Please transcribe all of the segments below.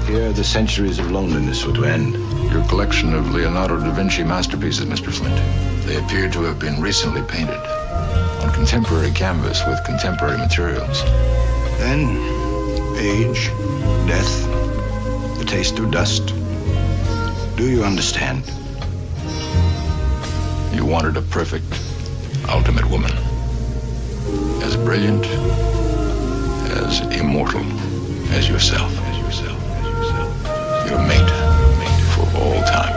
Here, the centuries of loneliness were to end. Your collection of Leonardo da Vinci masterpieces, Mr. Flint. They appear to have been recently painted on contemporary canvas with contemporary materials. Then, age, death, the taste of dust. Do you understand? You wanted a perfect, ultimate woman. As brilliant, as immortal as yourself. Your mate for all time.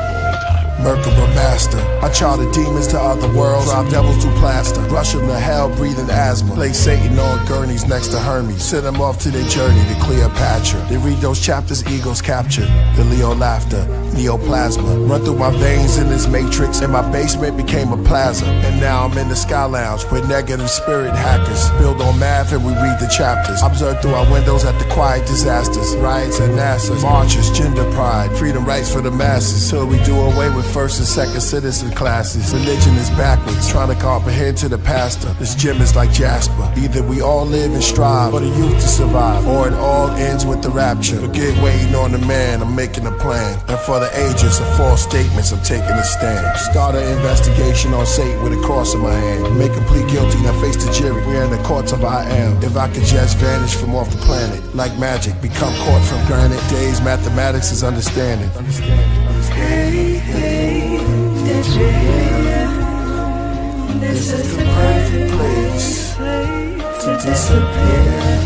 Mecca master. I charted demons to other worlds, drive devils to plaster, rush them to hell, breathing asthma. Play Satan on gurneys next to Hermes, send them off to their journey to Cleopatra. They read those chapters, egos captured, the Leo laughter, neoplasma. Run through my veins in this matrix, and my basement became a plaza. And now I'm in the Sky Lounge with negative spirit hackers. Build on math and we read the chapters. Observe through our windows at the quiet disasters, riots at NASA, marches, gender pride, freedom rights for the masses. Till we do away with first and second citizen classes. Religion is backwards, trying to comprehend to the pastor. This gym is like Jasper. Either we all live and strive for the youth to survive, or it all ends with the rapture. Forget waiting on the man, I'm making a plan. And for the ages of false statements, I'm taking a stand. Start an investigation on Satan with a cross in my hand. Make him plead guilty, now face the jury. We're in the courts of I am. If I could just vanish from off the planet, like magic, become caught from granite. Days, mathematics is understanding. Hey, hey, did you hear? This is the perfect place to disappear.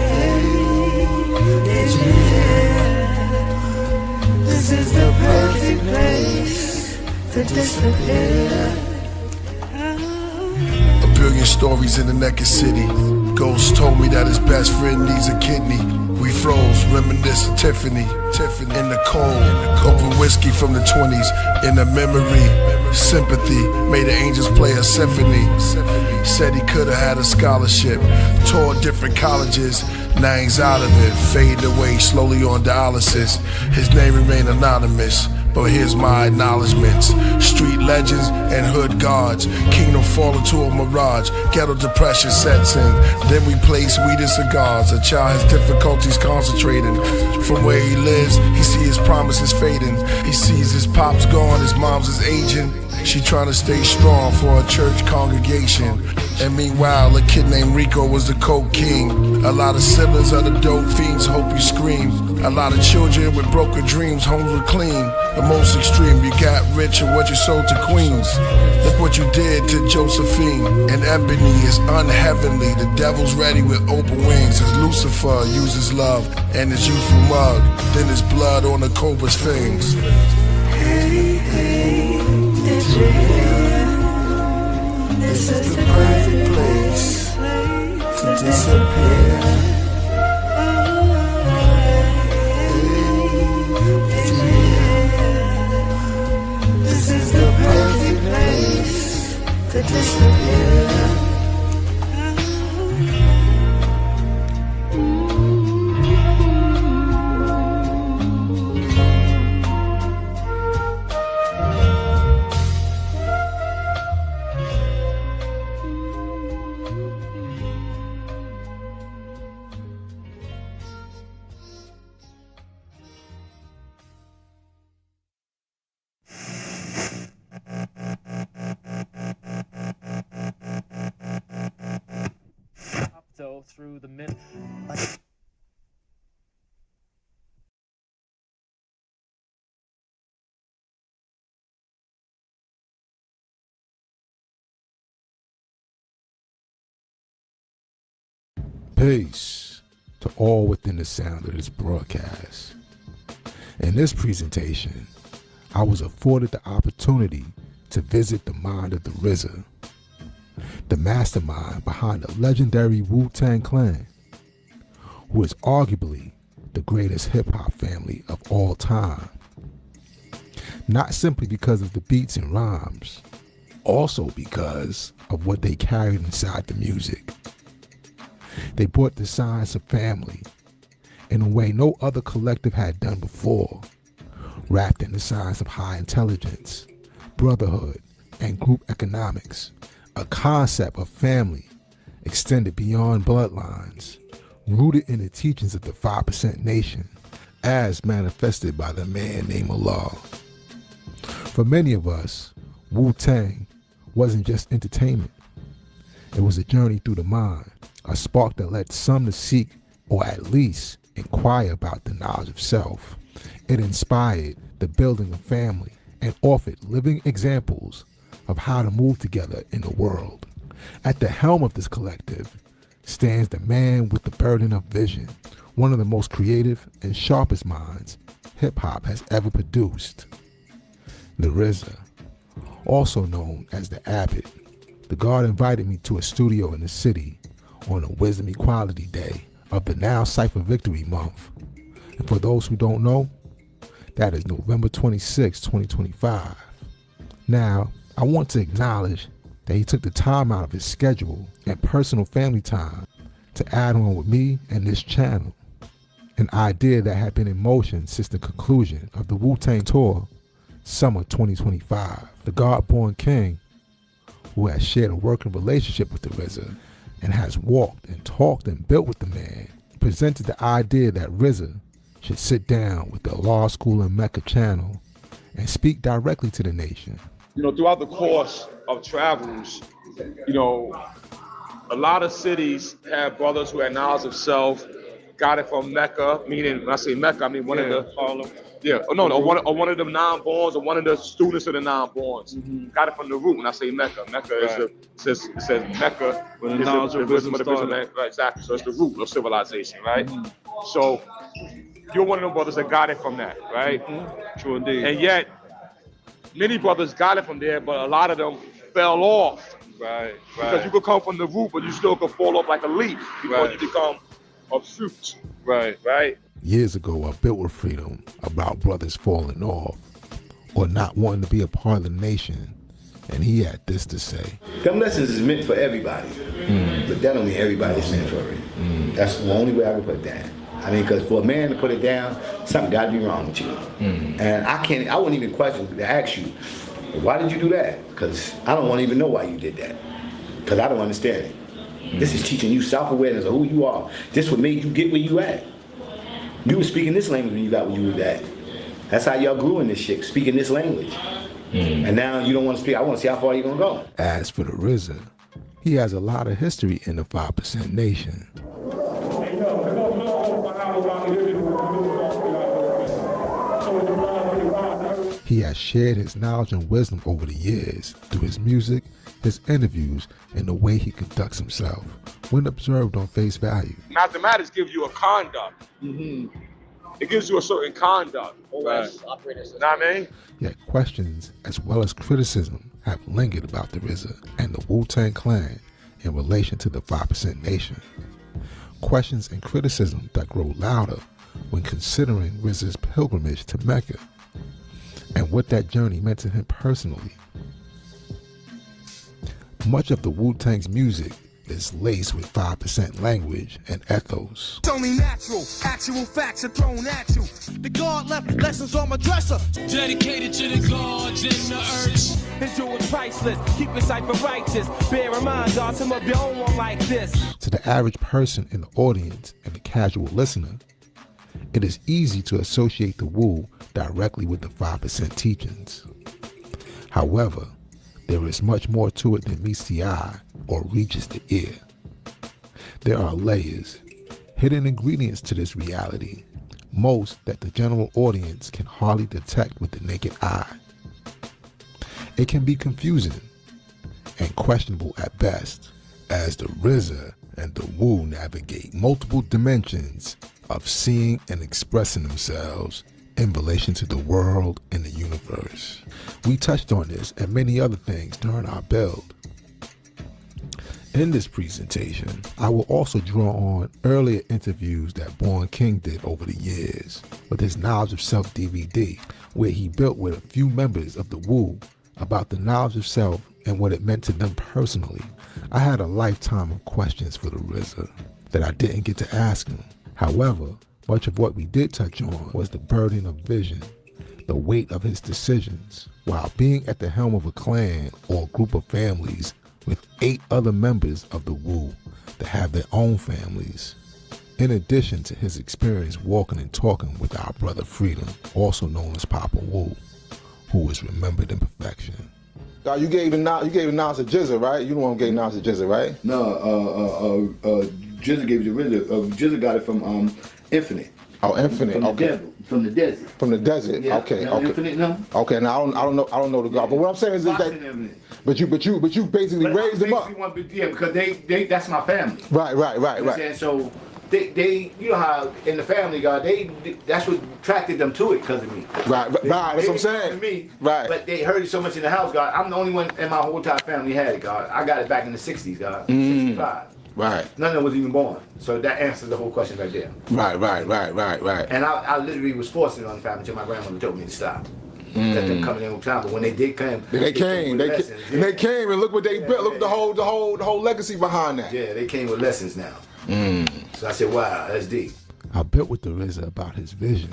Hey, did you hear? This is the perfect place to disappear. A billion stories in the naked city. Ghost told me that his best friend needs a kidney. We froze, reminiscing Tiffany in the cold. Over whiskey from the 20s, in the memory. Sympathy made the angels play a symphony. Said he could've had a scholarship, toured different colleges. Now he's out of it, fading away slowly on dialysis. His name remained anonymous, but here's my acknowledgements. Street legends and hood guards. Kingdom fall into a mirage. Ghetto depression sets in. Then we place weed and cigars. A child has difficulties concentrating. From where he lives, he sees his promises fading. He sees his pops gone, his mom's is aging. She trying to stay strong for a church congregation. And meanwhile, a kid named Rico was the coke king. A lot of siblings of the dope fiends hope you scream. A lot of children with broken dreams, homes were clean. The most extreme, you got rich and what you sold to queens. Look what you did to Josephine. And Ebony is unheavenly. The devil's ready with open wings. As Lucifer uses love and his youthful mug. Then his blood on the cobra's fangs. Hey, hey, did you hear? This is the perfect place to disappear. Did you hear? This is the perfect place to disappear. Through the mid. Peace to all within the sound of this broadcast. In this presentation, I was afforded the opportunity to visit the mind of the RZA, the mastermind behind the legendary Wu-Tang Clan, who is arguably the greatest hip-hop family of all time. Not simply because of the beats and rhymes, also because of what they carried inside the music. They brought the science of family in a way no other collective had done before, wrapped in the science of high intelligence, brotherhood, and group economics, a concept of family extended beyond bloodlines, rooted in the teachings of the 5% Nation, as manifested by the man named Allah. For many of us, Wu-Tang wasn't just entertainment. It was a journey through the mind, a spark that led some to seek, or at least inquire about the knowledge of self. It inspired the building of family and offered living examples of how to move together in the world. At the helm of this collective stands the man with the burden of vision, one of the most creative and sharpest minds hip-hop has ever produced. The RZA, also known as the Abbot. The God invited me to a studio in the city on a Wisdom Equality Day of the now Cypher Victory Month. And for those who don't know, that is November 26, 2025. Now, I want to acknowledge that he took the time out of his schedule and personal family time to add on with me and this channel, an idea that had been in motion since the conclusion of the Wu-Tang Tour, summer 2025. The God-born king, who has shared a working relationship with the RZA and has walked and talked and built with the man, presented the idea that RZA should sit down with the Law School in Mecca channel and speak directly to the nation. You know, throughout the course of travels, you know, a lot of cities have brothers who had knowledge of self, got it from Mecca, meaning, when I say Mecca, I mean one of the, Harlem. One of the non-borns or one of the students of the non-borns. Got it from the root when I say Mecca. Mecca is it says Mecca when is the wisdom of the vision, right? Exactly. So it's the root of civilization, right? So you're one of them brothers that got it from that, right? True indeed. And yet, many brothers got it from there, but a lot of them fell off. Right. Because you could come from the root, but you still could fall off like a leaf before you become a fruit. Right. Years ago, I built with Freedom about brothers falling off or not wanting to be a part of the nation, and he had this to say. Them lessons is meant for everybody, but that don't mean everybody's meant for it. That's the only way I can put it down. I mean, because for a man to put it down, something got to be wrong with you. And I wouldn't even question to ask you, why did you do that? Because I don't want to even know why you did that, because I don't understand it. This is teaching you self-awareness of who you are. This what made you get where you at. You were speaking this language when you got where you was at. That's how y'all grew in this shit, speaking this language. And now you don't want to speak. I want to see how far you're going to go. As for the RZA, he has a lot of history in the 5% Nation. He has shared his knowledge and wisdom over the years through his music, his interviews, and the way he conducts himself when observed on face value. Mathematics gives you a conduct. It gives you a certain conduct. Right. You know what I mean? Yet questions as well as criticism have lingered about the RZA and the Wu-Tang Clan in relation to the 5% Nation. Questions and criticism that grow louder when considering RZA's pilgrimage to Mecca and what that journey meant to him personally. Much of the Wu-Tang's music is laced with 5% language and ethos. It's only natural, actual facts are thrown at you. The God left lessons on my dresser. Dedicated to the gods and the earth. His jewel is priceless, keep the cipher righteous. Bear in mind, God, some of your own one like this. To the average person in the audience and the casual listener, it is easy to associate the Wu directly with the 5% teachings. However, there is much more to it than meets the eye or reaches the ear. There are layers, hidden ingredients to this reality, most that the general audience can hardly detect with the naked eye. It can be confusing and questionable at best, as the RZA and the Wu navigate multiple dimensions of seeing and expressing themselves in relation to the world and the universe. We touched on this and many other things during our build. In this presentation, I will also draw on earlier interviews that Born King did over the years with his Knowledge of Self DVD, where he built with a few members of the Wu about the knowledge of self and what it meant to them personally. I had a lifetime of questions for the RZA that I didn't get to ask him. However, much of what we did touch on was the burden of vision, the weight of his decisions, while being at the helm of a clan or a group of families with 8 other members of the Wu that have their own families. In addition to his experience walking and talking with our brother Freedom, also known as Papa Wu, who is remembered in perfection. You gave the knowledge to RZA, right? You the one who gave knowledge to RZA, right? No, RZA gave it to RZA. RZA got it from Infinite. Oh, Infinite. From Okay. From the desert. From the desert. Yeah. Okay. Now Okay. Infinite, no. Okay. Now I don't know the God, but what I'm saying is that. But you basically raised them up. Yeah, because they that's my family. Right. You know what I'm saying? So they you know how in the family, God, that's what attracted them to it because of me. Right. That's what I'm saying. Me, right. But they heard it so much in the house, God. I'm the only one in my whole entire family had it, God. I got it back in the 60s, God. 65. Right. None of them was even born. So that answers the whole question right there. Right. And I literally was forcing it on the family until my grandmother told me to stop. Let them coming in with time, but when they did come, they came and look what they built. Look at the whole legacy behind that. Yeah, they came with lessons now. So I said, wow, that's deep. I built with the RZA about his vision,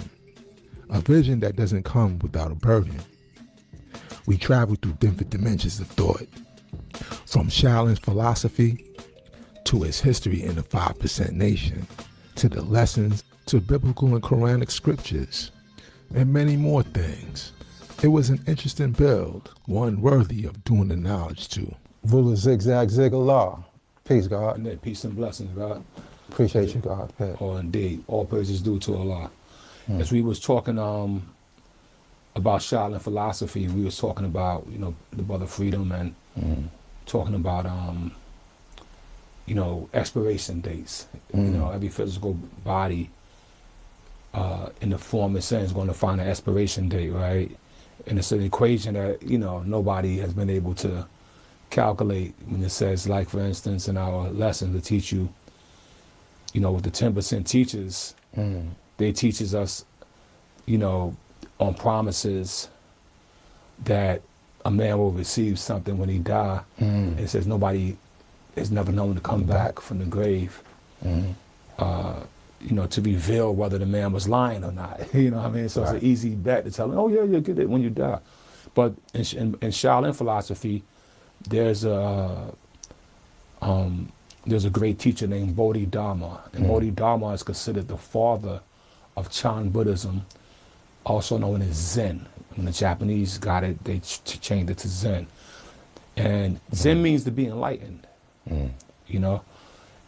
a vision that doesn't come without a burden. We traveled through different dimensions of thought, from Shaolin's philosophy to its history in the 5% Nation, to the lessons, to biblical and Quranic scriptures, and many more things. It was an interesting build, one worthy of doing the knowledge to. Ruler zigzag zig-Allah. Peace, God. And peace and blessings, God. Appreciate you, God. Yeah. Oh, indeed. All praises due to Allah. As we was talking about Shaolin philosophy, we was talking about, the brother Freedom and talking about, expiration dates. Every physical body in the form and sense is going to find an expiration date, right? And it's an equation that, nobody has been able to calculate when it says, like, for instance, in our lesson to teach you, with the 10% teachers, they teaches us, on promises that a man will receive something when he die. It says nobody is never known to come back from the grave, to reveal whether the man was lying or not. You know what I mean? So it's an easy bet to tell him, oh yeah, you'll get it when you die. But in Shaolin philosophy, there's a great teacher named Bodhidharma, and Bodhidharma is considered the father of Chan Buddhism, also known as Zen. When the Japanese got it, they changed it to Zen. And Zen means to be enlightened,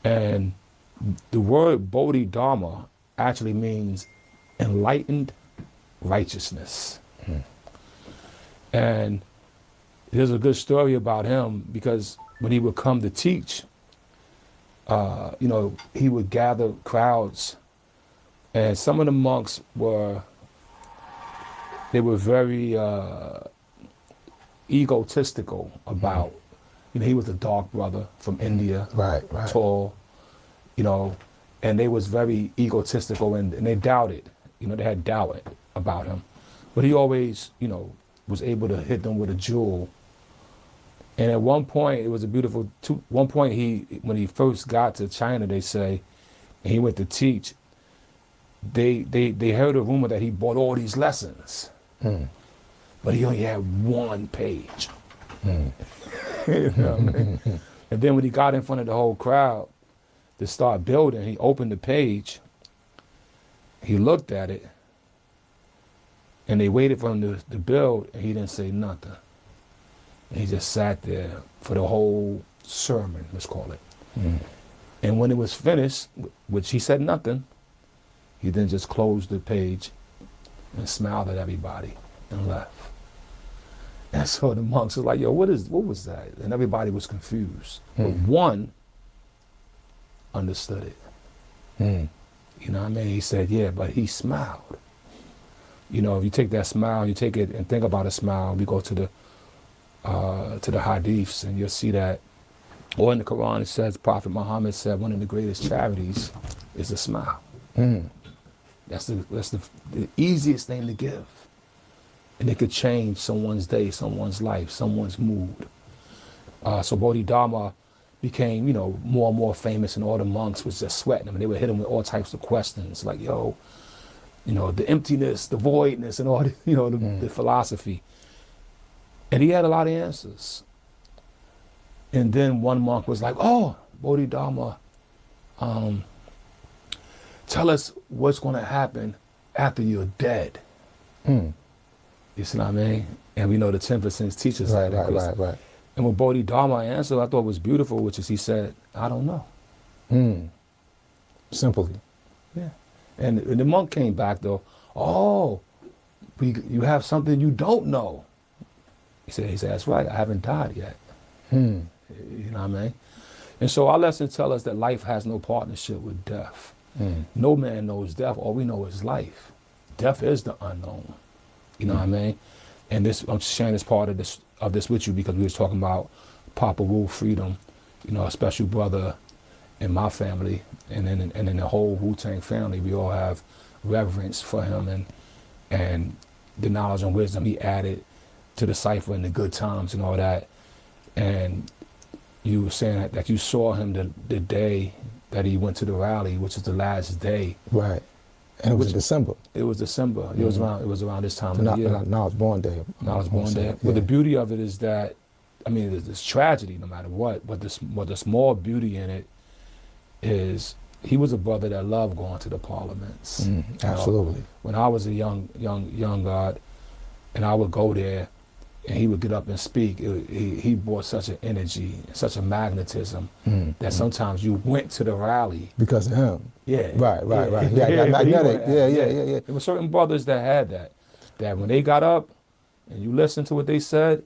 and the word Bodhidharma actually means enlightened righteousness. And there's a good story about him because when he would come to teach, he would gather crowds, and some of the monks were very egotistical about, he was a dark brother from India, right. tall, and they was very egotistical and they doubted, they had doubt about him. But he always, was able to hit them with a jewel. And at one point, it was a beautiful, when he first got to China, they say, and he went to teach, they heard a rumor that he bought all these lessons, but he only had one page. You know what I mean? And then when he got in front of the whole crowd to start building, he opened the page, he looked at it, and they waited for him to build, and he didn't say nothing. And he just sat there for the whole sermon, let's call it. And when it was finished, which he said nothing, he then just closed the page and smiled at everybody and left. And so the monks were like, yo, what was that? And everybody was confused. But one understood it. You know what I mean? He said, yeah, but he smiled. If you take that smile, you take it and think about a smile, we go to the hadiths, and you'll see that, or in the Quran it says, Prophet Muhammad said one of the greatest charities is a smile. That's the easiest thing to give. And it could change someone's day, someone's life, someone's mood. So Bodhidharma became, more and more famous, and all the monks was just sweating him, and they would hit him with all types of questions, like, yo, the emptiness, the voidness, and all the philosophy. And he had a lot of answers. And then one monk was like, oh, Bodhidharma, tell us what's going to happen after you're dead. You see what I mean? And we know the 10% teaches Right, that. right. And what Bodhidharma answered, I thought was beautiful, which is he said, I don't know. Simply. Yeah. And the monk came back though, you have something you don't know. He said, that's right, I haven't died yet. You know what I mean? And so our lessons tell us that life has no partnership with death. No man knows death, all we know is life. Death is the unknown. You know what I mean? And this, I'm sharing this part of this with you because we was talking about Papa Wu Freedom, you know, a special brother in my family, and in the whole Wu-Tang family, we all have reverence for him and the knowledge and wisdom he added to the cipher in the good times and all that. And you were saying that you saw him the day that he went to the rally, which is the last day. Right. And it was December. It was December. It was around this time of the year. Now it's born day. Now it's born day. Yeah. But the beauty of it is that, I mean, there's tragedy no matter what, but the small beauty in it is he was a brother that loved going to the parliaments. Absolutely. When I was a young God, and I would go there, and he would get up and speak, he brought such an energy, such a magnetism, that sometimes you went to the rally. Because of him. Yeah. Right. Yeah, magnetic. Yeah. There were certain brothers that had that when they got up and you listened to what they said,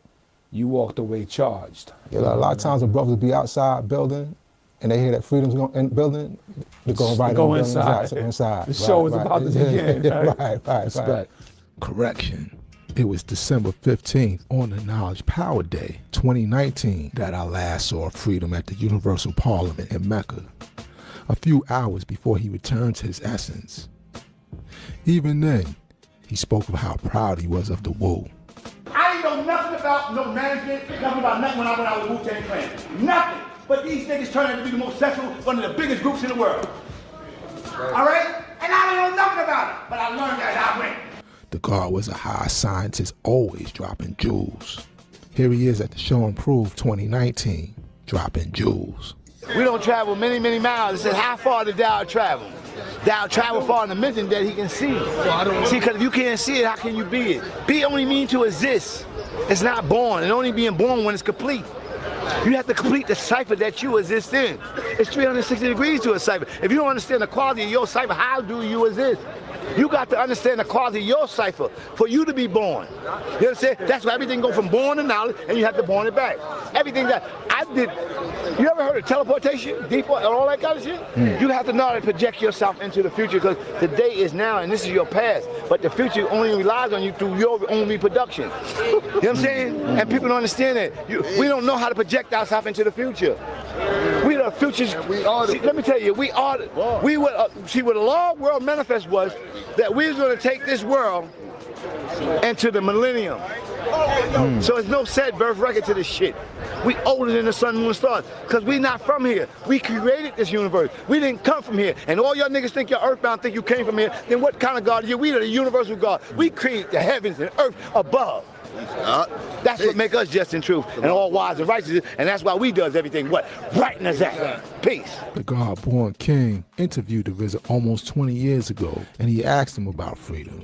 you walked away charged. Yeah, a lot of times when brothers be outside building, and they hear that freedom's in building, they're going right go on inside. The show is about to begin. Right. Respect. Correction. It was December 15th on the Knowledge Power Day 2019 that I last saw Freedom at the Universal Parliament in Mecca, a few hours before he returned to his essence. Even then, he spoke of how proud he was of the Wu. I ain't know nothing about no management, nothing about nothing when I went out with Wu-Tang Clan. Nothing. But these niggas turned out to be the most successful, one of the biggest groups in the world. All right? And I don't know nothing about it, but I learned as I went. The guard was a high scientist, always dropping jewels. Here he is at the Show and Prove 2019, dropping jewels. We don't travel many, many miles. It says, how far did Dow travel? Dow traveled far in the mission that he can see. See, because if you can't see it, how can you be it? Be only mean to exist. It's not born. It's only being born when it's complete. You have to complete the cipher that you exist in. It's 360 degrees to a cipher. If you don't understand the quality of your cipher, how do you exist? You got to understand the quality of your cipher for you to be born. You understand? That's why everything goes from born to knowledge, and you have to born it back. Everything that I did, you ever heard of teleportation, deep, and all that kind of shit? You have to know how to project yourself into the future because the day is now, and this is your past. But the future only relies on you through your own reproduction. You know what I'm saying? And people don't understand that. We don't know how to project ourselves into the future. We the futures. Let me tell you, we are. We were. See, what the law world manifest was that we was going to take this world into the millennium. So there's no set birth record to this shit. We older than the sun, moon, and stars because we not from here. We created this universe. We didn't come from here. And all y'all niggas think you're earthbound, think you came from here. Then what kind of God are you? We are the universal God. We create the heavens and earth above. That's what make us just and truth and all wise and righteous, and that's why we does everything what? Right and exact. Peace. The God-born king interviewed the RZA almost 20 years ago, and he asked him about freedom.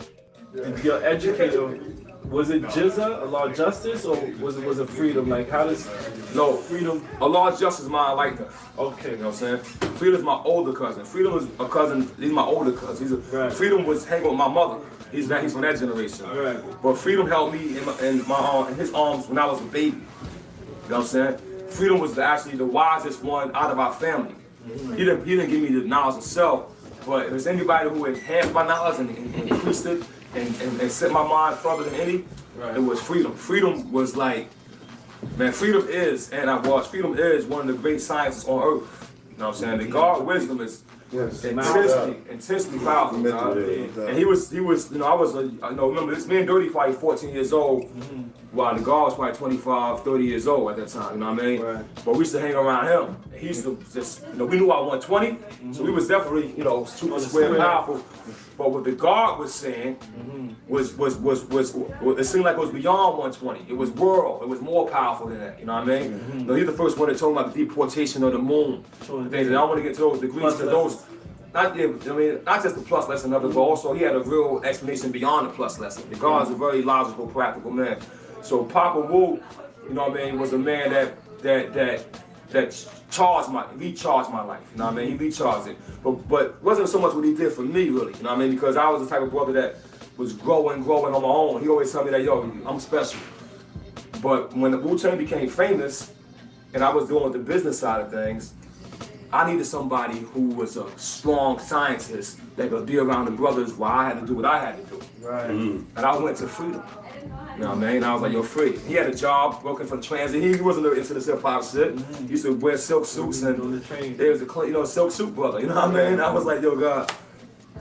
Your educator, was it JZA, a law of justice, or was it freedom? Like, how does... No, freedom. A law of justice is mine like that. Okay. You know what I'm saying? Freedom is my older cousin. Freedom is a cousin, he's my older cousin. Freedom was hanging with my mother. He's from that generation. Right. But Freedom held me in his arms when I was a baby. You know what I'm saying? Freedom was actually the wisest one out of our family. He didn't give me the knowledge of self, but if there's anybody who enhanced my knowledge and increased it and set my mind further than any, it was Freedom. Freedom was like, man, Freedom is one of the great sciences on earth. You know what I'm saying? The God wisdom is intensely powerful. And he was, you know, remember this man Dirty probably 14 years old, while the guard was probably 25, 30 years old at that time, you know what I mean? But we used to hang around him. He used to just, you know, we knew I 120, so we was definitely, you know, super square powerful. But what the guard was saying was it seemed like it was beyond 120. It was world. It was more powerful than that. You know what I mean? You know, he's the first one that told me about the deportation of the moon. Things. And I don't want to get to those degrees because not just the plus lesson of it, but also he had a real explanation beyond the plus lesson. The God's a very logical, practical man. So Papa Wu, you know what I mean, was a man that recharged my life. You know what I mean? He recharged it. But wasn't so much what he did for me, really. You know what I mean? Because I was the type of brother that was growing on my own. He always told me that, yo, I'm special. But when the Wu-Tang became famous, and I was doing the business side of things, I needed somebody who was a strong scientist that could be around the brothers while I had to do what I had to do. Right. And I went to Freedom. You know what I mean? I was like, yo, Free. He had a job working for the transit. He wasn't into the hip-hop shit. He used to wear silk suits and there was a silk suit brother. You know what I mean? I was like, yo, God,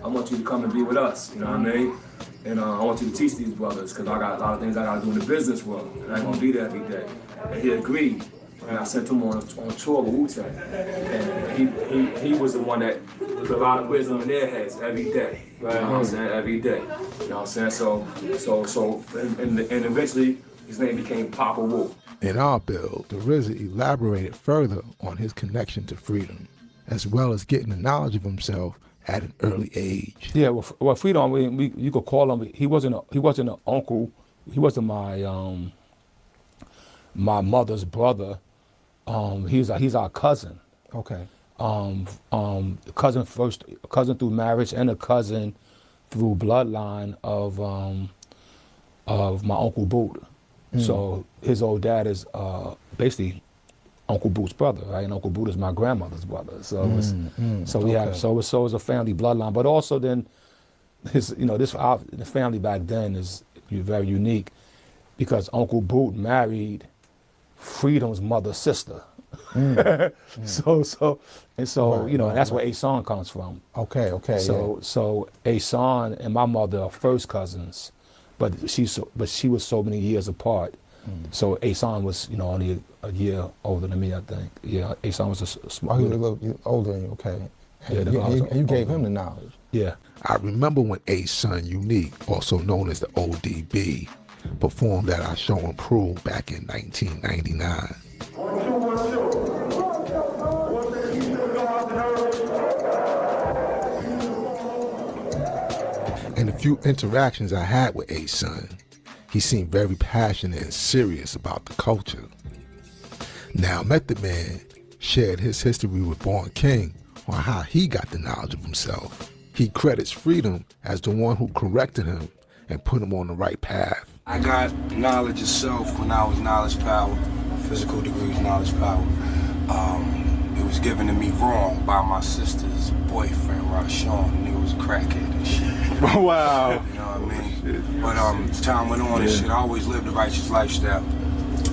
I want you to come and be with us. You know what I mean? And I want you to teach these brothers because I got a lot of things I got to do in the business world. And I ain't gonna be there every day. And he agreed. And I sent him on tour with Wu-Tang. And he was the one that put a lot of wisdom in their heads every day. Right. You know what I'm saying? Every day. You know what I'm saying? So and eventually his name became Papa Wu. In our build, the RZA elaborated further on his connection to freedom, as well as getting the knowledge of himself at an early age. Yeah, well Freedom, you could call him. He wasn't an uncle. He wasn't my mother's brother. He's our cousin. Okay. Cousin through marriage and a cousin through bloodline of my Uncle Boot. So his old dad is basically Uncle Boot's brother, right? And Uncle Boot is my grandmother's brother. So it's a family bloodline. But also then the family back then is very unique because Uncle Boot married Freedom's mother's sister. So and that's where Asan comes from. Okay. So Asan and my mother are first cousins, but she was so many years apart. So Asan was only a year older than me, I think. Yeah, Asan was a small. He was a little older than you, okay. And you gave him the knowledge. Yeah. I remember when Asan Unique, also known as the ODB, performed at our show in Peru back in 1999. In the few interactions I had with Asan, he seemed very passionate and serious about the culture. Now, Method Man shared his history with Born King on how he got the knowledge of himself. He credits Freedom as the one who corrected him and put him on the right path. I got knowledge of self when I was knowledge power, physical degrees knowledge power. It was given to me wrong by my sister's boyfriend, Rashawn. The nigga was a crackhead and shit. Wow. You know what I mean? But as time went on and shit, I always lived a righteous lifestyle.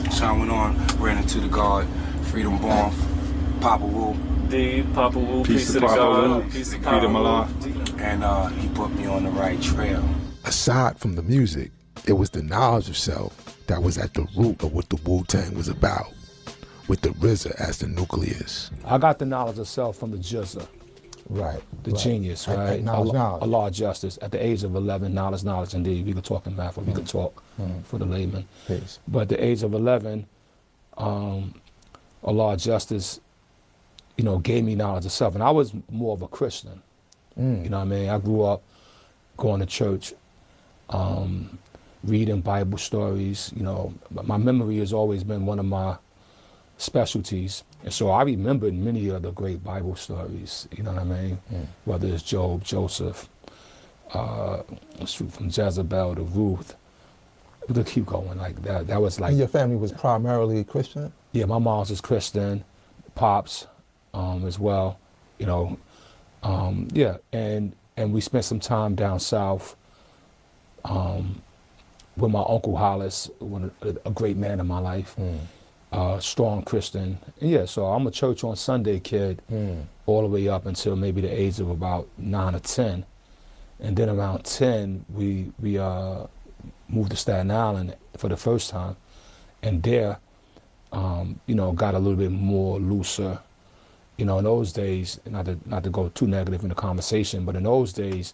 As time went on, ran into the God, Freedom Born, Papa Wu. Papa Wu, peace to the God, peace to Freedom Allah. And he put me on the right trail. Aside from the music, it was the knowledge of self that was at the root of what the Wu-Tang was about, with the RZA as the nucleus. I got the knowledge of self from the RZA. Right. The genius, right? Knowledge. A law of justice. At the age of 11, knowledge indeed. We could talk in math or we could talk for the layman. Peace. But at the age of 11, a law of justice, gave me knowledge of self. And I was more of a Christian. You know what I mean? I grew up going to church, reading Bible stories. My memory has always been one of my specialties. And so I remembered many of the great Bible stories, you know what I mean? Whether it's Job, Joseph, from Jezebel to Ruth. We could keep going like that. That was like... And your family was primarily Christian? Yeah, my mom's was Christian, Pops as well, yeah, and we spent some time down south with my Uncle Hollis, a great man in my life. Strong Christian. And yeah, so I'm a church on Sunday kid all the way up until maybe the age of about 9 or 10. And then around 10, we moved to Staten Island for the first time. And there, got a little bit more looser. In those days, not to go too negative in the conversation, but in those days,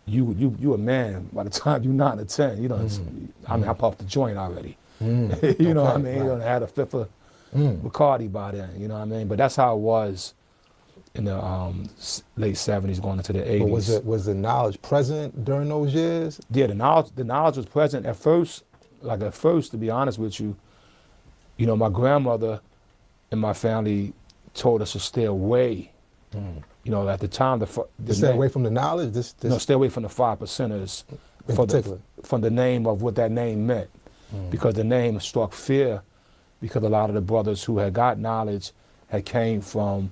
you a man by the time you're 9 or 10, I puffed the joint already. You know what I mean? Right. I had a fifth of Bacardi by then, you know what I mean? But that's how it was in the late 70s, going into the 80s. But was the knowledge present during those years? Yeah, the knowledge was present at first. Like at first, to be honest with you, you know, my grandmother and my family told us to stay away. You know, at the time, stay away from the knowledge. No, stay away from the 5%ers. From the name of what that name meant, because the name struck fear, because a lot of the brothers who had got knowledge had came from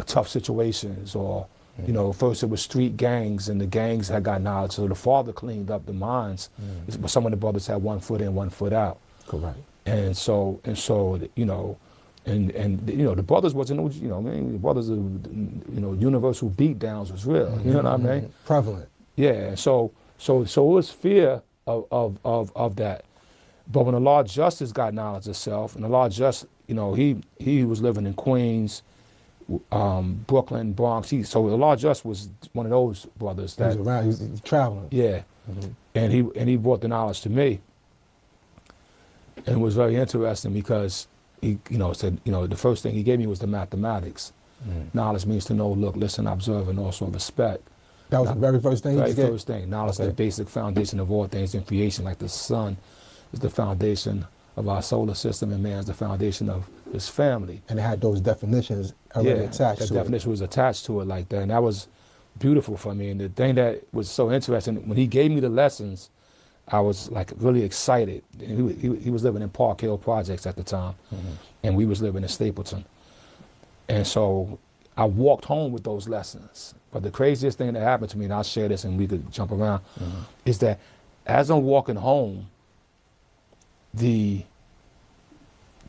tough situations, or you know, first it was street gangs, and the gangs had got knowledge, so the father cleaned up the minds. But some of the brothers had 1 foot in, 1 foot out. Correct. And so you know, and you know, the brothers wasn't, you know, I mean, the brothers, you know, universal beat downs was real. You know what I mean? Prevalent. Yeah. So it was fear of that. But when the Lord Justice got knowledge of self, and the Lord Justice, you know, he was living in Queens, Brooklyn, Bronx. So the Lord Justice was one of those brothers that he was around. He was traveling. Yeah. And he brought the knowledge to me, and it was very interesting because he, you know, said, you know, the first thing he gave me was the mathematics. Knowledge means to know, look, listen, observe, and also respect. That was the very first thing. Very first thing. Knowledge is the basic foundation of all things in creation. Like the sun is the foundation of our solar system, and man is the foundation of his family. And it had those definitions already attached to it. The definition was attached to it like that, and that was beautiful for me. And the thing that was so interesting, when he gave me the lessons, I was like really excited. He was living in Park Hill Projects at the time, and we was living in Stapleton. And so I walked home with those lessons. But the craziest thing that happened to me, and I'll share this and we could jump around, is that as I'm walking home, the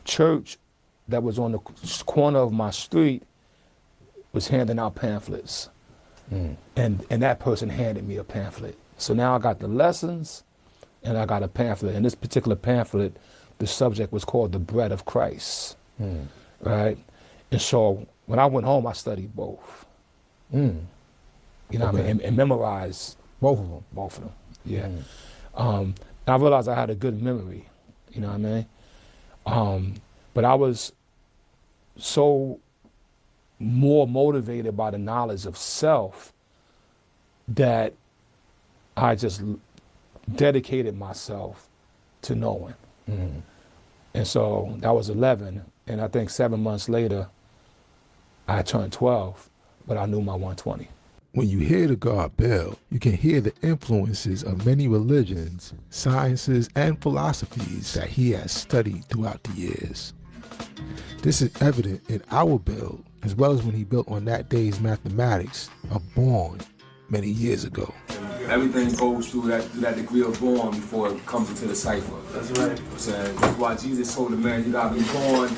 church that was on the corner of my street was handing out pamphlets. And that person handed me a pamphlet. So now I got the lessons and I got a pamphlet. And this particular pamphlet, the subject was called The Bread of Christ, right? And so when I went home, I studied both. You know what I mean? And memorized both of them. Both of them, yeah. And I realized I had a good memory, you know what I mean? But I was so more motivated by the knowledge of self that I just dedicated myself to knowing. And so that was 11, and I think 7 months later, I turned 12, but I knew my 120. When you hear the God bell, you can hear the influences of many religions, sciences, and philosophies that he has studied throughout the years. This is evident in our build, as well as when he built on that day's mathematics of born many years ago. Everything goes through that degree of born before it comes into the cipher. That's right. That's why Jesus told the man, you gotta be born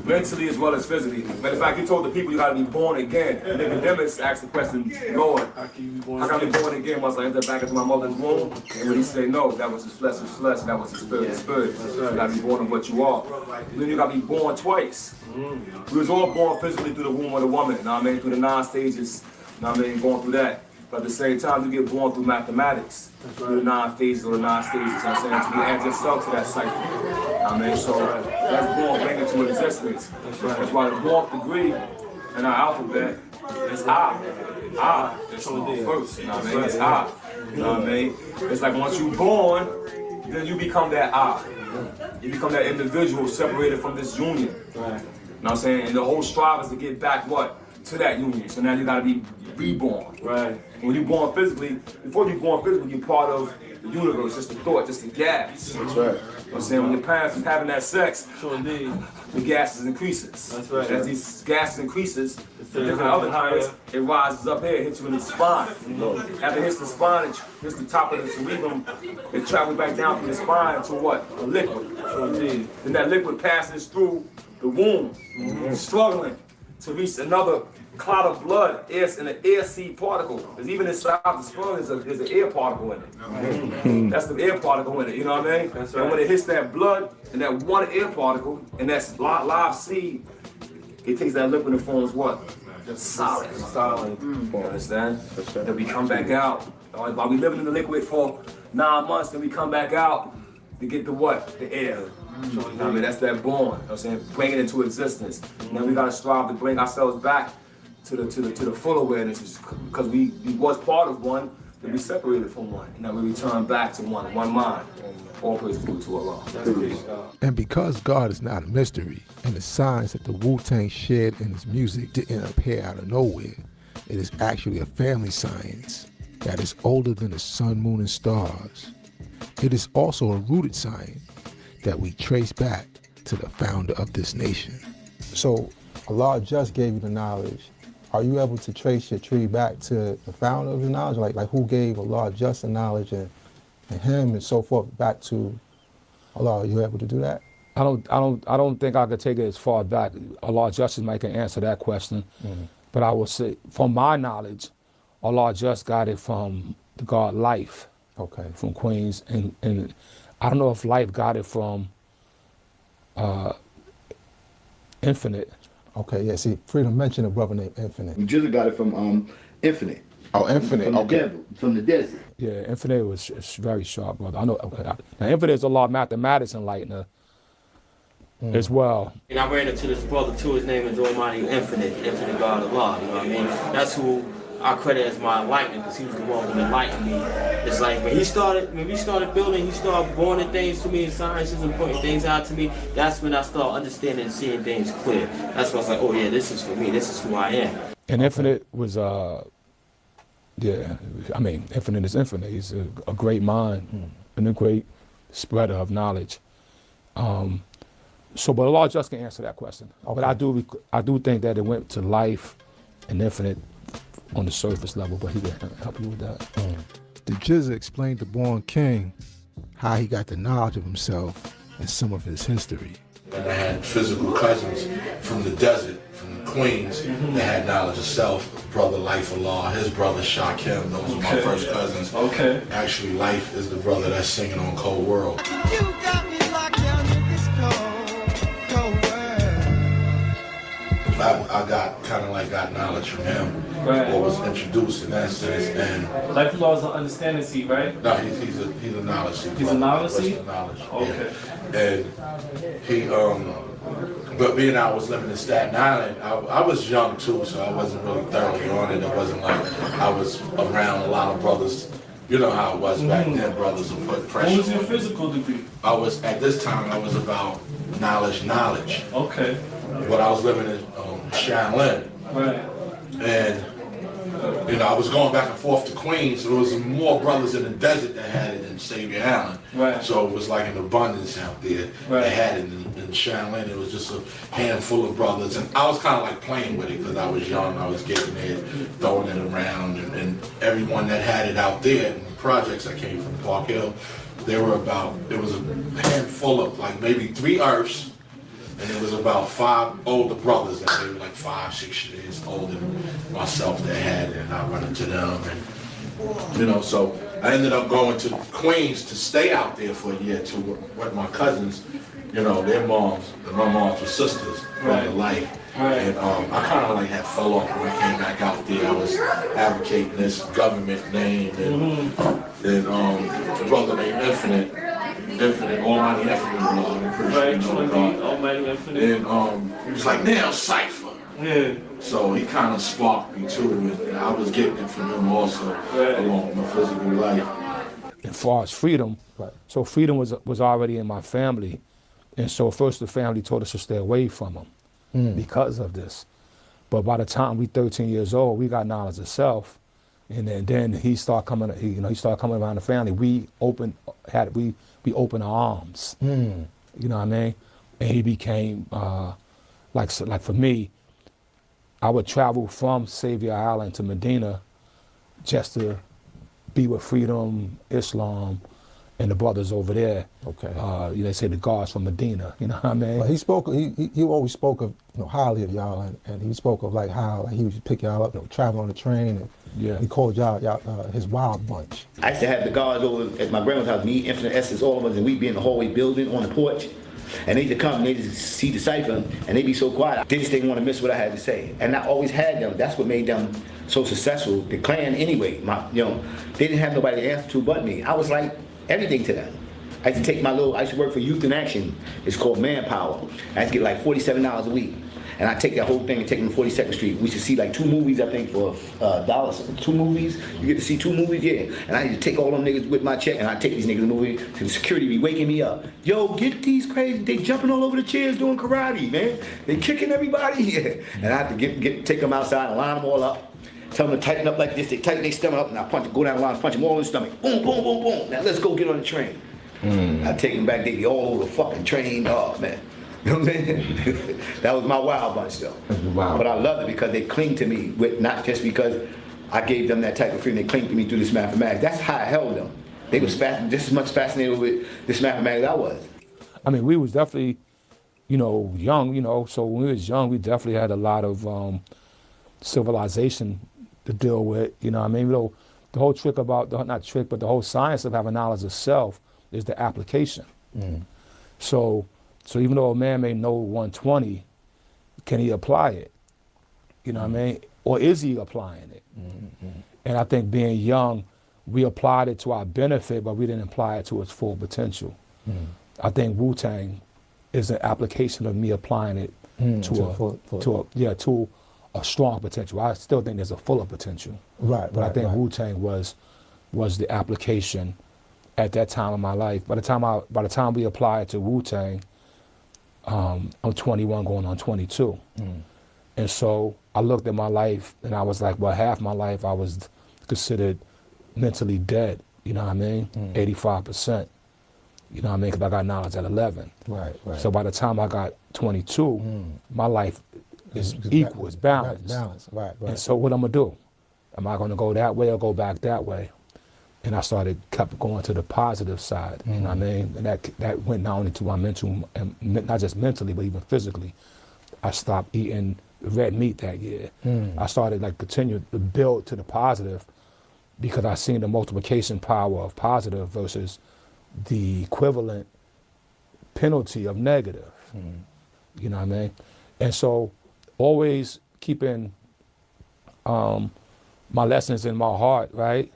mentally as well as physically. Matter of fact, he told the people you gotta be born again. And Nicodemus asked the question, Lord, how can I be born again once I enter back into my mother's womb? And when he said no, that was his flesh, that was his spirit, his spirit. You gotta be born of what you are. And then you gotta be born twice. We was all born physically through the womb of the woman, you know what I mean? Through the 9 stages, you know what I mean? Going through that. But at the same time, you get born through mathematics, through the 9 phases or the 9 stages, you know what I'm saying? To add yourself to that cycle. You know what I mean? So that's born bring into existence. That's why the born degree in our alphabet is I. I is first, you know what I mean? It's I. You know what I mean? It's like once you're born, then you become that I. You become that individual separated from this union. You know what I'm saying? And the whole strive is to get back what? To that union. So now you gotta be reborn. Right. When you're born physically, before you're born physically, you're part of the universe, just a thought, just a gas. That's right. You know what I'm saying? When your parents is having that sex, the gases increases. That's right. As these gases increases, different other times, it rises up here, hits you in the spine. After it hits the spine, it hits the top of the cerebrum, it travels back down from the spine to what? A liquid. Then that liquid passes through the womb, struggling to reach another clot of blood, and an air seed particle. Because even inside the sperm there's an air particle in it. That's the air particle in it, you know what I mean? That's right. And when it hits that blood and that one air particle and that live seed, it takes that liquid and forms what? Solid. You understand? Then we come back out. While we living in the liquid for 9 months, then we come back out to get the what? The air. You know what I mean? That's that born, you know what I'm saying? Bring it into existence. Now we gotta strive to bring ourselves back to the full awareness, because we was part of one, then we separated from one, and then we return back to one mind. All praise be to Allah. And because God is not a mystery, and the signs that the Wu-Tang shared in his music didn't appear out of nowhere, it is actually a family science that is older than the sun, moon, and stars. It is also a rooted science that we trace back to the founder of this nation. So Allah just gave you the knowledge. Are you able to trace your tree back to the founder of the knowledge? Like who gave Allah just the knowledge and him and so forth back to Allah? Are you able to do that? I don't think I could take it as far back. Allah Justice might can answer that question. But I will say, from my knowledge, Allah just got it from the God Life. Okay. From Queens, and I don't know if Life got it from Infinite. Okay, yeah, see, Freedom mentioned a brother named Infinite. We just got it from Infinite. Oh, Infinite, from okay. The devil, from the desert. Yeah, Infinite was very sharp, brother. I know. Okay. Now, Infinite is a law of mathematics enlightener as well. And I ran into this brother too. His name is Almighty Infinite God Allah. You know what I mean? That's who I credit as my enlightenment, because he was the one who enlightened me. It's like when we started building, he started pointing things to me in sciences and pointing things out to me. That's when I started understanding and seeing things clear. That's when I was like, oh yeah, this is for me. This is who I am. And Infinite was, yeah, I mean, Infinite is infinite. He's a great mind and a great spreader of knowledge. So, but Allah just can answer that question. Okay. But I do think that it went to Life and Infinite on the surface level, but he can help you with that. The RZA explained to Born King how he got the knowledge of himself and some of his history. And I had physical cousins from the desert, from the Queens, that had knowledge of self. Brother Life Allah, his brother Shakim, those are my first cousins. Okay. Actually, Life is the brother that's singing on Cold World. You got me locked down in this cold world. I got knowledge from him, or was introduced in that sense. And Life Allah is an understanding seed, right? No, he's a knowledge seed. He's a knowledge seed? Knowledge. Okay. Yeah. And he but being I was living in Staten Island, I was young too, so I wasn't really thoroughly on it. It wasn't like I was around a lot of brothers. You know how it was back then, brothers would put pressure. What was your physical degree? At this time I was about knowledge. Okay. But I was living in Shaolin. Right. And I was going back and forth to Queens, so there was more brothers in the desert that had it than Xavier Allen. Right. So it was like an abundance out there. Right. They had it in Shaolin. It was just a handful of brothers, and I was kind of like playing with it because I was young. I was getting it, throwing it around, and everyone that had it out there in the projects. I came from Park Hill. There was a handful of like maybe 3 Earths. And there was about 5 older brothers that they were like 5-6 years older than myself that had it, and I run into them, and so I ended up going to Queens to stay out there for a year or two with my cousins, their moms, and my moms were sisters, brother Life. And I kind of like had fell off when I came back out there. I was advocating this government name, and a brother named Infinite, Almighty Infinite, Almighty Infinite. And he was like, now Cypher. Yeah. So he kind of sparked me too, and I was getting it from him also, along with my physical life. As far as freedom, so freedom was already in my family, and so first the family told us to stay away from him because of this. But by the time we 13 years old, we got knowledge of self, and then he started coming. He started coming around the family. We opened our arms. You know what I mean? And he became like for me, I would travel from Xavier Island to Medina just to be with Freedom, Islam, and the brothers over there. Okay. They say the guards from Medina. You know what I mean? Well, he always spoke of highly of y'all, and he spoke of like how he would pick y'all up, travel on the train, and he called y'all his wild bunch. I used to have the guards over at my grandma's house, me, Infinite Essence, all of us, and we'd be in the hallway building on the porch. And they used to come and they just see the cipher, and they'd be so quiet. They just didn't want to miss what I had to say. And I always had them. That's what made them so successful. The clan anyway, they didn't have nobody to answer to but me. I was like everything to them. I used to take I used to work for Youth in Action. It's called Manpower. I used to get like $47 a week. And I take that whole thing and take them to 42nd Street. We should see like 2 movies, I think, for $1. 2 movies. You get to see 2 movies, yeah. And I used to take all them niggas with my check, and I take these niggas to the movie. To the security be waking me up. Yo, get these crazy. They jumping all over the chairs doing karate, man. They kicking everybody. Yeah. And I have to take them outside and line them all up. Tell them to tighten up like this. They tighten their stomach up, and I go down the line, punch them all in the stomach. Boom, boom, boom, boom. Now let's go get on the train. I take them back. They be all over the fucking train. Oh man. You know what I'm saying? That was my wild bunch though. Wow. But I loved it because they cling to me, with not just because I gave them that type of freedom. They cling to me through this mathematics. That's how I held them. They was just as much fascinated with this mathematics as I was. I mean, we was definitely, young, so when we was young, we definitely had a lot of civilization to deal with, the whole trick about, not trick, but the whole science of having knowledge of self is the application. So even though a man may know 120, can he apply it? You know what I mean? Or is he applying it? And I think being young, we applied it to our benefit, but we didn't apply it to its full potential. I think Wu-Tang is an application of me applying it to a strong potential. I still think there's a fuller potential. But I think Wu-Tang was the application at that time of my life. By the time we applied to Wu-Tang, I'm 21 going on 22. And so I looked at my life and I was like, well, half my life I was considered mentally dead, you know what I mean? 85%. You know what I mean? Because I got knowledge at 11. So by the time I got 22, my life is equal, it's balanced. And so what I'm gonna do? Am I gonna go that way or go back that way? And I kept going to the positive side, you know what I mean? And that went not only to my mental, and not just mentally, but even physically. I stopped eating red meat that year. I started continue to build to the positive because I seen the multiplication power of positive versus the equivalent penalty of negative. You know what I mean? And so always keeping my lessons in my heart, right?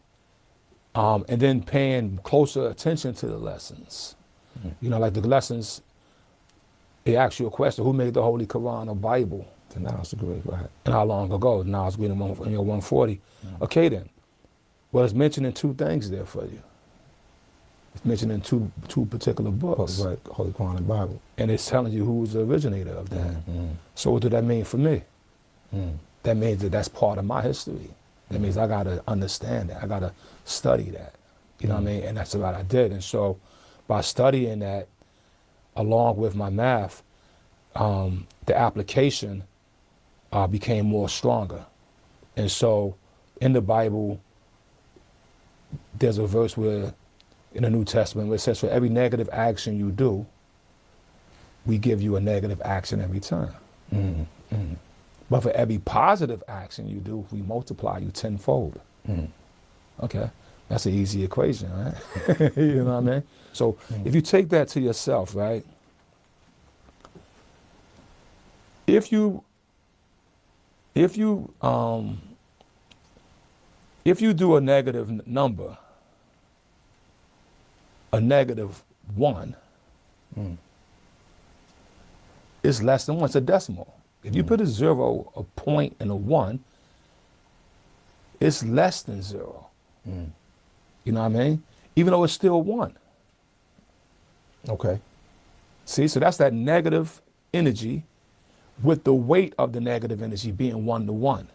And then paying closer attention to the lessons. Like the lessons, they ask you a question, who made the Holy Quran or Bible? And now it's great, right? And how long ago? Now it's reading 140. Okay then. Well, it's mentioning 2 things there for you. It's mentioning two particular books. Right, Holy Quran and Bible. And it's telling you who's the originator of that. So what does that mean for me? That means that's part of my history. That means I gotta understand that. I gotta study that. You know what I mean? And that's what I did. And so by studying that, along with my math, the application became more stronger. And so in the Bible, there's a verse where in the New Testament where it says, for every negative action you do, we give you a negative action every time. But for every positive action you do, we multiply you tenfold. Okay, that's an easy equation, right? You know what I mean? So if you take that to yourself, right? If you do a negative number, a -1, it's less than 1, it's a decimal. If you put a 0, a point, and a 1, it's less than 0. You know what I mean? Even though it's still 1. Okay. See, so that's that negative energy with the weight of the negative energy being 1 to 1.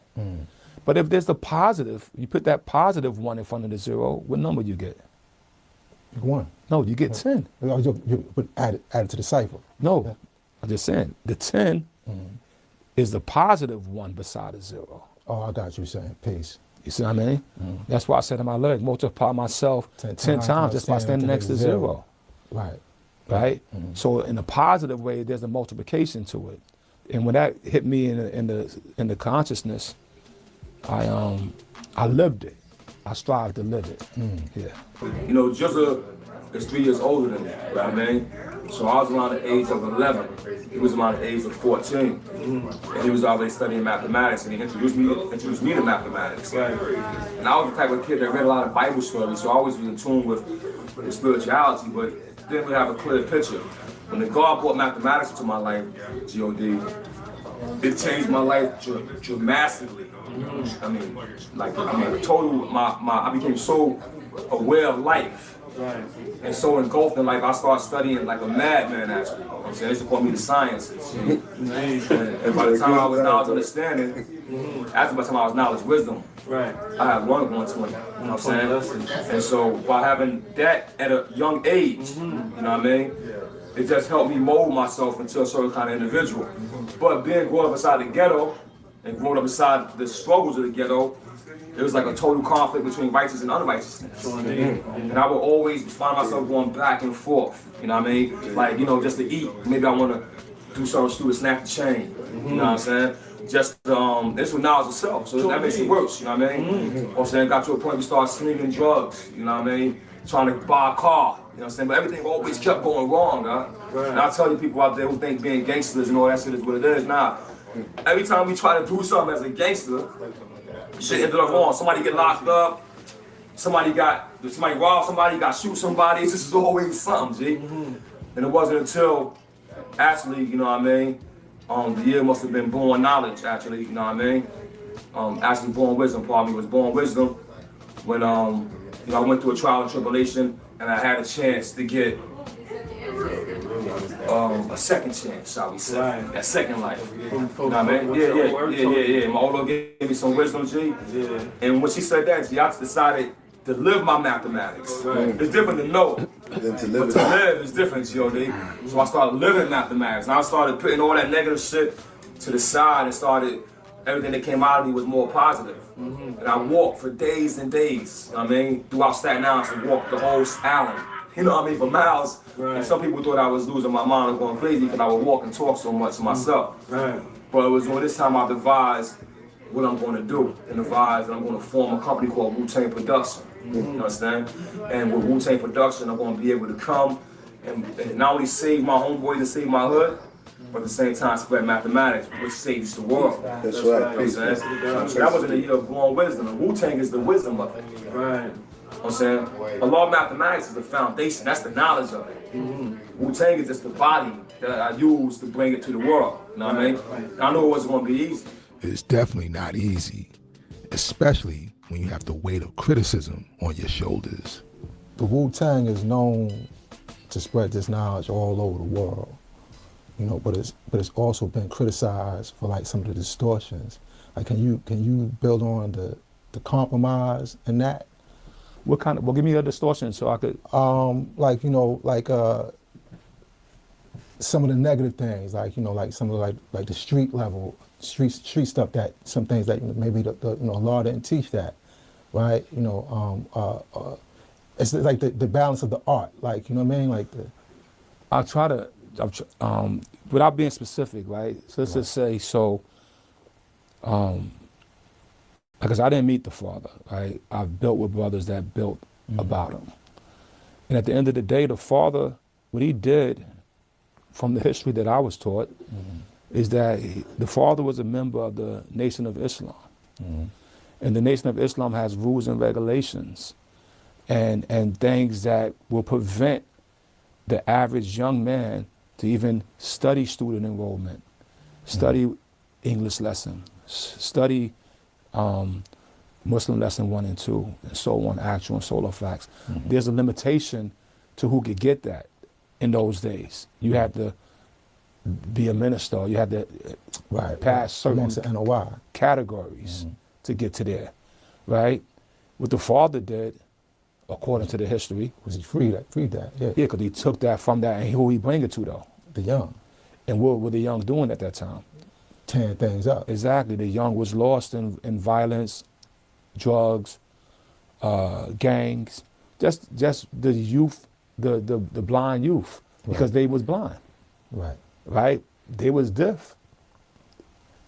But if there's the positive, you put that positive 1 in front of the 0, what number you get? 1. No, you get 10. You add it to the cipher. No, I'm just saying, the 10 is the positive 1 beside a 0. Oh, I got you saying, peace. You see what I mean? That's why I said in my lyrics, multiply myself 10 times just by standing next to 0. Right? So in a positive way, there's a multiplication to it. And when that hit me in the consciousness, I lived it. I strive to live it. Jizza is 3 years older than me, right, man? So I was around the age of 11. He was around the age of 14. And he was already studying mathematics, and he introduced me to mathematics. And I was the type of kid that read a lot of Bible stories, so I always was in tune with spirituality, but didn't really have a clear picture. When the God brought mathematics into my life, G.O.D., it changed my life dramatically. I mean, I became so aware of life. Right. And so engulfed in life, I started studying like a madman, actually. You know what I'm saying? They used to call me the sciences. And by the time I was knowledge understanding, after by the time I was knowledge wisdom, right, I had one going to it. You know what I'm saying? And so by having that at a young age, you know what I mean? It just helped me mold myself into a certain kind of individual. But being growing up inside the ghetto and growing up inside the struggles of the ghetto, it was like a total conflict between righteous and unrighteousness. And I would always find myself going back and forth, you know what I mean? Like, you know, just to eat, maybe I want to do something stupid, snap the chain, you know what I'm saying? Just, this was knowledge of self, so that makes it worse, you know what I mean? You know what I'm saying? Got to a point we started slinging drugs, you know what I mean? Trying to buy a car, you know what I'm saying? But everything always kept going wrong, huh? And I tell you people out there who think being gangsters and all that shit is what it is, nah. Every time we try to do something as a gangster, shit ended up wrong. Somebody get locked up, somebody robbed somebody, got shoot somebody. This is always something, G. And it wasn't until, actually, you know what I mean, the year must have been born knowledge, actually, you know what I mean? Actually born wisdom, pardon me, was born wisdom when, you know, I went through a trial and tribulation and I had a chance to get a second chance, shall we say, a second life. You know what I mean? Yeah. My old lady gave me some wisdom, G. Yeah. And when she said that, G, I just decided to live my mathematics. Right. It's different to know, but to live is different, G.O.D. So I started living mathematics. And I started putting all that negative shit to the side and started, everything that came out of me was more positive. And I walked for days and days, you know what I mean? Throughout Staten Island, I walked the whole island. You know what I mean, for miles. Right. And some people thought I was losing my mind and going crazy because I would walk and talk so much to myself. Right. But it was when this time I devised what I'm going to do. And devised that I'm going to form a company called Wu-Tang Production. You understand? And with Wu-Tang Production, I'm going to be able to come and not only save my homeboys and save my hood, but at the same time spread mathematics, which saves the world. That's right. You know what I'm saying? So that was in the year of born wisdom. And Wu-Tang is the wisdom of it. Right. You know what I'm saying? A law of mathematics is the foundation, that's the knowledge of it. Wu-Tang is just the body that I use to bring it to the world. You know what I mean? I knew it wasn't going to be easy. It's definitely not easy, especially when you have the weight of criticism on your shoulders. The Wu-Tang is known to spread this knowledge all over the world, you know, but it's also been criticized for like some of the distortions. Like, can you build on the compromise in that? What kind of, well, give me a distortion so I could. Like, you know, like some of the negative things, like, you know, like some of like the street level, street stuff, that some things that maybe the you know, law didn't teach that, right? You know, it's like the balance of the art, like, you know what I mean? Like I'll try to, without being specific, right? So let's just say, so, because I didn't meet the father, right? I've built with brothers that built about him. And at the end of the day, the father, what he did from the history that I was taught is that the father was a member of the Nation of Islam. And the Nation of Islam has rules and regulations and things that will prevent the average young man to even study student enrollment, study English lesson, study Muslim lesson 1 and 2, and so on, actual and solar facts. There's a limitation to who could get that in those days. You had to be a minister, you had to pass certain categories to get to there, right? What the father did, according to the history, was he freed that, yeah. Yeah, because he took that from that, and who he bring it to though? The young. And what were the young doing at that time? Tearing things up. Exactly. The young was lost in violence, drugs, gangs, just the youth, the blind youth, because they was blind. Right? They was deaf.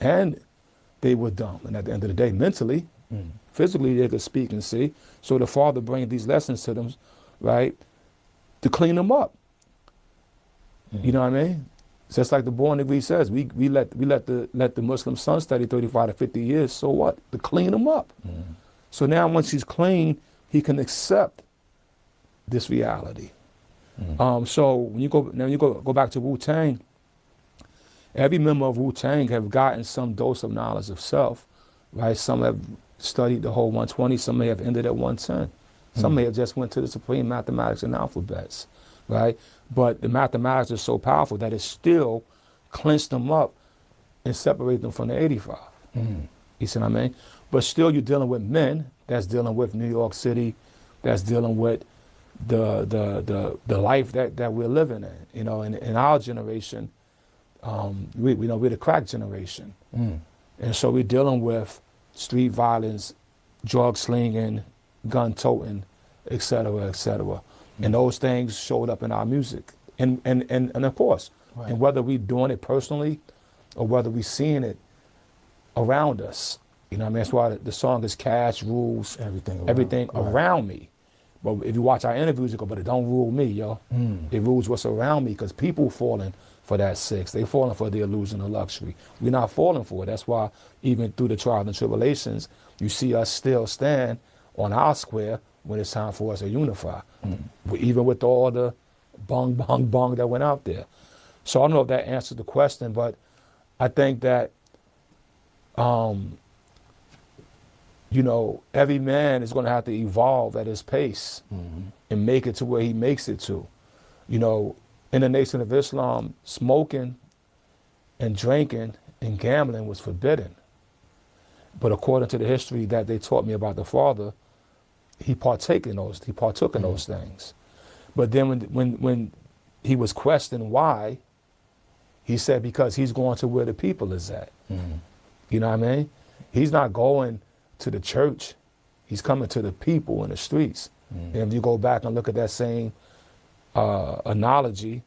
And they were dumb. And at the end of the day, mentally, physically, they could speak and see. So the father bring these lessons to them, right, to clean them up. You know what I mean? Just like the born degree says, we let the Muslim son study 35 to 50 years. So what? To clean him up. So now once he's clean, he can accept this reality. So when you go back to Wu-Tang, Every member of Wu-Tang have gotten some dose of knowledge of self, right? Some have studied the whole 120, some may have ended at 110. Some may have just went to the supreme mathematics and alphabets, right? But the mathematics is so powerful that it still clinched them up and separate them from the 85. You see what I mean? But still you're dealing with men that's dealing with New York City, that's dealing with the life that we're living in. You know, in our generation, we know we're the crack generation. And so we're dealing with street violence, drug slinging, gun toting, et cetera, et cetera. And those things showed up in our music. And of course, and whether we're doing it personally or whether we're seeing it around us. You know what I mean? That's why the song is Cash Rules everything around me. But if you watch our interviews, you go, but it don't rule me, yo. It rules what's around me, because people falling for that 6. They falling for the illusion of luxury. We're not falling for it. That's why even through the trials and tribulations, you see us still stand on our square when it's time for us to unify. Even with all the bong, bong, bong that went out there. So I don't know if that answers the question, but I think that, you know, every man is going to have to evolve at his pace and make it to where he makes it to. You know, in the Nation of Islam, smoking and drinking and gambling was forbidden. But according to the history that they taught me about the father, he partook in those things. But then when he was questioned why, he said because he's going to where the people is at. You know what I mean? He's not going to the church. He's coming to the people in the streets. And if you go back and look at that same analogy,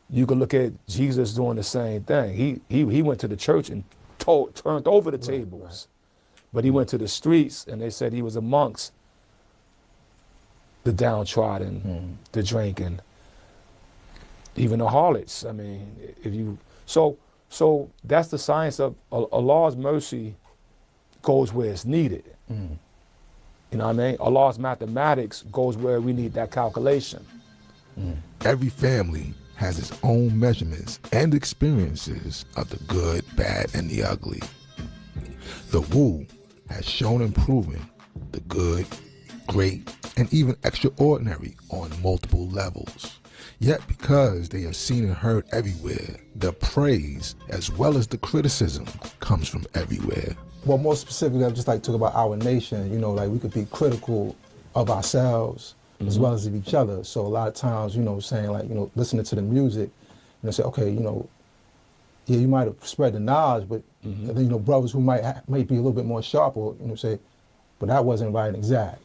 you can look at Jesus doing the same thing. He went to the church and turned over the tables. But he went to the streets and they said he was amongst the downtrodden, the drinking, even the harlots. I mean, so that's the science of Allah's mercy goes where it's needed. You know what I mean? Allah's mathematics goes where we need that calculation. Every family has its own measurements and experiences of the good, bad, and the ugly. The Wu has shown and proven the good, great, and even extraordinary on multiple levels. Yet because they are seen and heard everywhere, the praise as well as the criticism comes from everywhere. Well, more specifically, I'd just like to talk about our nation. You know, like we could be critical of ourselves as well as of each other. So a lot of times, you know, saying like, you know, listening to the music, you know, say, okay, you know, yeah, you might have spread the knowledge, but then, you know, brothers who might be a little bit more sharp, or, you know, say, but that wasn't right and exact.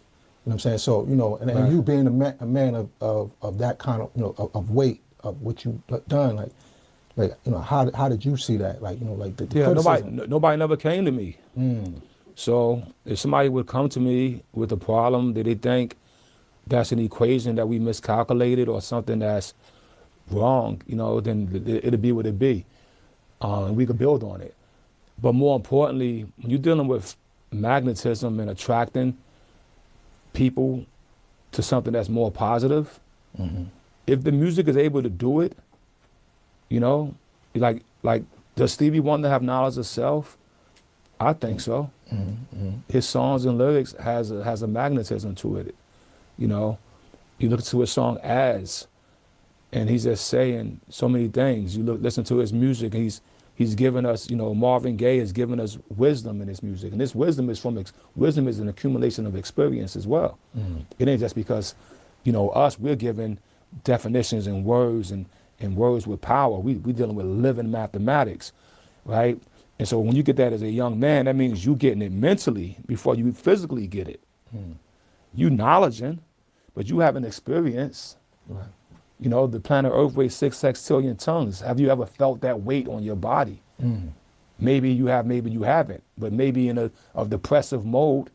You know what I'm saying? So, you know, and you being a man of that kind of, you know, of weight of what you've done, like, you know, how did you see that? Like, you know, like the criticism. Nobody never came to me. So if somebody would come to me with a problem that they think that's an equation that we miscalculated or something that's wrong, you know, then it'll be what it be. And we could build on it. But more importantly, when you're dealing with magnetism and attracting people to something that's more positive, if the music is able to do it, you know, like does Stevie Wonder have knowledge of self? I think so. His songs and lyrics has a magnetism to it. You know, you look to his song As, and he's just saying so many things. You listen to his music, he's given us, you know, Marvin Gaye has given us wisdom in his music. And this wisdom is wisdom is an accumulation of experience as well. It ain't just because, you know, we're given definitions and words and words with power. We dealing with living mathematics, right? And so when you get that as a young man, that means you getting it mentally before you physically get it. You knowledging, but you have an experience. You know, the planet Earth weighs 6 sextillion tons. Have you ever felt that weight on your body? Maybe you have, maybe you haven't. But maybe in a depressive mode,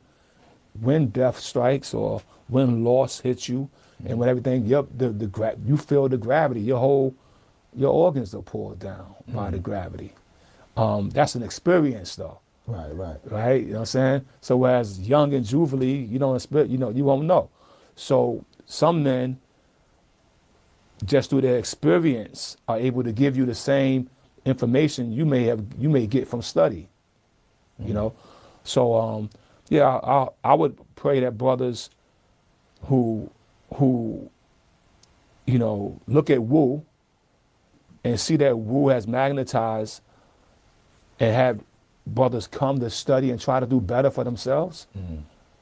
when death strikes or when loss hits you, and when everything, you feel the gravity. Your organs are pulled down by the gravity. That's an experience, though. Right. You know what I'm saying? So as young and juvenile, you don't expect, you know, you won't know. So some men, just through their experience, are able to give you the same information you may get from study, you know. So yeah, I would pray that brothers who you know look at Wu and see that Wu has magnetized and have brothers come to study and try to do better for themselves,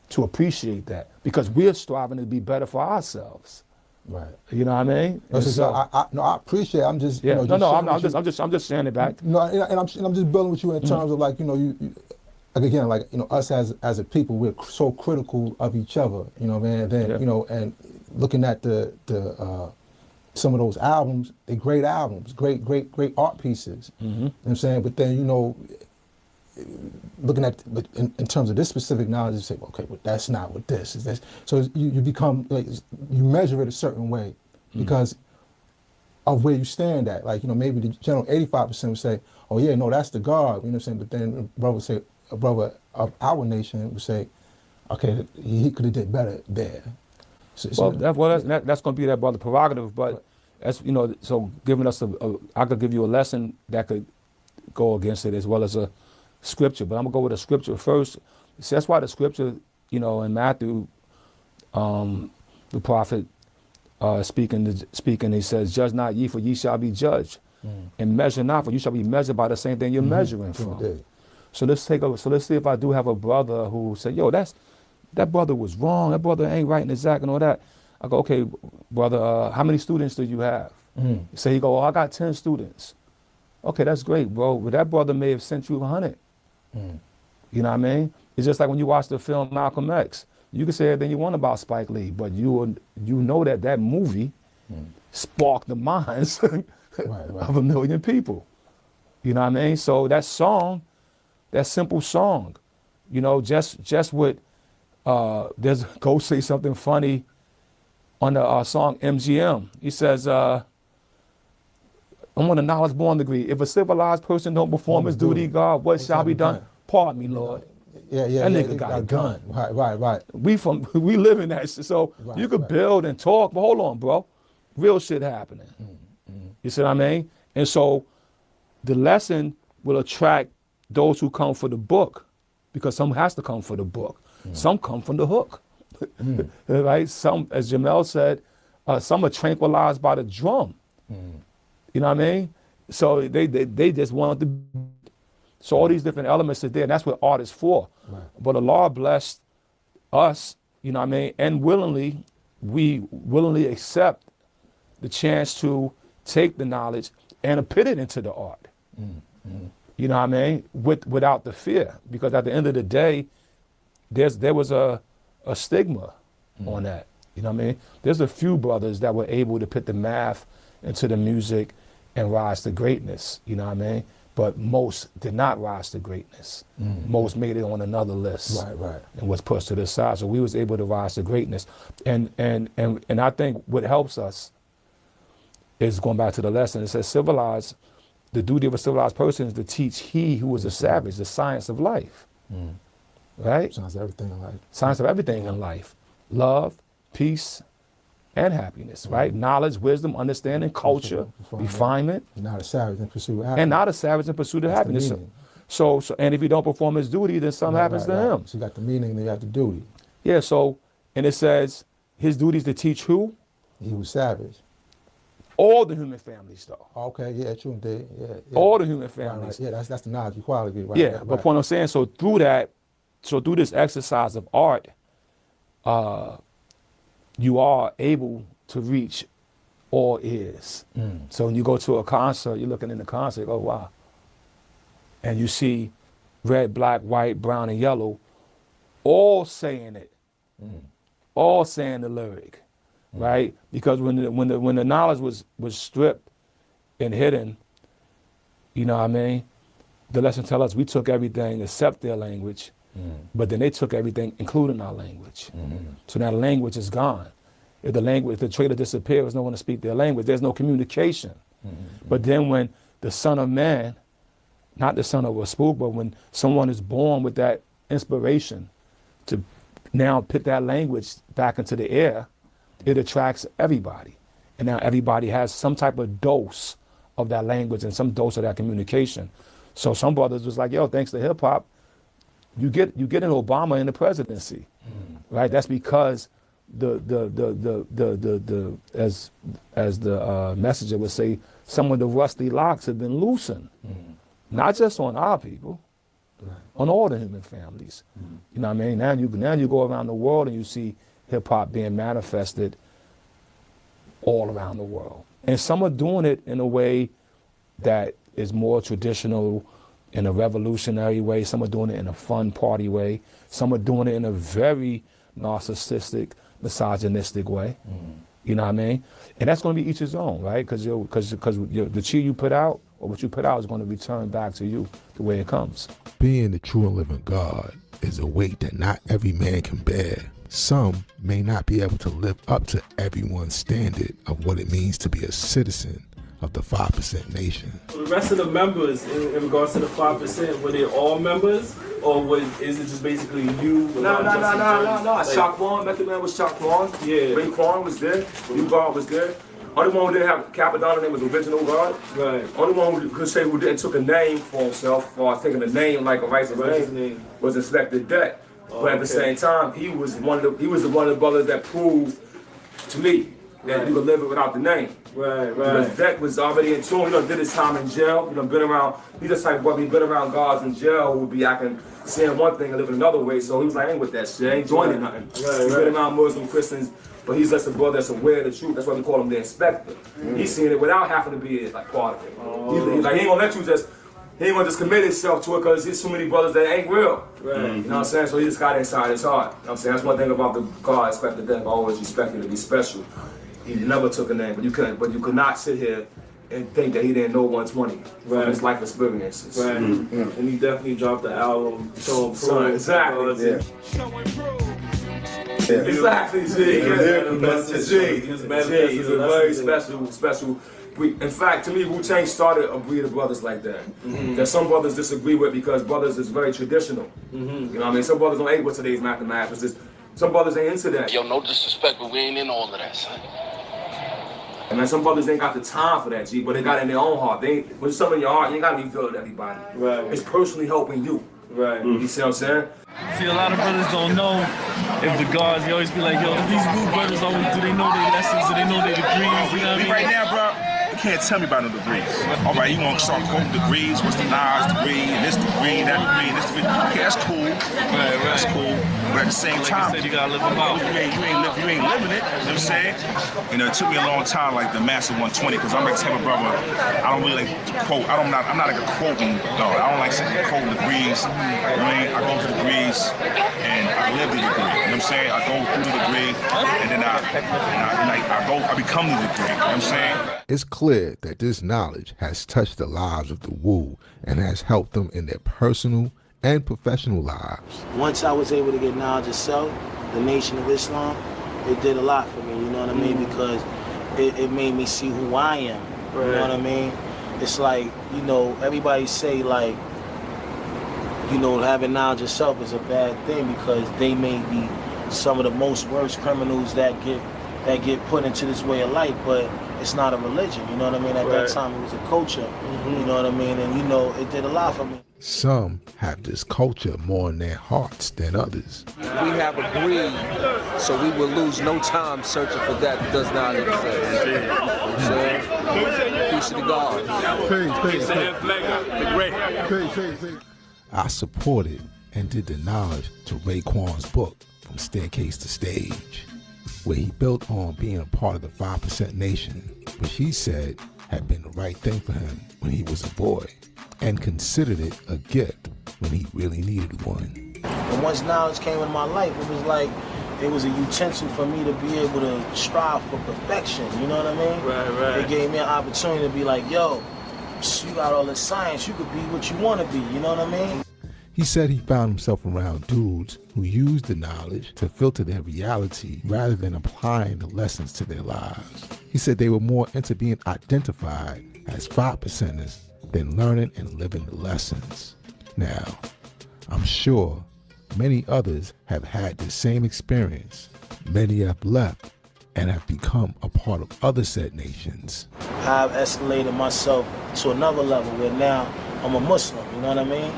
to appreciate that, because we're striving to be better for ourselves. Right. You know what I mean? No, so I appreciate it. I'm just, yeah. you know, I'm just saying it back. No, and I'm just building with you in terms of like, you know, you again, like, you know, us as a people, we're so critical of each other, you know, man. Then, you know, and looking at the some of those albums, they're great albums, great art pieces. You know what I'm saying? But then, you know, looking at, but in terms of this specific knowledge, you say, okay, well, that's not what this is. This. So you become, like, you measure it a certain way because of where you stand at. Like, you know, maybe the general 85% would say, oh yeah, no, that's the God, you know what I'm saying? But then a brother of our nation would say, okay, he could have did better there. So, that's going to be that brother prerogative, but that's, you know, so giving us I could give you a lesson that could go against it as well as a scripture, but I'm gonna go with a scripture first. See, that's why the scripture, you know, in Matthew, the prophet speaking, he says, "Judge not ye, for ye shall be judged, and measure not, for you shall be measured by the same thing you're measuring from." So let's see if I do have a brother who said, "Yo, that brother was wrong. That brother ain't right and exact and all that." I go, "Okay, brother, how many students do you have?" He go, "Oh, I got 10 students." Okay, that's great, bro. But that brother may have sent you 100. You know what I mean? It's just like when you watch the film Malcolm X. You can say everything you want about Spike Lee, but you know that movie sparked the minds of 1 million people. You know what I mean? So that song, that simple song, you know, just with there's go say something funny on the song MGM. He says, "I want a knowledge-born degree. If a civilized person don't perform his duty, God, what shall be done? Pardon me, Lord." Yeah, that nigga got a gun. Right. We live in that shit. So you could build and talk, but hold on, bro. Real shit happening. You see what I mean? And so the lesson will attract those who come for the book, because some has to come for the book. Some come from the hook. Right? Some, as Jamel said, some are tranquilized by the drum. You know what I mean? So they just want to. So all these different elements are there, and that's what art is for. But Allah blessed us, you know what I mean? And we willingly accept the chance to take the knowledge and put it into the art. You know what I mean? Without the fear. Because at the end of the day, there was a stigma on that. You know what I mean? There's a few brothers that were able to put the math into the music and rise to greatness, you know what I mean? But most did not rise to greatness. Most made it on another list, right, and was pushed to the side. So we was able to rise to greatness, and I think what helps us is going back to the lesson. It says civilized. The duty of a civilized person is to teach he who is a savage the science of life, right? Science of everything in life. Science of everything in life: love, peace, and happiness, right? Knowledge, wisdom, understanding, culture, refinement. Not a savage in pursuit of happiness. And not a savage in pursuit of happiness. So, and if he don't perform his duty, then something happens to him. So you got the meaning, then you got the duty. Yeah, so, and it says, his duty is to teach who? He was savage. All the human families, though. Okay, yeah, true, indeed. Yeah. All the human families. Yeah, that's the knowledge equality, right? Yeah, but point I'm saying, so through this exercise of art, you are able to reach all ears. So when you go to a concert, you're looking in the concert, oh wow. And you see red, black, white, brown, and yellow, all saying it, all saying the lyric, right? Because when the knowledge was stripped and hidden, you know what I mean? The lesson tells us we took everything except their language, but then they took everything, including our language. So now the language is gone. If the trader disappears, there's no one to speak their language. There's no communication. But then when the Son of Man, not the son of a spook, but when someone is born with that inspiration to now put that language back into the air, it attracts everybody. And now everybody has some type of dose of that language and some dose of that communication. So some brothers was like, yo, thanks to hip hop, you get an Obama in the presidency, right? That's because as the messenger would say, some of the rusty locks have been loosened, not just on our people, on all the human families. You know what I mean? Now you go around the world and you see hip hop being manifested all around the world. And some are doing it in a way that is more traditional, in a revolutionary way. Some are doing it in a fun party way. Some are doing it in a very narcissistic, misogynistic way. You know what I mean? And that's going to be each his own, right? Because the chi you put out, or what you put out, is going to return back to you the way it comes. Being the true and living God is a weight that not every man can bear. Some may not be able to live up to everyone's standard of what it means to be a citizen of the 5% nation. The rest of the members, in regards to the 5%, were they all members, or is it just basically you? No. Shock One, Mecca Man was Shock One. Yeah. Ray Kwan was there. New God was there. Only one who didn't have Capadonna name was Original God. Right. Only one who could say who didn't took a name for himself, or taking a name like a righteous name, was Inspector Deck. But at the same time, he was one of the brothers that proved to me that you could live it without the name. Right. Because Deck was already in tune. Did his time in jail. Been around. He's the type of brother. He's been around guards in jail who would be saying one thing and living another way. So he was like, I ain't with that shit. I ain't joining nothing. He's been around Muslim, Christians, but he's just a brother that's aware of the truth. That's why we call him the inspector. He's seeing it without having to be part of it. He's like, he ain't gonna let you just. He ain't gonna just commit himself to it because there's so many brothers that ain't real. Right. You know what I'm saying? So he just got inside his heart. You know what I'm saying? That's one thing about the God, Inspector Deck. I always respect him to be special. He never took a name, but you could not sit here and think that he didn't know 120 from his life experiences. Right. And he definitely dropped the album Show Improve. Exactly. Yeah. Exactly, G. He's a very special. In fact, to me, Wu-Tang started a breed of brothers like that. That some brothers disagree with because brothers is very traditional. You know what I mean? Some brothers don't ain't with today's mathematics. Some brothers ain't into that. Yo, no disrespect, but we ain't in all of that, son. And man, some brothers ain't got the time for that, G, but they got it in their own heart. When it's something in your heart, you ain't gotta be feeling everybody. Right. It's personally helping you. Right. You see what I'm saying? See, a lot of brothers don't know if the guards, they always be like, yo, these new brothers always, do they know their lessons, do they know their degrees, you know what I mean? Right now, bro, you can't tell me about no degrees. All right, you want to start quoting degrees, what's the Nas degree, and this degree, that degree, and this degree. Okay, that's cool. Right. That's cool. But at the same time, you gotta live them out. You ain't living it, you know what I'm saying? It took me a long time, like the Master 120, because I'm the type of brother, I don't really like to quote, I'm not like a quoting dog. I don't like sitting quoting degrees. I go to degrees, and I live the degree, you know what I'm saying? I go through the degree, and then I become the degree, you know what I'm saying? It's clear that this knowledge has touched the lives of the Wu and has helped them in their personal and professional lives. Once I was able to get knowledge of self, the Nation of Islam, it did a lot for me, you know what I mean? Because it made me see who I am, you know what I mean? It's like, everybody say like, having knowledge of self is a bad thing because they may be some of the most worst criminals that get put into this way of life, but it's not a religion, you know what I mean? At that time, it was a culture, you know what I mean? And, it did a lot for me. Some have this culture more in their hearts than others. We have agreed, so we will lose no time searching for that does not exist. You know what I'm saying? Peace to the God. Peace. I supported and did the knowledge to Raekwon's book, From Staircase to Stage, where he built on being a part of the 5% Nation, which he said had been the right thing for him when he was a boy, and considered it a gift when he really needed one. And once knowledge came into my life, it was like it was a utensil for me to be able to strive for perfection, you know what I mean? Right. It gave me an opportunity to be like, yo, you got all this science, you could be what you want to be, you know what I mean? He said he found himself around dudes who used the knowledge to filter their reality rather than applying the lessons to their lives. He said they were more into being identified as 5%ers than learning and living the lessons. Now, I'm sure many others have had the same experience. Many have left and have become a part of other said nations. how I've escalated myself to another level where now I'm a Muslim, you know what I mean?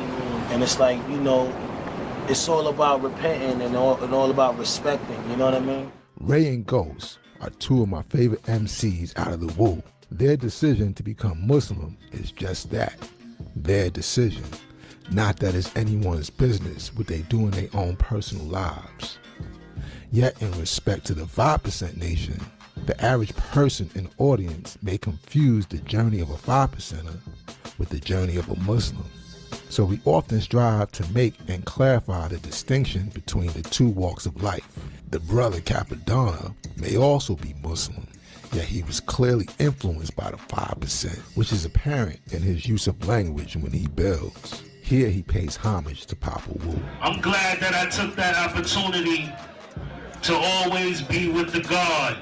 And it's like, you know, it's all about repenting and all about respecting, you know what I mean? Ray and Ghost are two of my favorite MCs out of the Wu. Their decision to become Muslim is just that, their decision. Not that it's anyone's business what they do in their own personal lives. Yet in respect to the 5% nation, the average person in the audience may confuse the journey of a 5%er with the journey of a Muslim. So we often strive to make and clarify the distinction between the two walks of life. The brother Capadonna may also be Muslim, yet he was clearly influenced by the 5%, which is apparent in his use of language when he builds. Here he pays homage to Papa Wu. I'm glad that I took that opportunity to always be with the God,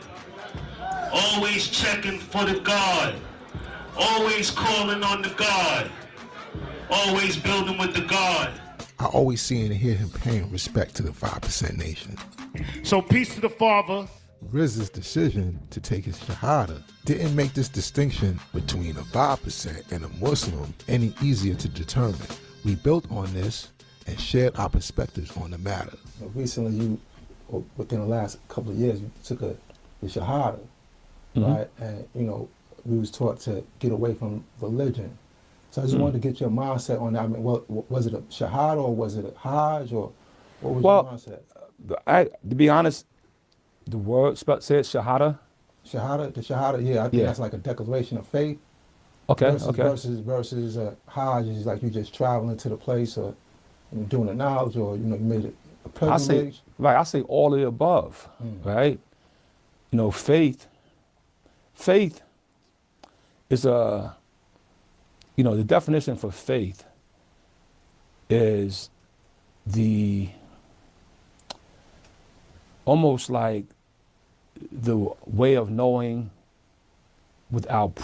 always checking for the God, always calling on the God, always building with the God. I always see and hear him paying respect to the 5% nation. So peace to the Father. RZA's decision to take his Shahada didn't make this distinction between a 5% and a Muslim any easier to determine. We built on this and shared our perspectives on the matter. Recently, within the last couple of years, you took the Shahada, right? And, you know, we was taught to get away from religion. So I just wanted to get your mindset on that. I mean, was it a Shahada or was it a Hajj or what was your mindset? To be honest, the word says Shahada. Shahada, the Shahada, yeah, I think that's like a declaration of faith. Okay, versus Hajj is like you just traveling to the place or doing a knowledge or, you know, you made it a pilgrimage. I say all of the above, right? You know, faith is a, you know, the definition for faith is almost like the way of knowing without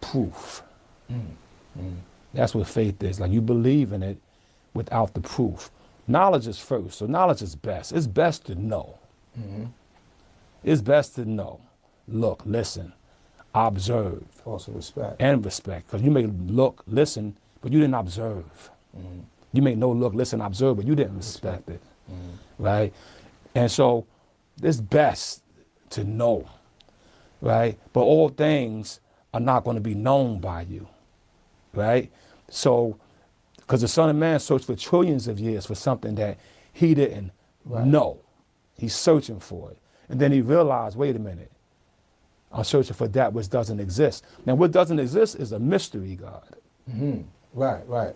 proof. That's what faith is. Like you believe in it without the proof. Knowledge is first, so knowledge is best. It's best to know. It's best to know. Look, listen, observe. Also respect. And respect, because you may look, listen, but you didn't observe. You may know, look, listen, observe, but you didn't respect it, right? And so it's best to know, right? But all things are not going to be known by you, right? So, because the Son of Man searched for trillions of years for something that he didn't know. He's searching for it. And then he realized, wait a minute, I'm searching for that which doesn't exist. Now, what doesn't exist is a mystery God. Right.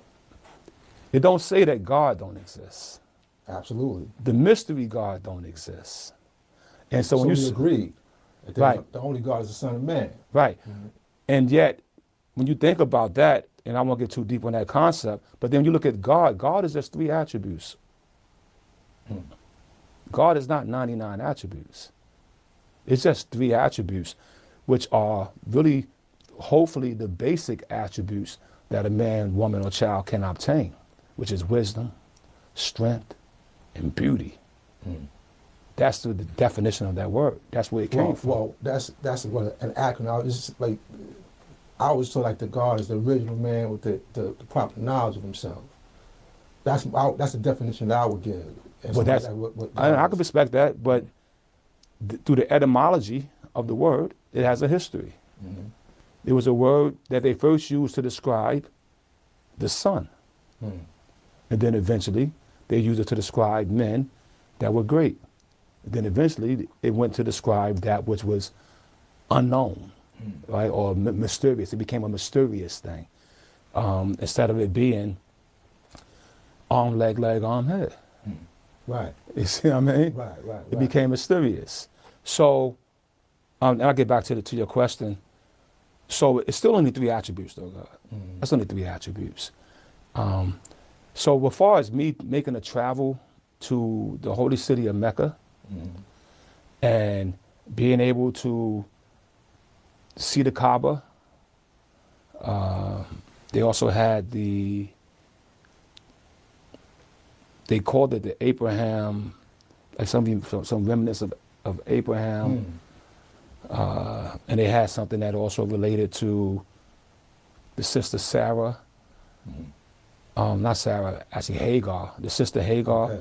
It don't say that God don't exist. Absolutely. The mystery God don't exist. And so when you agree, the only God is the Son of Man. Right. And yet, when you think about that, and I won't get too deep on that concept, but then you look at God, God is just 3 attributes. God is not 99 attributes. It's just 3 attributes, which are really, hopefully, the basic attributes that a man, woman, or child can obtain, which is wisdom, strength, and beauty. That's the definition of that word. That's where it came from. Well, that's what an acronym. It's just like, I always feel like the God is the original man with the proper knowledge of himself. That's the definition that I would give. But that's, I can respect that, but through the etymology of the word, it has a history. It was a word that they first used to describe the sun. And then eventually, they used it to describe men that were great. And then eventually, it went to describe that which was unknown, right, or mysterious. It became a mysterious thing. Instead of it being arm, leg, arm, head. Right. You see what I mean? Right. It became mysterious. So, and I'll get back to your question. So it's still only 3 attributes, though, God. That's only 3 attributes. So as far as me making a travel to the holy city of Mecca and being able to see the Kaaba, they also had they called it the Abraham, like some remnants of Abraham. And they had something that also related to the sister Sarah, not Sarah, actually Hagar, the sister Hagar,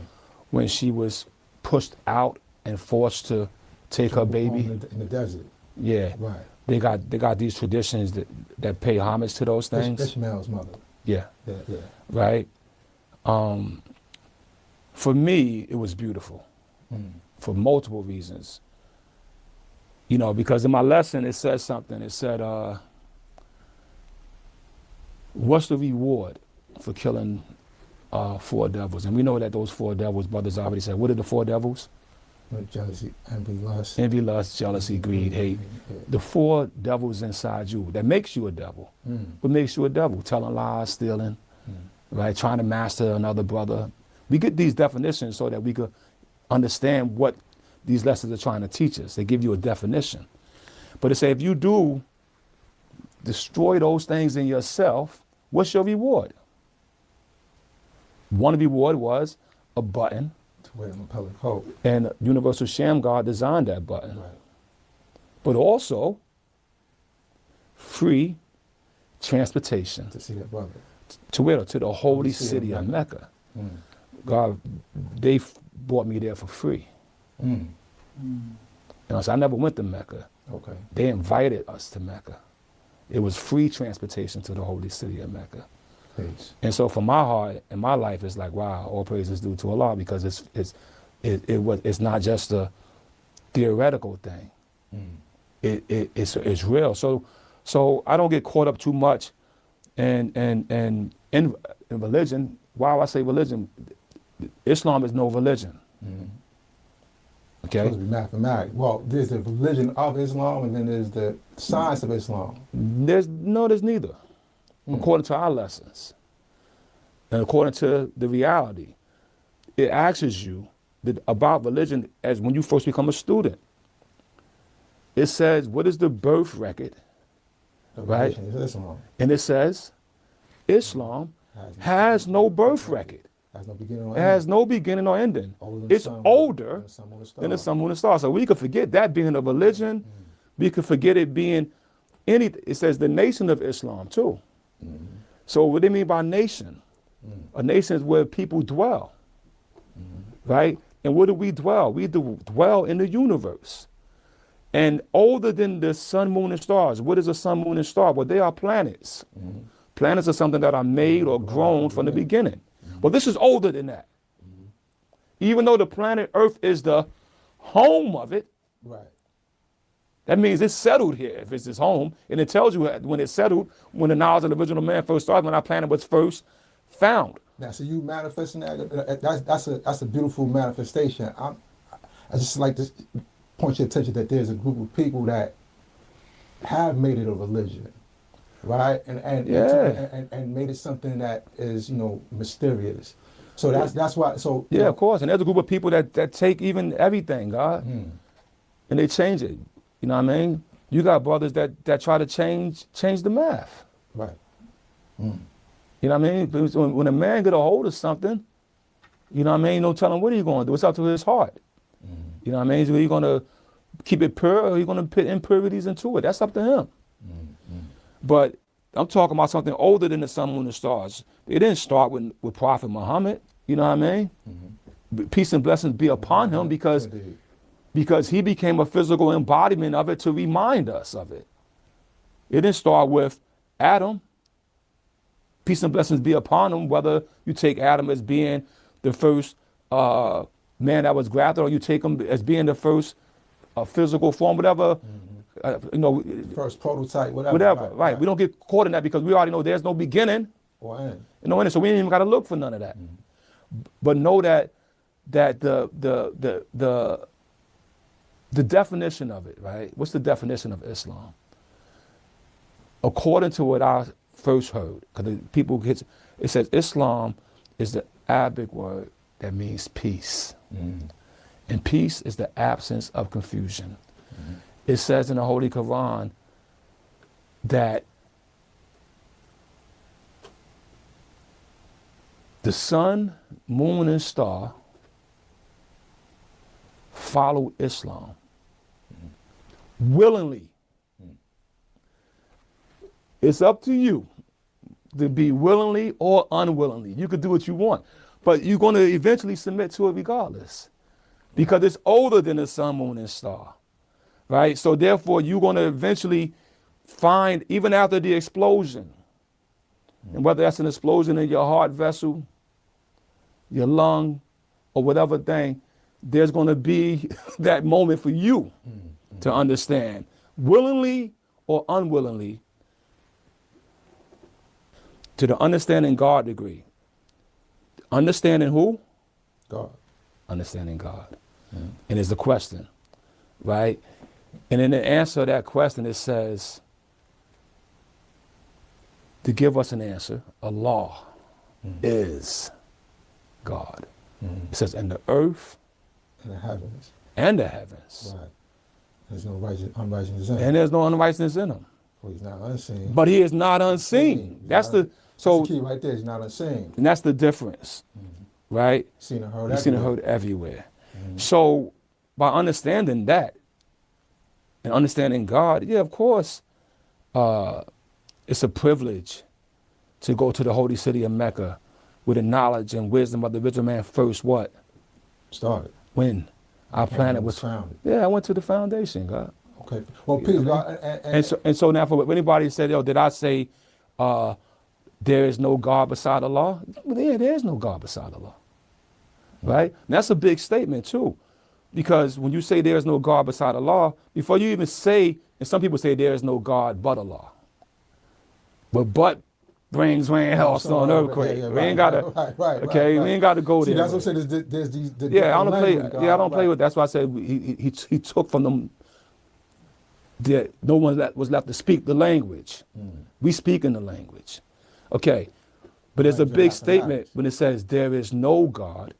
when she was pushed out and forced to take her baby in the desert. Yeah, Right. They got these traditions that pay homage to those things. Ishmael's mother. Yeah. Yeah. Right. For me, it was beautiful for multiple reasons. You know, because in my lesson it said something. It said, "What's the reward for killing 4 devils?" And we know that those 4 devils, brothers already said. What are the 4 devils? Jealousy, lust, jealousy, greed, hate. The 4 devils inside you that makes you a devil. What makes you a devil? Telling lies, stealing, right? Trying to master another brother. We get these definitions so that we could understand what these lessons are trying to teach us. They give you a definition. But it says if you do destroy those things in yourself, what's your reward? One reward was a button. To wear an appellate coat. And Universal Sham God designed that button. Right. But also free transportation. To see that brother. To where? To the holy city of Mecca. God, they brought me there for free. You know, so I never went to Mecca. Okay. They invited us to Mecca. It was free transportation to the holy city of Mecca. Peace. And so for my heart and my life, it's like, wow, all praise is due to Allah, because it's not just a theoretical thing. It's real. So I don't get caught up too much in religion. Why I say religion? Islam is no religion. Okay. It's supposed to be mathematical. Well, there's the religion of Islam, and then there's the science of Islam. There's neither. According to our lessons, and according to the reality, it asks you about religion as when you first become a student. It says, what is the birth record, right? Islam. And it says, Islam has no birth record. Has no beginning or It has no beginning or ending. It's older than the sun, moon, and stars. So we could forget that being a religion. We could forget it being any. It says the nation of Islam too. So what do they mean by nation? A nation is where people dwell, right? And where do we dwell? We dwell in the universe. And older than the sun, moon, and stars. What is a sun, moon, and star? Well, they are planets. Planets are something that are made or grown from the beginning. Well, this is older than that. Even though the planet Earth is the home of it, right? That means it's settled here if it's his home. And it tells you when it's settled, when the knowledge of the original man first started, when our planet was first found. Now, so you manifesting that, that's a beautiful manifestation. I just like to point your attention that there's a group of people that have made it a religion, right? And made it something that is, mysterious. So that's why. So yeah, of course. And there's a group of people that take even everything, God, and they change it. You know what I mean? You got brothers that try to change the math. Right. You know what I mean? When a man get a hold of something, you know what I mean? No telling what he's going to do. It's up to his heart. You know what I mean? Is he going to keep it pure, or he going to put impurities into it? That's up to him. But I'm talking about something older than the sun, moon, and stars. It didn't start with Prophet Muhammad. You know what I mean? Peace and blessings be upon him, because he became a physical embodiment of it to remind us of it. It didn't start with Adam. Peace and blessings be upon him, whether you take Adam as being the first man that was grafted, or you take him as being the first physical form, whatever. First prototype, whatever. Right. We don't get caught in that, because we already know there's no beginning or end. No end. So we ain't even got to look for none of that. But know that the definition of it, right? What's the definition of Islam? According to what I first heard, because people get, it says Islam is the Arabic word that means peace. And peace is the absence of confusion. It says in the Holy Quran that the sun, moon, and star follow Islam. willingly. It's up to you to be willingly or unwillingly. You could do what you want, but you're going to eventually submit to it regardless, because it's older than the sun, moon, and star, right? So therefore, you're going to eventually find, even after the explosion, and whether that's an explosion in your heart vessel, your lung, or whatever thing, there's going to be that moment for you to understand, willingly or unwillingly, to the understanding God degree. Understanding who? God. Understanding God. And it's the question, right? And in the answer to that question, it says, to give us an answer, Allah is God. It says, and the earth And the heavens. and the heavens. Right. There's no unrighteousness in him. And there's no unrighteousness in him. For he's not unseen. But he is not unseen. That's the key right there. He's not unseen. And that's the difference, right? Seen and heard You've seen and everywhere. heard everywhere. So by understanding that and understanding God, yeah, of course, it's a privilege to go to the holy city of Mecca with the knowledge and wisdom of the original man first what? Started. When? Our planet was founded. Yeah, I went to the foundation, God. Okay. Well, Peter, And so now, for anybody said, "Yo, did I say there is no God beside Allah?" Well, yeah, there is no God beside Allah, right? And that's a big statement too, because when you say there is no God beside Allah, before you even say, and some people say there is no God but Allah, but brings rain, hailstone, earthquake. We ain't gotta, okay, we ain't gotta go See, there. that's what I'm saying. There's these. Yeah, I don't play. Yeah, I don't play with. That's why I said he took from them. That no one was left to speak the language. We speak in the language, okay. But it's a big statement when it says there is no God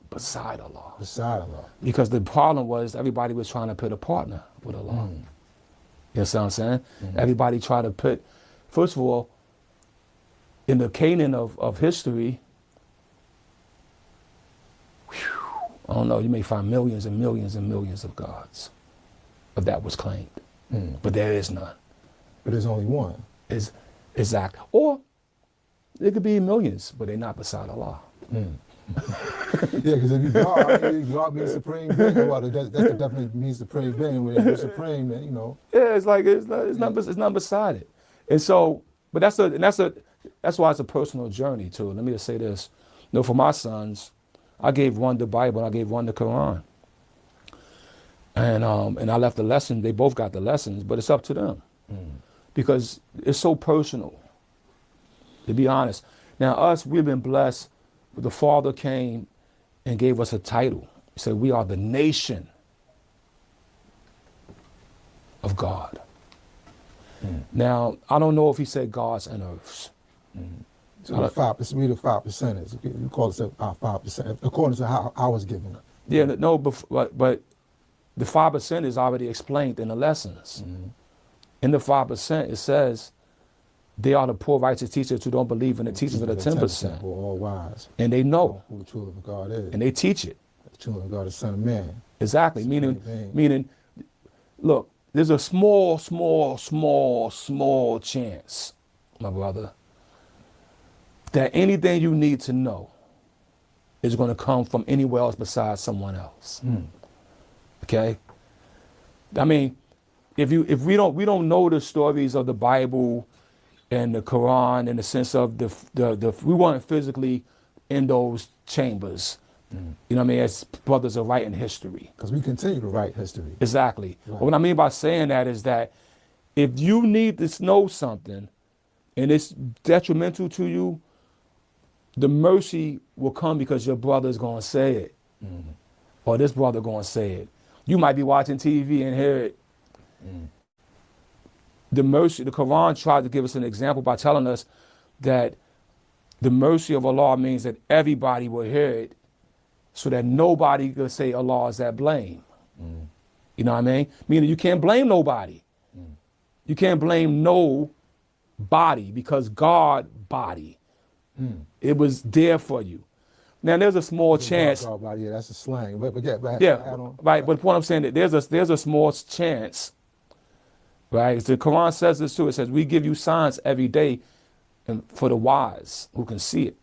beside Allah. Beside Allah. Because the problem was everybody was trying to put a partner with Allah. You know what I'm saying? Everybody tried to put. First of all, in the Canaan of history, I don't know, you may find millions and millions and millions of gods, but that was claimed. But there is none. But there's only one. Is exact. Or it could be millions, but they're not beside Allah. Yeah, because if you God means supreme being, well, that definitely means supreme being. When you're supreme, then you know. Yeah, it's like it's not beside it. And so, but that's why it's a personal journey too. Let me just say this. You know, for my sons, I gave one the Bible and I gave one the Quran. And I left the lesson. They both got the lessons, but it's up to them because it's so personal. To be honest, now us, we've been blessed. The Father came and gave us a title. He said we are the nation of God. Now I don't know if he said gods and earths. So we the 5%. You call it our 5%, according to how I was given it. Yeah, no, but the 5% is already explained in the lessons. In the 5%, it says they are the poor righteous teachers who don't believe in the teachings of the 10%. Who are all wise. And they know. Who the true living God is. And they teach it. The true living God is Son of Man. Exactly. Meaning, look, there's a small chance, my brother, that anything you need to know is going to come from anywhere else besides someone else. Okay? I mean, if we don't know the stories of the Bible and the Quran in the sense of the we weren't physically in those chambers. You know what I mean? As brothers are writing history. Because we continue to write history. Exactly. Right. But what I mean by saying that is that if you need to know something and it's detrimental to you, the mercy will come because your brother's going to say it. Or this brother going to say it. You might be watching TV and hear it. The mercy, the Quran tried to give us an example by telling us that the mercy of Allah means that everybody will hear it so that nobody could say Allah is at blame. You know what I mean? Meaning you can't blame nobody. You can't blame no body because God body. It was there for you. Now there's a small chance. Yeah, that's a slang. But Right. But what I'm saying that there's a small chance right? The Quran says this too. It says, we give you signs every day and for the wise who can see it.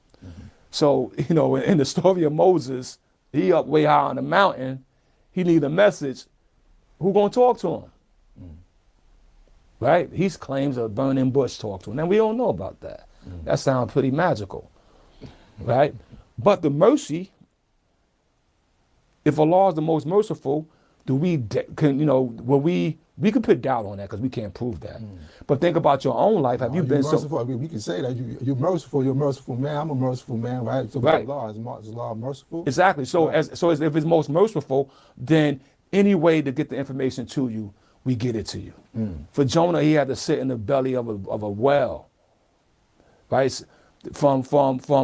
So, you know, in the story of Moses, he up way high on the mountain, he need a message. Who gonna talk to him? Right? He claims a burning bush talk to him. And we don't know about that. That sounds pretty magical, right? But the mercy, if Allah is the most merciful, will we can put doubt on that because we can't prove that. But think about your own life. Have you been merciful? I mean, we can say that you're merciful. You're a merciful man. I'm a merciful man, right? So right. Allah is Allah merciful. Exactly. So as if it's most merciful, then any way to get the information to you, we get it to you. For Jonah, he had to sit in the belly of a well. Right? From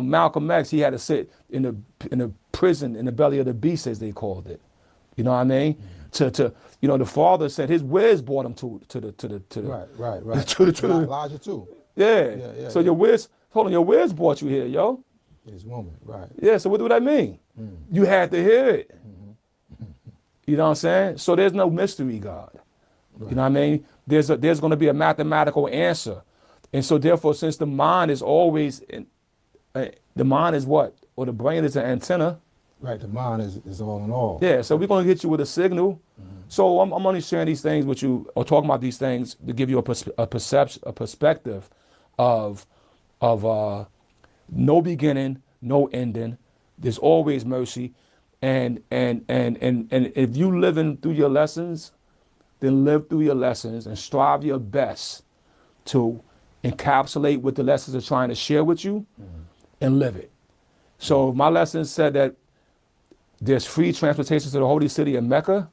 Malcolm X, he had to sit in the prison, in the belly of the beast, as they called it. You know what I mean? To the father said his whiz brought him to the right. to Elijah too. Yeah. So your whiz brought you here, yo. His woman, right. Yeah, so what do that mean? You had to hear it. You know what I'm saying? So there's no mystery, God. Right. You know what I mean? There's going to be a mathematical answer. And so therefore, since the mind is always, the mind is what? Or the brain is an antenna. Right, the mind is all in all. Yeah, so we're going to hit you with a signal. So I'm only sharing these things with you, or talking about these things to give you a perspective of no beginning, no ending. There's always mercy. And if you living through your lessons, then live through your lessons and strive your best to encapsulate what the lessons are trying to share with you and live it. So my lesson said that there's free transportation to the holy city of Mecca,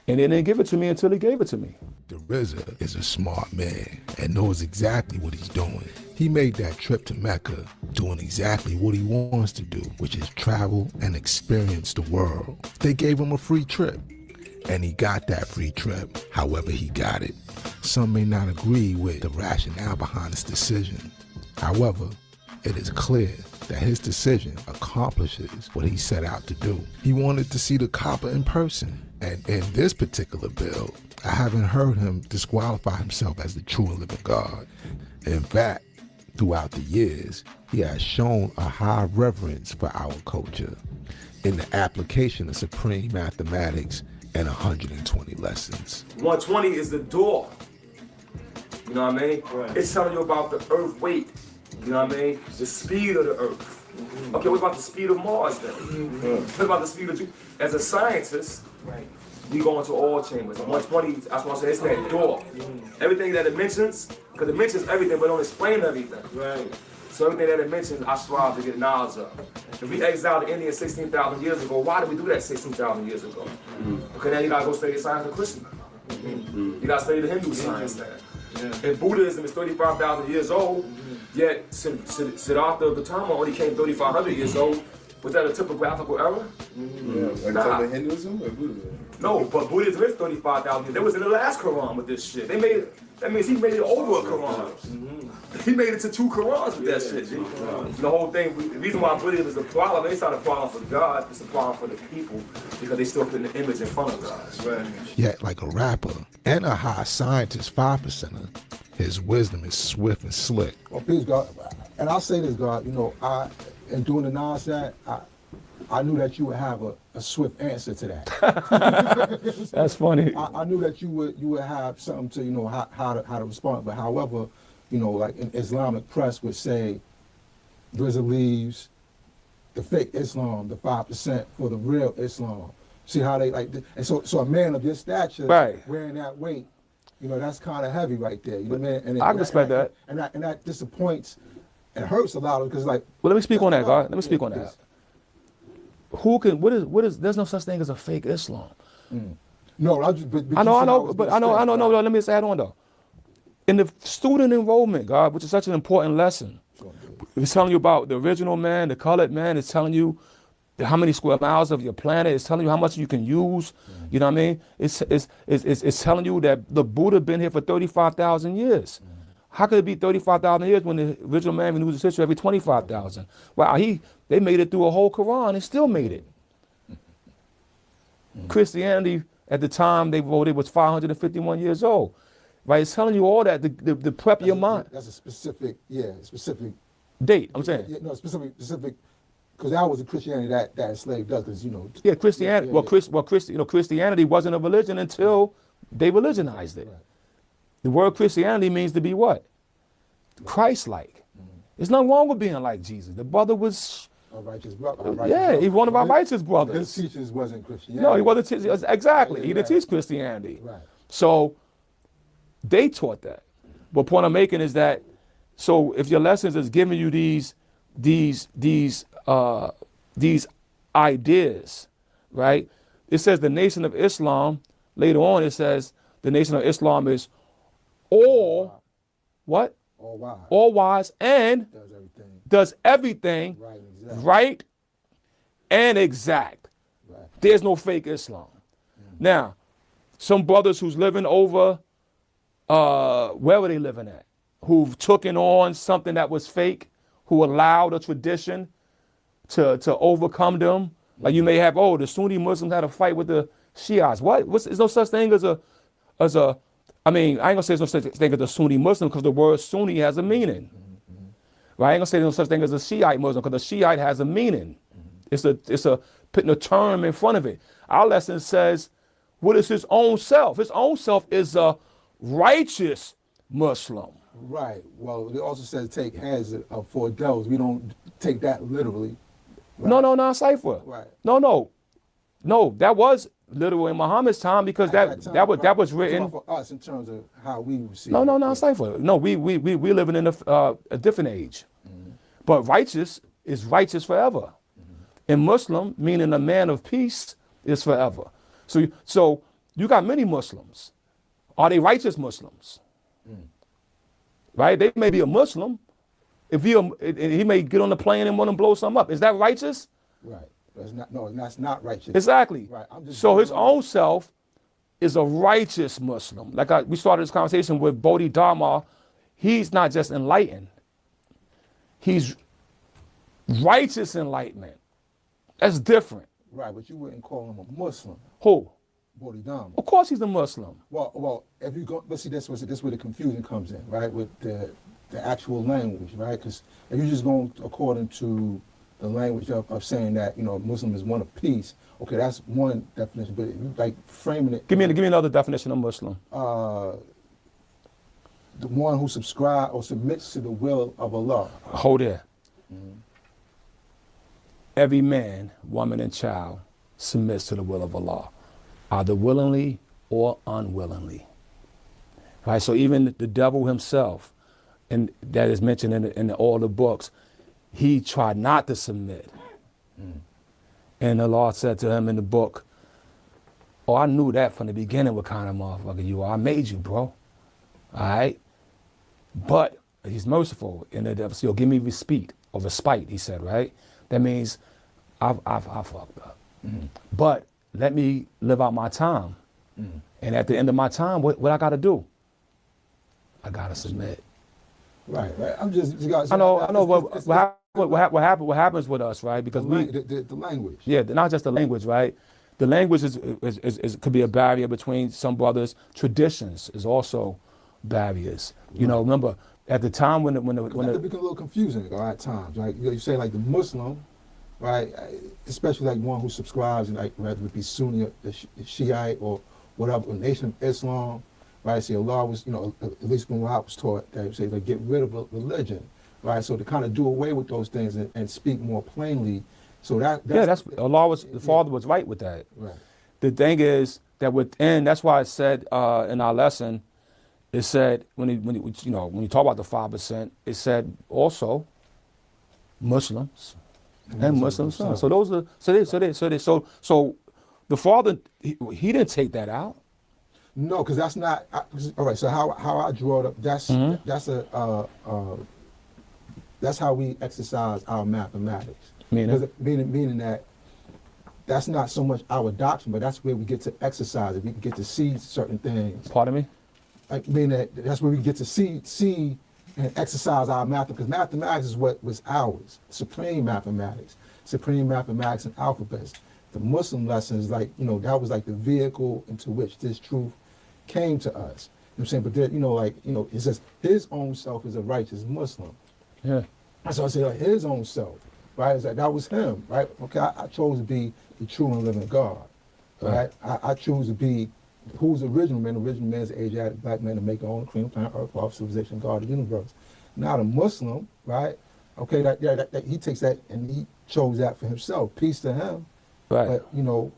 and they didn't give it to me until he gave it to me. The RZA is a smart man and knows exactly what he's doing. He made that trip to Mecca doing exactly what he wants to do, which is travel and experience the world. They gave him a free trip, and he got that free trip however he got it. Some may not agree with the rationale behind his decision. However, it is clear that his decision accomplishes what he set out to do. He wanted to see the Kaaba in person. And in this particular bill, I haven't heard him disqualify himself as the true and living God. In fact, throughout the years, he has shown a high reverence for our culture in the application of supreme mathematics and 120 lessons. 120 is the door. You know what I mean? Right. It's telling you about the earth weight. You know what I mean? The speed of the earth. Okay, what about the speed of Mars then? What about the speed of Jupiter? As a scientist, we go into all chambers. And 120, that's what I say, it's that door. Everything that it mentions, because it mentions everything, but it don't explain everything. Right. So everything that it mentions, I strive to get knowledge of. If we exiled the Indians 16,000 years ago, why did we do that 16,000 years ago? Okay, now you gotta go study science of Christian. You gotta study the Hindu science now. And Buddhism is 35,000 years old, yet Siddhartha Gautama only came 3,500 years old. Was that a typographical error? Nah. Hinduism or Buddhism? No, but Buddhism is 35,000 years. They was in the last Quran with this shit. They made it, that means he made it over a Quran. He made it to 2 Qurans with that shit. The whole thing, the reason why Buddhism is a problem, it's not a problem for God, it's a problem for the people because they still put the image in front of God. Yet, like a rapper and a high scientist 5%er, his wisdom is swift and slick. Well, please, God, and I'll say this, God, in doing the nonsense, I knew that you would have a swift answer to that. That's funny. I knew that you would have something to how to respond. But however, like in Islamic press would say, RZA leaves the fake Islam, the 5% for the real Islam. See how they and so a man of your stature wearing that weight, that's kind of heavy right there. You know what I mean? I can respect that. And that disappoints and hurts a lot because Well, let me speak on that, God. Let me speak on that. There's no such thing as a fake Islam. No, I know, let me just add on though. In the student enrollment, God, which is such an important lesson, it's telling you about the original man, the colored man, it's telling you how many square miles of your planet, it's telling you how much you can use, you know what I mean? It's telling you that the Buddha been here for 35,000 years. How could it be 35,000 years when the original man renews his history every 25,000? Wow, they made it through a whole Quran and still made it. Christianity, at the time they voted, was 551 years old. right? It's telling you all that to prep your mind. That's a specific, specific date. I'm saying. Yeah, no, specific, because that was the Christianity that enslaved us, because Yeah, Christianity. Christianity wasn't a religion until they religionized it. Right. The word Christianity means to be what? Christ-like. There's nothing wrong with being like Jesus. The brother was. A righteous brother. He's one of our righteous brothers. His teachings wasn't Christianity. No, he wasn't. Exactly. He didn't teach Christianity. Right. So they taught that. But point I'm making is that, so if your lessons is giving you these ideas, right? It says the Nation of Islam. Later on, it says the Nation of Islam is all what? All wise and does everything right and exact. Right. There's no fake Islam. Now, some brothers who's living over, where were they living at? Who've taken on something that was fake, who allowed a tradition to overcome them. Like you may have, the Sunni Muslims had a fight with the Shiites. There's no such thing as a, I ain't gonna say there's no such thing as a Sunni Muslim because the word Sunni has a meaning. Right? I ain't gonna say there's no such thing as a Shiite Muslim because the Shiite has a meaning. It's a putting a term in front of it. Our lesson says, what is his own self? His own self is a righteous Muslim. Right. Well, it also says take heads of 4 devils. We don't take that literally. Right? No, Cypher. Right. No, that was literal in Muhammad's time because that was written for us in terms of how we receive. No, Cypher. No, we living in a different age. Mm-hmm. But righteous is righteous forever. Mm-hmm. And Muslim, meaning a man of peace, is forever. So you got many Muslims. Are they righteous Muslims? Right? They may be a Muslim. If he may get on the plane and want to blow something up. Is that righteous? Right. That's not righteous. Exactly. Right. So his own self is a righteous Muslim. Like we started this conversation with Bodhidharma. He's not just enlightened. He's righteous enlightenment. That's different. Right, but you wouldn't call him a Muslim. Who? Bodhidharma. Of course he's a Muslim. Well, if you go, let's see, this where the confusion comes in, right, with the actual language, right? Because if you're just going according to the language of saying that, Muslim is one of peace, okay, that's one definition, but if you like framing it. Give me another definition of Muslim. The one who subscribes or submits to the will of Allah. Hold there. Mm-hmm. Every man, woman, and child submits to the will of Allah, either willingly or unwillingly. Right? So even the devil himself, and that is mentioned in all the books, he tried not to submit. And the Lord said to him in the book, I knew that from the beginning what kind of motherfucker you are. I made you, bro. All right? But he's merciful. And the devil said, give me respite, he said, right? That means I fucked up. Mm-hmm. But let me live out my time. Mm-hmm. And at the end of my time, what I got to do? I got to submit. Right. I'm just. I know. What happens with us, right? Because the language. Yeah, not just the language, right? The language is could be a barrier between some brothers. Traditions is also barriers. Right. Remember at the time when it became a little confusing at times. Like you say, like the Muslim, right? Especially like one who subscribes, and like whether it be Sunni, or Shiite, or whatever, Nation of Islam. Right, see, Allah was, at least when I was taught, they would say, like, get rid of religion, right? So to kind of do away with those things and speak more plainly. So that's Allah the Father was right with that. Right. The thing is that within, that's why it said in our lesson, it said when you talk about the 5%, it said also Muslims and Muslim sons. So those are so the Father he didn't take that out. No, because that's not. All right. So how I draw it up. That's that's how we exercise our mathematics. Meaning that that's not so much our doctrine, but that's where we get to exercise it. We get to see certain things. Pardon me. Like meaning that's where we get to see and exercise our math, because mathematics is what was ours. Supreme mathematics and alphabets. The Muslim lessons, that was like the vehicle into which this truth came to us. I'm saying, but there, you know, like, you know, it says his own self is a righteous Muslim. Yeah. That's what I say, like his own self, right? It's like that was him, right? Okay, I chose to be the true and living God, right? I choose to be who's the original man. The original man is the Asiatic black man to make our own cream, planet Earth, of civilization, God, the universe. Not a Muslim, right? Okay, that he takes that and he chose that for himself. Peace to him. Right. But you know.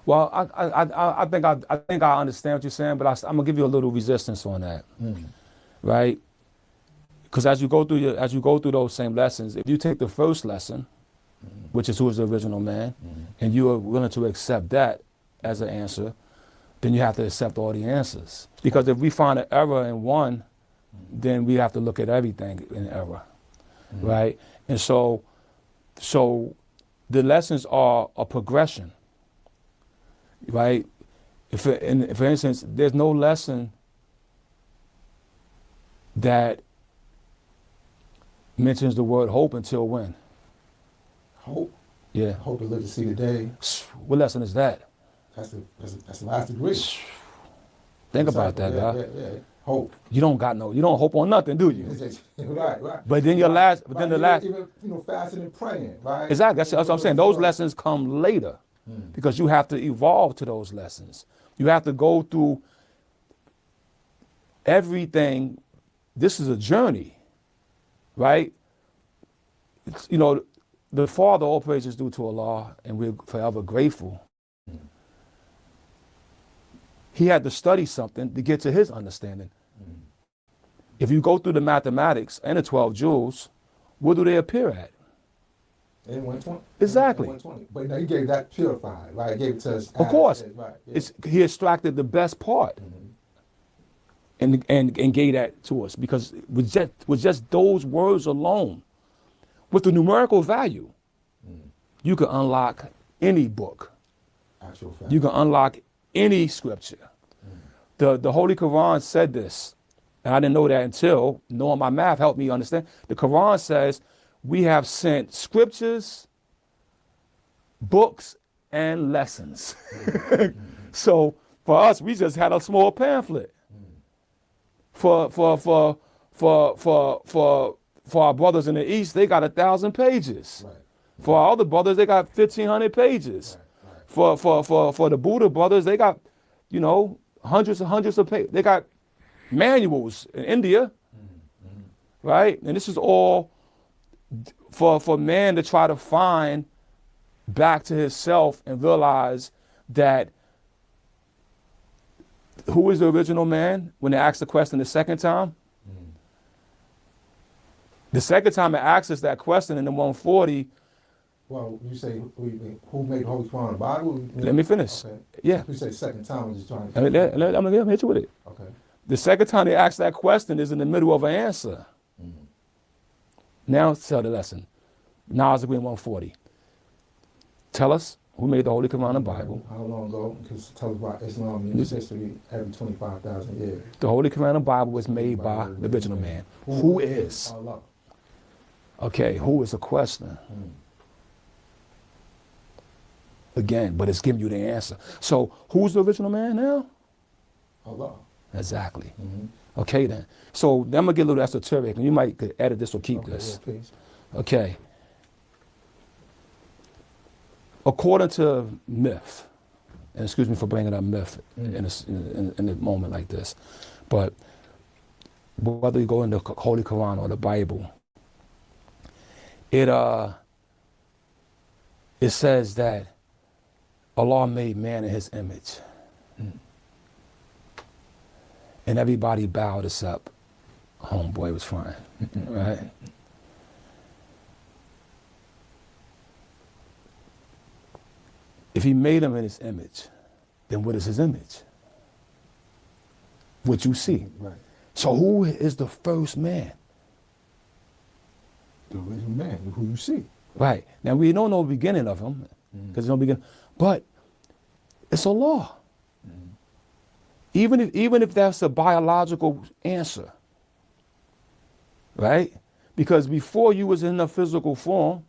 Well, I think I understand what you're saying, but I'm gonna give you a little resistance on that, right? Because as you go through those same lessons, if you take the first lesson, which is who is the original man, and you are willing to accept that as an answer, then you have to accept all the answers. Because if we find an error in one, then we have to look at everything in error, right? And so the lessons are a progression, right? If for instance, there's no lesson that mentions the word hope until when? Hope? Yeah. Hope to live to see the day. What lesson is that? That's the last degree. Think about that, guy. Yeah. Hope. You don't hope on nothing, do you? Right. But then the last. Even fasting and praying, right? Exactly. That's what I'm saying. Those lessons come later, because you have to evolve to those lessons. You have to go through everything. This is a journey, right? You know, the Father, all praise is due to Allah, and we're forever grateful. He had to study something to get to his understanding. If you go through the mathematics and the 12 jewels, where do they appear at? In 120. Exactly. 120. But now he gave that purified, right? He gave it to us. Of course. Right. Yeah. He extracted the best part and gave that to us, because with just those words alone, with the numerical value, you can unlock any book. Actual fact. You can unlock any scripture. The Holy Quran said this, and I didn't know that until knowing my math helped me understand. The Quran says we have sent scriptures, books, and lessons. So for us, we just had a small pamphlet. For our brothers in the East, they got 1,000 pages. Right. For our other brothers, they got 1,500 pages. Right. For the Buddha brothers, they got, you know, hundreds and hundreds of pages. They got manuals in India, right? And this is all for man to try to find back to himself and realize that who is the original man when they asked the question the second time? The second time it asks us that question in the 140. Well, you say who made the Holy Quran the Bible? Let me finish. Okay. Yeah. You say second time, we're just trying to. I'm gonna hit you with it. Okay. The second time they ask that question is in the middle of an answer. Now tell the lesson. Now it's agreeing 140. Tell us who made the Holy Quran the Bible. How long ago? Because tell us about Islam in its history every 25,000 years. The Holy Quran the Bible was made by the original man. Who is? Allah. Okay, who is a question? Again, but it's giving you the answer. So who's the original man now? Allah. Exactly. Okay then. So I'm gonna get a little esoteric, and you might could edit this or keep this. Yeah, please. Okay. According to myth, and excuse me for bringing up myth in a moment like this, but whether you go in the Holy Quran or the Bible, it says that Allah made man in his image. And everybody bowed us up. Homeboy was fine, right? If he made him in his image, then what is his image? What you see. Right. So who is the first man? The original man, who you see. Right. Now we don't know the beginning of him, because there's no beginning, but it's Allah. Even if that's a biological answer, right? Because before you was in a physical form.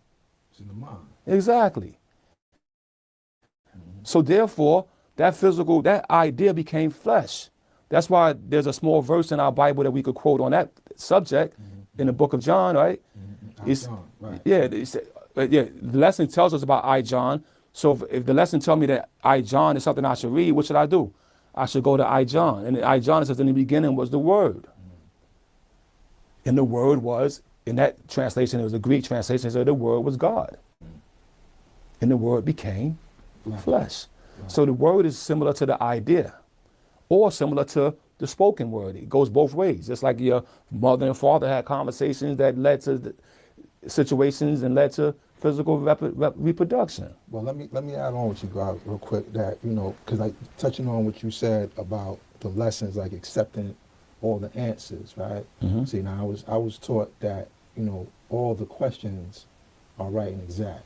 It's in the mind. Exactly. So therefore, that idea became flesh. That's why there's a small verse in our Bible that we could quote on that subject in the book of John, right? It's, yeah, the lesson tells us about I, John. So if the lesson tells me that I, John is something I should read, what should I do? I should go to I, John. And I, John, it says in the beginning was the Word. And the Word was, in that translation, it was a Greek translation, so the Word was God. And the Word became flesh. So the Word is similar to the idea, or similar to the spoken word. It goes both ways. Just like your mother and father had conversations that led to situations and led to physical reproduction. Well, let me add on with you, God, real quick. That because like touching on what you said about the lessons, like accepting all the answers, right? Mm-hmm. See, now I was taught that all the questions are right and exact,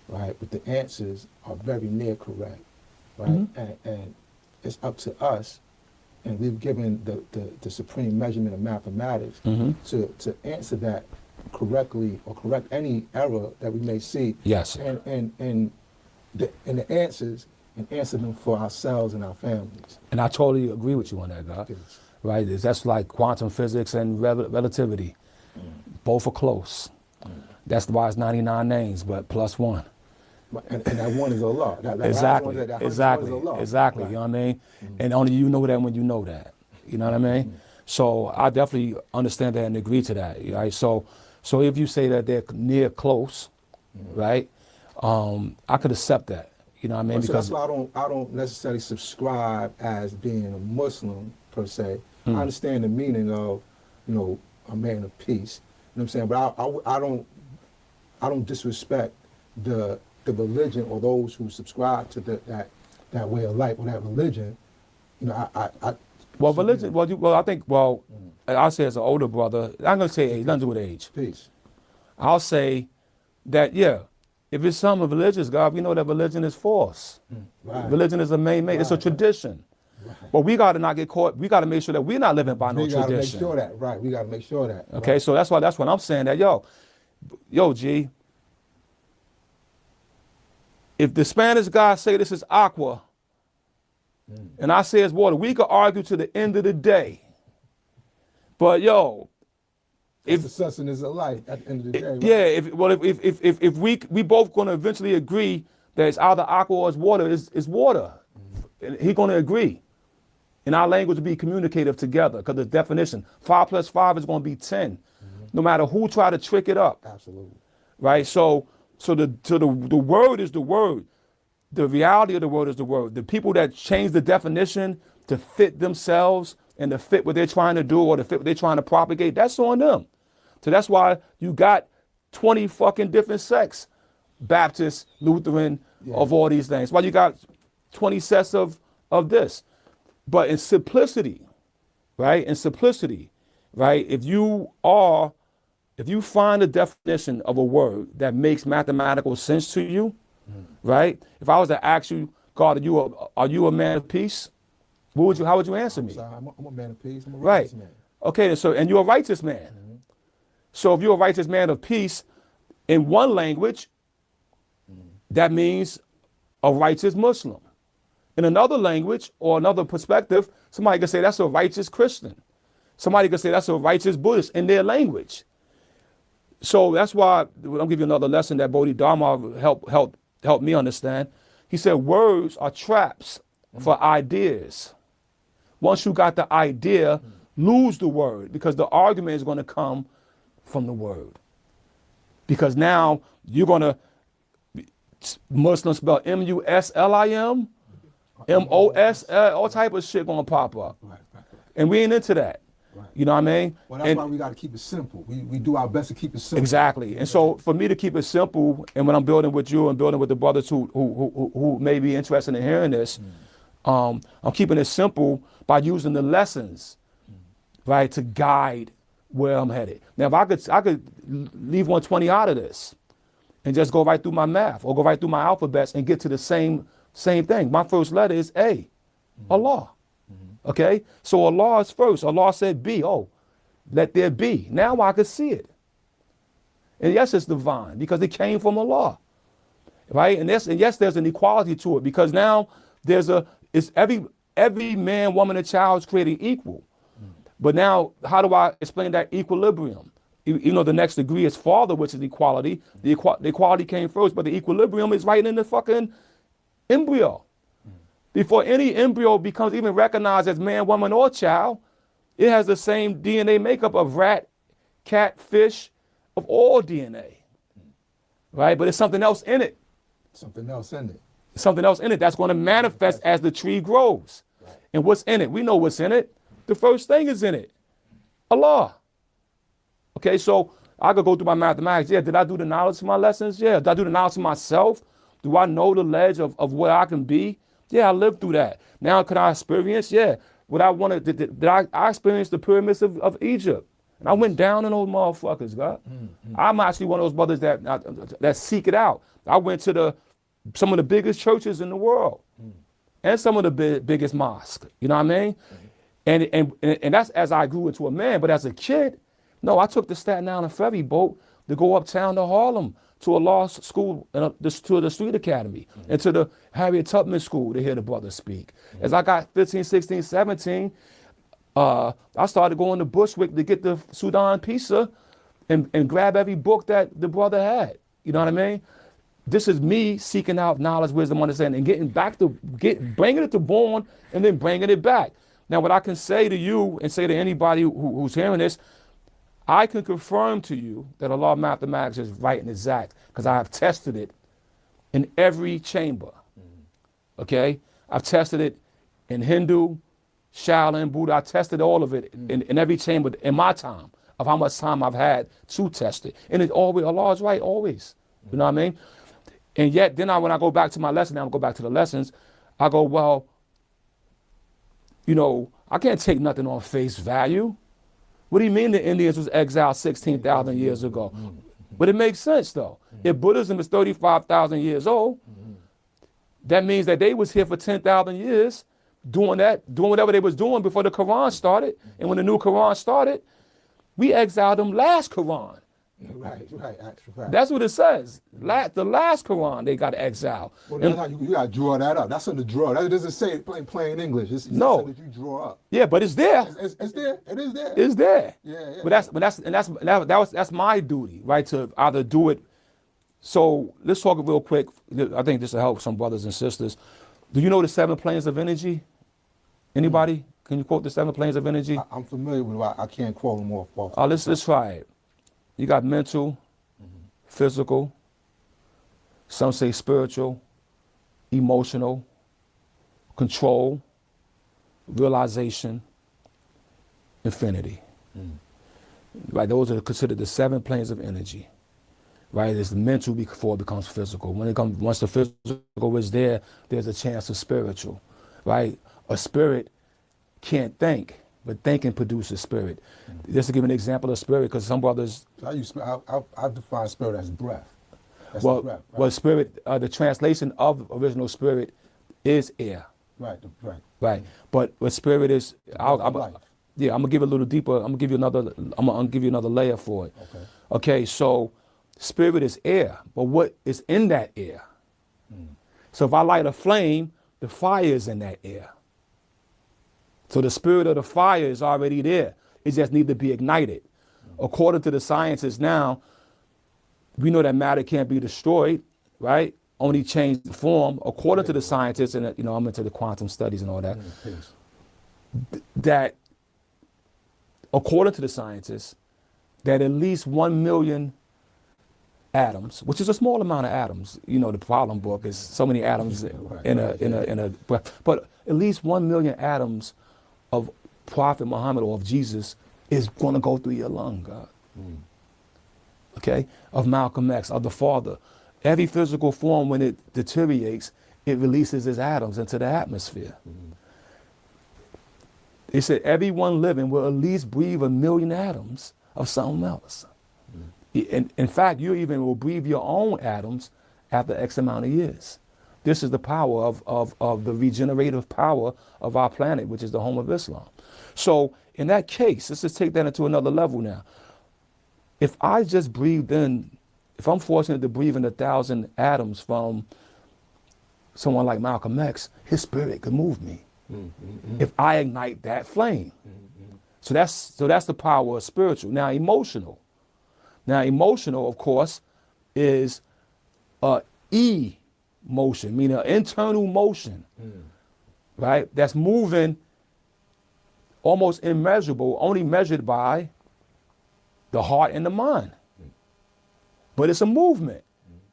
right? But the answers are very near correct, right? Mm-hmm. And it's up to us, and we've given the supreme measurement of mathematics to answer that correctly or correct any error that we may see. Yes. And the answers, and answer them for ourselves and our families. And I totally agree with you on that, God. Yes. Right? That's like quantum physics and relativity. Both are close. That's why it's 99 names, but plus one. And that one is Allah. Exactly. Exactly. Exactly. You know what I mean? And only you know that when you know that. You know what I mean? So I definitely understand that and agree to that. Right? So if you say that they're near close, right? I could accept that. You know what I mean? So because that's why I don't necessarily subscribe as being a Muslim per se. I understand the meaning of, a man of peace. You know what I'm saying? But I don't disrespect the religion or those who subscribe to that way of life or that religion. Religion. I think. I'll say as an older brother, I'm gonna say age. Nothing to do with age. Peace. I'll say that if it's some religious, God, we know that religion is false. Right. Religion is a man-made. It's a tradition. Right. But we got to not get caught. We got to make sure that we're not living by no tradition. We got to make sure that. Right. We got to make sure that. Okay. Right. So that's what I'm saying. That G. If the Spanish guy say this is aqua, and I say it's water, we could argue to the end of the day. But if the sustenance of life at the end of the day. Right? Yeah. If we both gonna eventually agree that it's either aqua or it's water, it's water. He's gonna agree. And our language will be communicative together because the definition 5 + 5 is gonna be 10. No matter who try to trick it up. Absolutely. Right. So the word is the word. The reality of the word is the word. The people that change the definition to fit themselves and to fit what they're trying to do or to fit what they're trying to propagate, that's on them. So that's why you got 20 fucking different sects, Baptist, Lutheran, of all these things. Why you got 20 sets of this. But in simplicity, right? If you find a definition of a word that makes mathematical sense to you, right? If I was to ask you, God, are you a man of peace? How would you answer me? I'm a man of peace. I'm a Right. righteous man. Okay, and you're a righteous man. So if you're a righteous man of peace, in one language, that means a righteous Muslim. In another language or another perspective, somebody could say that's a righteous Christian. Somebody could say that's a righteous Buddhist in their language. So that's why I'll give you another lesson that Bodhidharma helped me understand. He said words are traps for ideas. Once you got the idea, lose the word because the argument is going to come from the word. Because now you're going to Muslim spell M-U-S-L-I-M, M-O-S, all type of shit going to pop up. And we ain't into that. You know what I mean? Well, that's why we got to keep it simple. We do our best to keep it simple. Exactly. And so for me to keep it simple, and when I'm building with you and building with the brothers who may be interested in hearing this, I'm keeping it simple by using the lessons, right, to guide where I'm headed. Now, if I could leave 120 out of this and just go right through my math or go right through my alphabets and get to the same thing. My first letter is A, Allah. Okay, so Allah is first. Allah said be. Oh, let there be. Now I could see it. And yes, it's divine because it came from Allah, right? And yes, there's an equality to it because now every man, woman, and child is created equal. But now, how do I explain that equilibrium? You know, the next degree is father, which is equality. The equality came first, but the equilibrium is right in the fucking embryo. Before any embryo becomes even recognized as man, woman, or child, it has the same DNA makeup of rat, cat, fish, of all DNA. Right? But there's something else in it. Something else in it. Something else in it that's going to manifest as the tree grows. Right. And what's in it? We know what's in it. The first thing is in it. Allah. Okay, so I could go through my mathematics. Yeah, did I do the knowledge of my lessons? Yeah. Did I do the knowledge of myself? Do I know the ledge of where I can be? Yeah, I lived through that. Now, could I experience? Yeah. What I wanted, did I experienced the pyramids of Egypt. And I went down in those motherfuckers, God. I'm actually one of those brothers that seek it out. I went to some of the biggest churches in the world and some of the biggest mosques. You know what I mean? And that's as I grew into a man. But as a kid, no, I took the Staten Island ferry boat to go uptown to Harlem to a law school, to the Street Academy, and to the Harriet Tubman School to hear the brothers speak. As I got 15, 16, 17, I started going to Bushwick to get the Sudan pizza and grab every book that the brother had. You know what I mean? This is me seeking out knowledge, wisdom, understanding, and getting back to bringing it to Born and then bringing it back. Now, what I can say to you and say to anybody who's hearing this, I can confirm to you that the law of mathematics is right and exact because I have tested it in every chamber. Okay? I've tested it in Hindu, Shaolin, Buddha. I tested all of it in every chamber in my time of how much time I've had to test it. And it always, Allah is right always. You know what I mean? And yet, then when I go back to my lesson, now I go back to the lessons, I go, well, you know, I can't take nothing on face value. What do you mean the Indians was exiled 16,000 years ago? But it makes sense, though. If Buddhism is 35,000 years old, that means that they was here for 10,000 years doing whatever they was doing before the Quran started. And when the new Quran started, we exiled them last Quran. Right, actual fact. That's what it says. The last Quran, they got exiled. Well, you got to draw that up. That's something to draw. That doesn't say it plain English. It's something that you draw up. Yeah, but it's there. It's there. It is there. It's there. Yeah. But that's my duty, right? To either do it. So let's talk real quick. I think this will help some brothers and sisters. Do you know the 7 planes of energy? Anybody? Can you quote the 7 planes of energy? I'm familiar with it. I can't quote them off. Let's try it. You got mental, physical, some say spiritual, emotional, control, realization, infinity. Right, those are considered the 7 planes of energy. Right, it's mental before it becomes physical. Once the physical is there, there's a chance of spiritual. Right, a spirit can't think. But thinking produces spirit. Just to give an example of spirit, because some brothers... I define spirit as breath. That's breath, right? Well, spirit, the translation of original spirit is air. Right. But what spirit is... I'm gonna give it a little deeper. I'm gonna give you another layer for it. Okay, so spirit is air, but what is in that air? So if I light a flame, the fire is in that air. So the spirit of the fire is already there. It just needs to be ignited. According to the sciences now, we know that matter can't be destroyed, right? Only change the form. According to the scientists, and you know, I'm into the quantum studies and all that, that according to the scientists, that at least 1 million atoms, which is a small amount of atoms. You know, the problem book is so many atoms in a but at least 1 million atoms of Prophet Muhammad or of Jesus is going to go through your lung, God. Okay? Of Malcolm X, of the Father. Every physical form, when it deteriorates, it releases its atoms into the atmosphere. They said everyone living will at least breathe 1 million atoms of something else. In fact, you even will breathe your own atoms after X amount of years. This is the power of the regenerative power of our planet, which is the home of Islam. So in that case, let's just take that into another level now. If I just breathed in, if I'm fortunate to breathe in 1,000 atoms from someone like Malcolm X, his spirit could move me. if I ignite that flame. So that's the power of spiritual. Now emotional. Now emotional, of course, is emotion, meaning an internal motion, right? That's moving almost immeasurable, only measured by the heart and the mind. But it's a movement.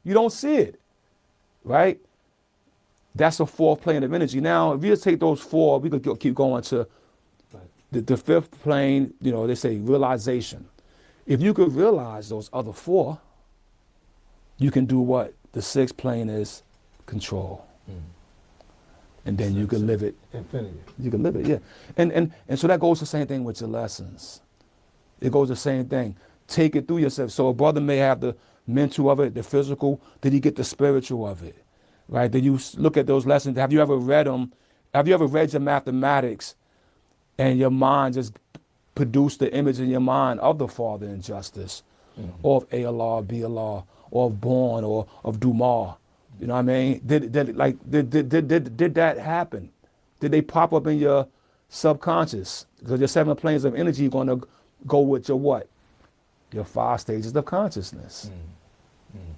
You don't see it, right? That's a fourth plane of energy. Now, if you just take those four, we could keep going to the fifth plane, you know, they say realization. If you could realize those other four, you can do what the sixth plane is, control. And then you can live it. Infinity. You can live it, yeah. And so that goes the same thing with your lessons. It goes the same thing. Take it through yourself. So a brother may have the mental of it, the physical. Did he get the spiritual of it? Right? Did you look at those lessons? Have you ever read them? Have you ever read your mathematics and your mind just produced the image in your mind of the Father in justice, or of A-Allah, B-Allah, or of Born, or of Dumas? You know what I mean? Did that happen? Did they pop up in your subconscious? Because your 7 planes of energy are going to go with your what? Your 5 stages of consciousness.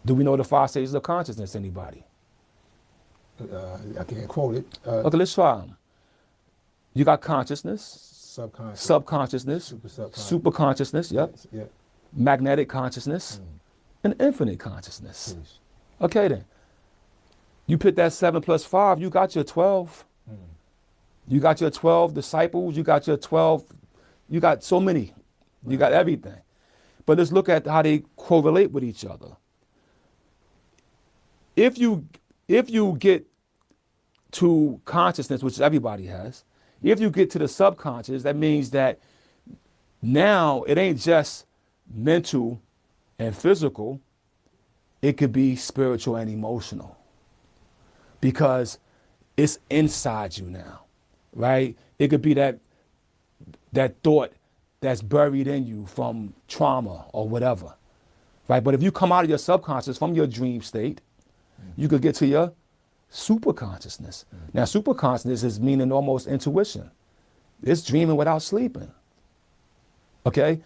Do we know the 5 stages of consciousness, anybody? I can't quote it. Okay, let's try them. You got consciousness, subconsciousness, super consciousness, yep. Magnetic consciousness, and infinite consciousness. Okay then. You put that 7 plus 5, you got your 12. You got your 12 disciples, you got your 12, you got so many. You got everything. But let's look at how they correlate with each other. If you get to consciousness, which everybody has, if you get to the subconscious, that means that now it ain't just mental and physical, it could be spiritual and emotional. Because it's inside you now, right? It could be that thought that's buried in you from trauma or whatever, right? But if you come out of your subconscious from your dream state, you could get to your super consciousness. Now, super consciousness is meaning almost intuition. It's dreaming without sleeping, okay?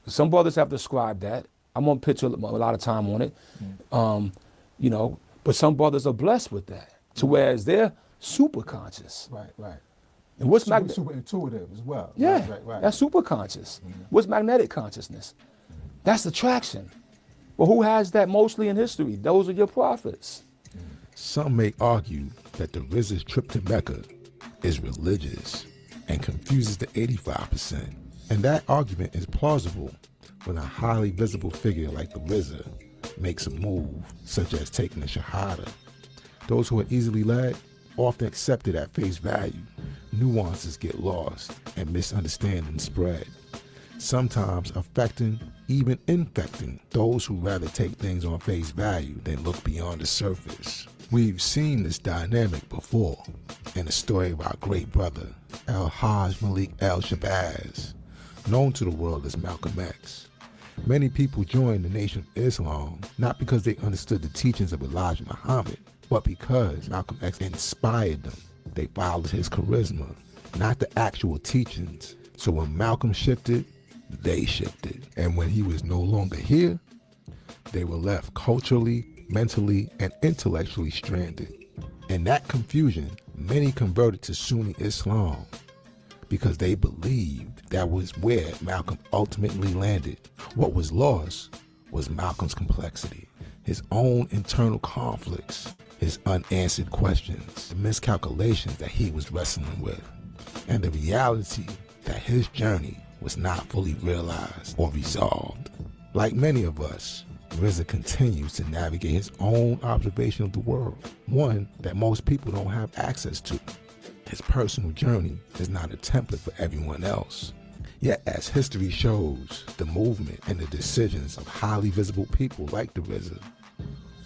Some brothers have described that. I'm gonna picture a lot of time on it, you know, but some brothers are blessed with that, to whereas they're super conscious. Right. And what's super intuitive as well. Yeah, right. That's super conscious. What's magnetic consciousness? That's attraction. Well, who has that mostly in history? Those are your prophets. Some may argue that the RZA's trip to Mecca is religious and confuses the 85%. And that argument is plausible when a highly visible figure like the RZA makes a move, such as taking a shahada. Those who are easily led often accept it at face value. Nuances get lost and misunderstandings spread, sometimes affecting, even infecting, those who rather take things on face value than look beyond the surface. We've seen this dynamic before in the story of our great brother, Al-Hajj Malik al-Shabazz, known to the world as Malcolm X. Many people joined the Nation of Islam not because they understood the teachings of Elijah Muhammad, but because Malcolm X inspired them. They followed his charisma, not the actual teachings. So when Malcolm shifted, they shifted. And when he was no longer here, they were left culturally, mentally, and intellectually stranded. In that confusion, many converted to Sunni Islam because they believed that was where Malcolm ultimately landed. What was lost was Malcolm's complexity, his own internal conflicts, his unanswered questions, the miscalculations that he was wrestling with, and the reality that his journey was not fully realized or resolved. Like many of us, RZA continues to navigate his own observation of the world, one that most people don't have access to. His personal journey is not a template for everyone else. Yet as history shows, the movement and the decisions of highly visible people like the RZA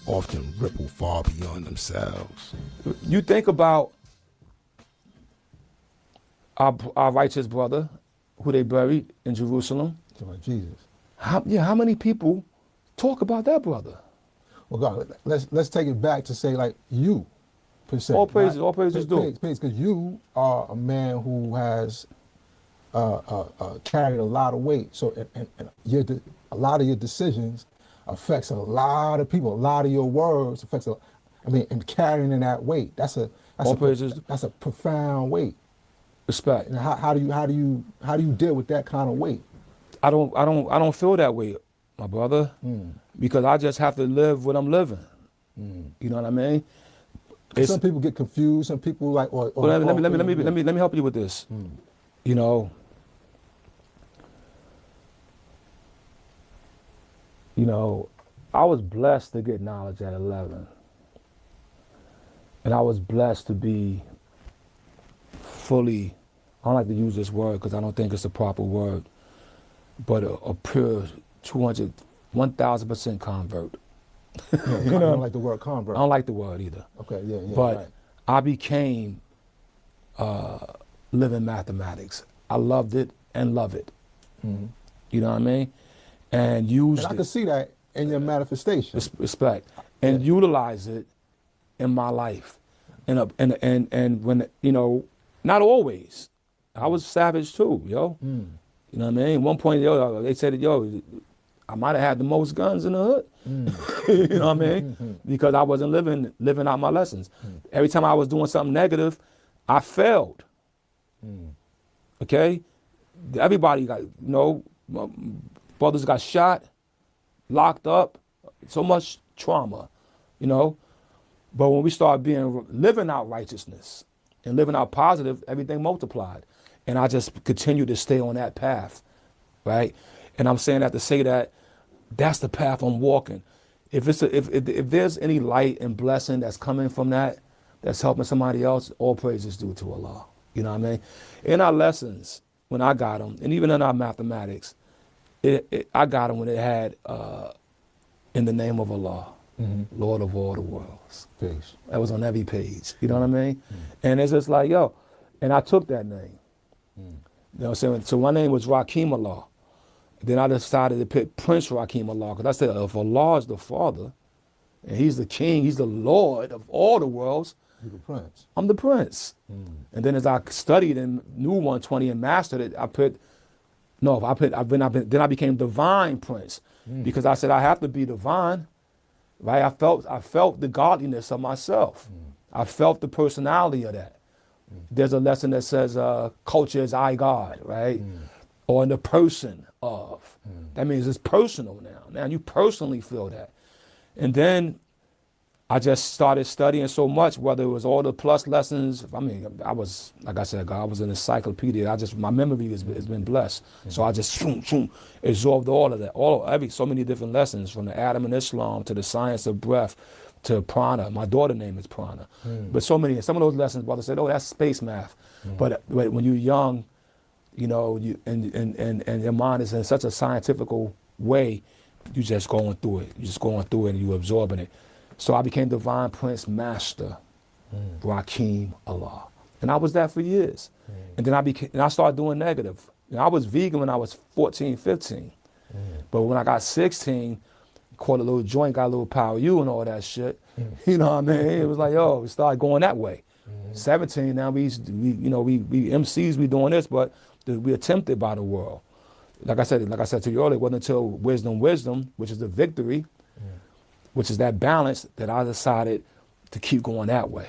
often ripple far beyond themselves. You think about our righteous brother, who they buried in Jerusalem. About Jesus. How many people talk about that brother? Well, God, let's take it back to say, like, you. 100%. All praises due. Because you are a man who has carried a lot of weight. So, and a lot of your decisions affects a lot of people. A lot of your words affects and carrying in that weight. That's a profound weight. Respect. And how do you deal with that kind of weight? I don't feel that way, my brother, because I just have to live what I'm living. You know what I mean? Some people get confused. Some people like, let me help you with this. You know, I was blessed to get knowledge at 11, and I was blessed to be fully. I don't like to use this word because I don't think it's a proper word, but a pure 1,000% convert. Yeah, you don't like the word convert. I don't like the word either. Okay, yeah. But right. I became living mathematics. I loved it and love it. You know what I mean? And used I can see that in your manifestation. Respect. And utilize it in my life. And when, not always. I was savage too, yo. You know what I mean? At one point, they said, I might have had the most guns in the hood. You know what I mean? Because I wasn't living out my lessons. Every time I was doing something negative, I failed. Okay? Everybody got, brothers got shot, locked up, so much trauma, But when we start living out righteousness and living out positive, everything multiplied. And I just continue to stay on that path, right? And I'm saying that to say that that's the path I'm walking. If there's any light and blessing that's coming from that's helping somebody else, all praises due to Allah. You know what I mean? In our lessons, when I got them, and even in our mathematics, I got them when it had in the name of Allah, Lord of all the worlds. Peace. That was on every page. You know what I mean? And it's just like, and I took that name. You know what I'm saying? So my name was Rakim Allah. Then I decided to pick Prince Rakim Allah, because I said, if Allah is the Father, and He's the King, He's the Lord of all the worlds, you're the Prince. I'm the Prince. And then as I studied and knew 120 and mastered it, then I became Divine Prince, because I said I have to be divine, right? I felt the godliness of myself. I felt the personality of that. There's a lesson that says culture is I God, right? Or in the person of. That means it's personal now. Now you personally feel that. And then I just started studying so much, whether it was all the plus lessons. I mean, I was, like I said, I was an encyclopedia. My memory has been blessed. So I just absorbed all of that, so many different lessons, from the Adam and Islam to the science of breath to prana. My daughter's name is Prana. But some of those lessons, brothers said, that's space math. But when you're young, and your mind is in such a scientific way, you just going through it. You're just going through it and you absorbing it. So I became Divine Prince Master, Rakim Allah. And I was that for years. And then I started doing negative. I was vegan when I was 14, 15. But when I got 16, caught a little joint, got a little power you and all that shit. You know what I mean? It was like, we started going that way. 17, now we MCs, we doing this, but we attempted by the world. Like I said to you earlier, it wasn't until wisdom, which is the victory, which is that balance, that I decided to keep going that way.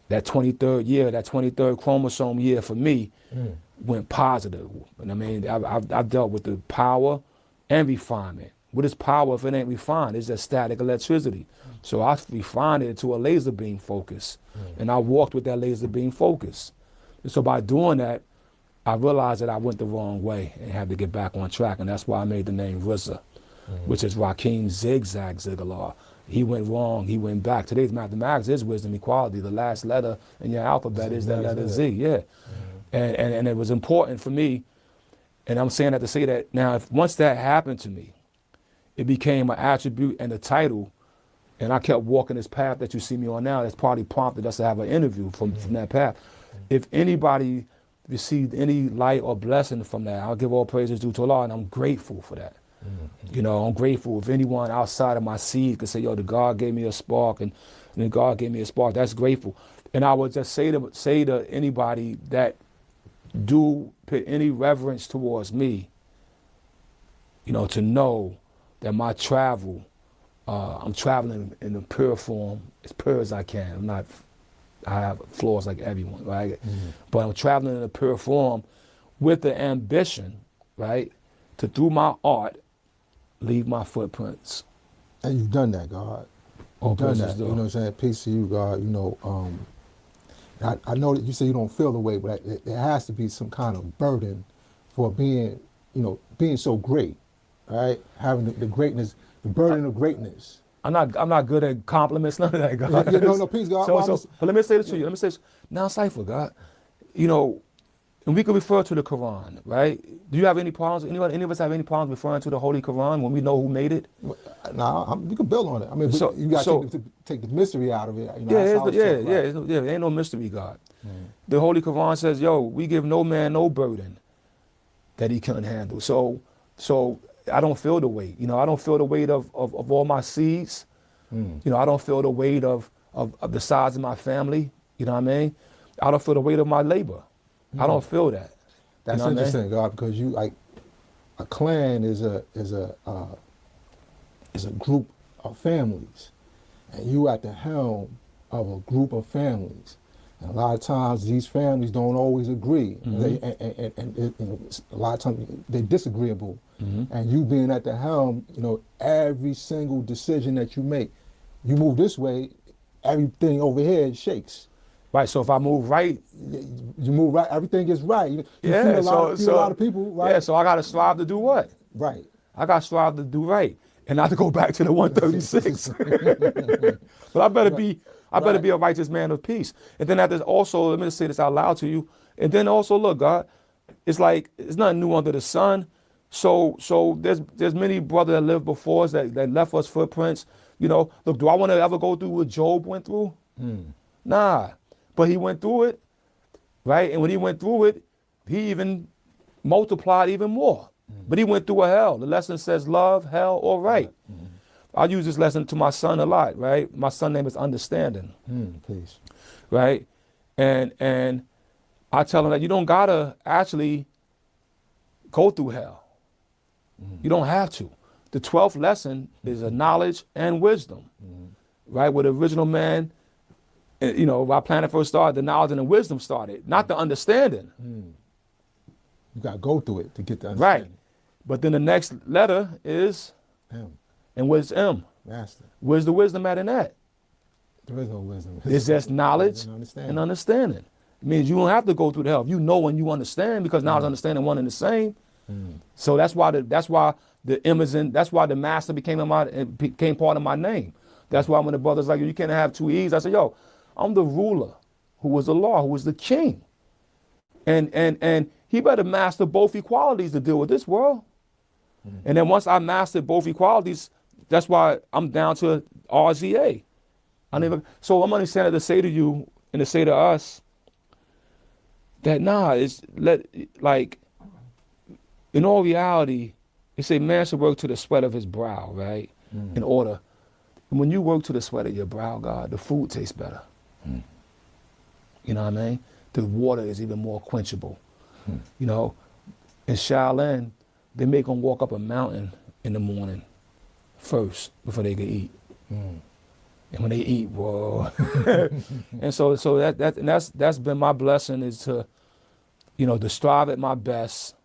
That 23rd year, that 23rd chromosome year for me went positive. And I mean, I've dealt with the power and refinement. What is power if it ain't refined? It's just static electricity. So I refined it into a laser beam focus. And I walked with that laser beam focus. And so by doing that, I realized that I went the wrong way and had to get back on track. And that's why I made the name RZA, which is Rakim Zigzag Zigalar. He went wrong, he went back. Today's mathematics is wisdom equality. The last letter in your alphabet is that letter Z, yeah. And it was important for me, and I'm saying that to say that now, once that happened to me, it became an attribute and a title, and I kept walking this path that you see me on now. That's probably prompted us to have an interview from that path. If anybody received any light or blessing from that, I'll give all praises due to Allah, and I'm grateful for that. I'm grateful if anyone outside of my seed could say, the God gave me a spark, and And then God gave me a spark. That's grateful. And I would just say to anybody that do put any reverence towards me, you know, to know that my travel, I'm traveling in a pure form, as pure as I can. I have flaws like everyone, right? Mm-hmm. But I'm traveling in a pure form with the ambition, right, to through my art, leave my footprints. And you've done that, God. You've done that. You know what I'm saying? Peace to you, God. You know, I know that you say you don't feel the way, but there has to be some kind of burden for being, you know, being so great, right? Having the greatness, the burden of greatness. I'm not good at compliments, none of that, God. Yeah, no, peace, God. But let me say this to you. Let me say this. Now, Cypher, God, you know, and we can refer to the Quran, right? Do you have any problems? Any of us have any problems referring to the Holy Quran when we know who made it? Nah, we can build on it. I mean, you got to take the mystery out of it. You know, there ain't no mystery, God. The Holy Quran says, yo, we give no man no burden that he couldn't handle. So I don't feel the weight. You know, I don't feel the weight of all my seeds. You know, I don't feel the weight of the size of my family. You know what I mean? I don't feel the weight of my labor. I don't feel that. That's interesting, God, because you like a clan is a group of families, and you at the helm of a group of families. And a lot of times these families don't always agree, and a lot of times they're disagreeable. And you being at the helm, you know, every single decision that you make, you move this way, everything over here shakes. Right, so if I move right, you move right, everything is right. You feed a lot of people, right? Yeah, so I got to strive to do what? Right. I got to strive to do right, and not to go back to the 136. But I better be a righteous man of peace. And then after also, let me just say this out loud to you. And then also, look, God, it's like it's nothing new under the sun. So there's many brothers that lived before us that left us footprints. You know, look, do I want to ever go through what Job went through? Nah. But he went through it, right? And when he went through it, he even multiplied even more. But he went through a hell. The lesson says love, hell, or right. I use this lesson to my son a lot, right? My son's name is Understanding. Please. Right? And I tell him that you don't gotta actually go through hell. You don't have to. The 12th lesson is a knowledge and wisdom, right? Where the original man, you know, while planet first started, the knowledge and the wisdom started, not the understanding. You got to go through it to get the understanding. Right. But then the next letter is M. And what's M? Master. Where's the wisdom at in that? There is no wisdom. It's just knowledge and understanding. It means you don't have to go through the hell. You know and you understand, because knowledge and understanding one and the same. So that's why the M is in, that's why the master became part of my name. That's why when the brother's like, you can't have two E's, I said, yo, I'm the ruler who was the law, who was the king. And he better master both equalities to deal with this world. And then once I mastered both equalities, that's why I'm down to RZA. So I'm understanding to say to you and to say to us that in all reality, they say man should work to the sweat of his brow, right? In order. And when you work to the sweat of your brow, God, the food tastes better. You know what I mean? The water is even more quenchable. You know, in Shaolin, they make them walk up a mountain in the morning first before they can eat. And when they eat, whoa. And so that's been my blessing, is to, you know, to strive at my best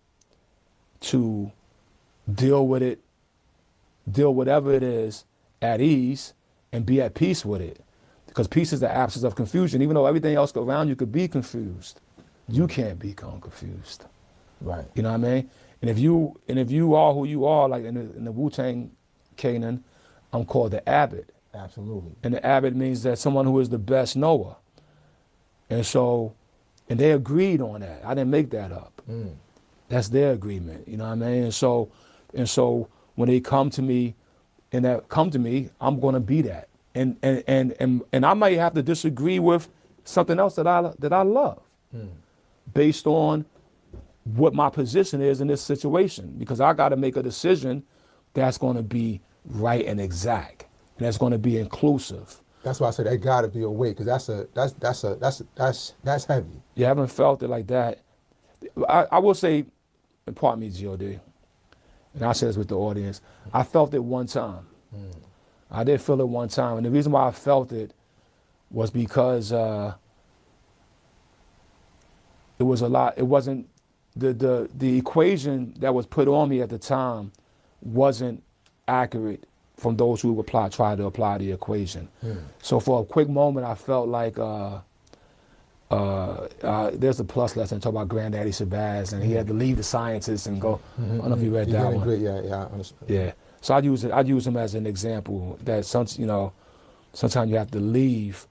to deal with it, deal whatever it is at ease and be at peace with it. Because peace is the absence of confusion. Even though everything else around you could be confused, you can't become confused. Right. You know what I mean? And if you are who you are, like in the Wu-Tang Canaan, I'm called the abbot. Absolutely. And the abbot means that someone who is the best knower. And they agreed on that. I didn't make that up. That's their agreement. You know what I mean? And so when they come to me, I'm gonna be that. And I might have to disagree with something else that I love, based on what my position is in this situation, because I got to make a decision that's going to be right and exact, and that's going to be inclusive. That's why I said that gotta be a weight, because that's heavy. You haven't felt it like that. I will say, and pardon me, G.O.D., and I say this with the audience, I felt it one time. I did feel it one time, and the reason why I felt it was because it was a lot. It wasn't the equation that was put on me at the time wasn't accurate from those who try to apply the equation. So for a quick moment, I felt like there's a plus lesson talk about Granddaddy Shabazz, and he had to leave the sciences and go. I don't know if you read that one. Yeah, I understand. Yeah. So I'd use him as an example that sometimes you have to leave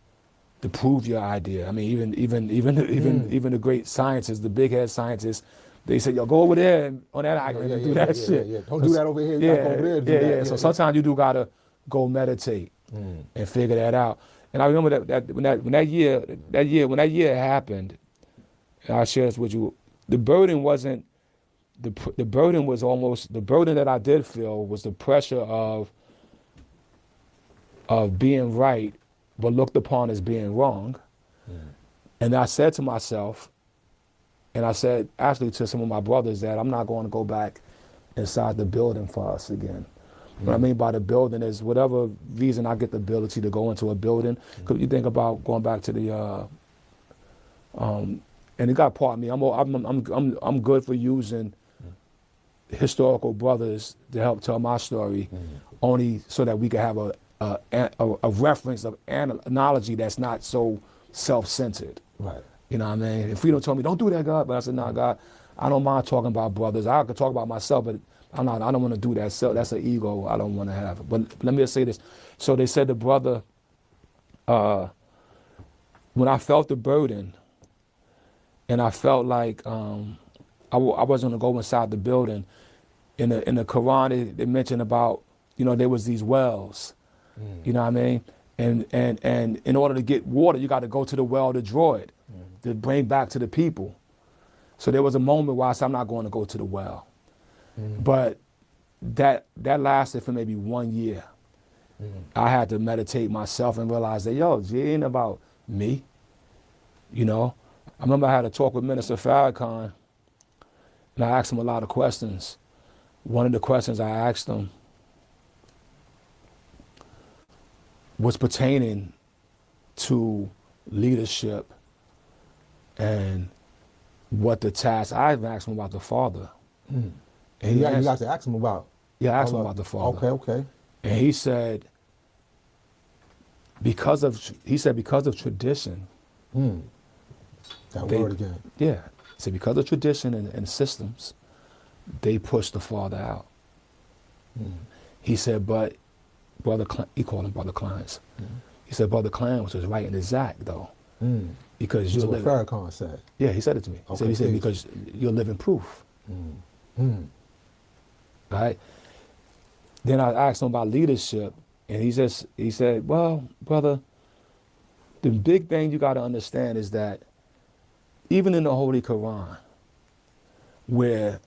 to prove your idea. I mean, even the great scientists, the big head scientists, they say, yo, go over there and on that island and do that shit. Yeah. Don't do that over here. You gotta go over there and do that. So sometimes you do gotta go meditate and figure that out. And I remember that when that year happened, and I'll share this with you, the burden wasn't. The burden was almost, the burden that I did feel was the pressure of being right, but looked upon as being wrong. And I said to myself, and I said actually to some of my brothers, that I'm not going to go back inside the building for us again. What I mean by the building is whatever reason I get the ability to go into a building. Because you think about going back to the, and it got part of me. I'm good for using historical brothers to help tell my story, only so that we can have a reference of analogy that's not so self-centered. Right. You know what I mean? If Freedom told me, don't do that, God, but I said, nah, God, I don't mind talking about brothers. I could talk about myself, but I don't want to do that. So that's an ego I don't want to have. But let me just say this. So they said the brother, when I felt the burden, and I felt like I wasn't going to go inside the building, in the Quran, they mentioned about, there was these wells, you know what I mean? And in order to get water, you got to go to the well to draw it, to bring back to the people. So there was a moment where I said, I'm not going to go to the well. But that lasted for maybe 1 year. I had to meditate myself and realize that, it ain't about me. I remember I had a talk with Minister Farrakhan, and I asked him a lot of questions. One of the questions I asked him was pertaining to leadership and what the task. I even asked him about the Father. And you got to ask him about? Yeah, I asked him about the Father. Okay. And he said, because of tradition. That word again. Yeah. He said, because of tradition and systems, they pushed the Father out. He said, but he called him Brother Clarence. He said, Brother Clarence was right in his act, though. Because that's what Farrakhan said. Yeah, he said it to me. He said, because you're living proof. Right? Then I asked him about leadership, and he said, well, brother, the big thing you got to understand is that even in the Holy Quran, where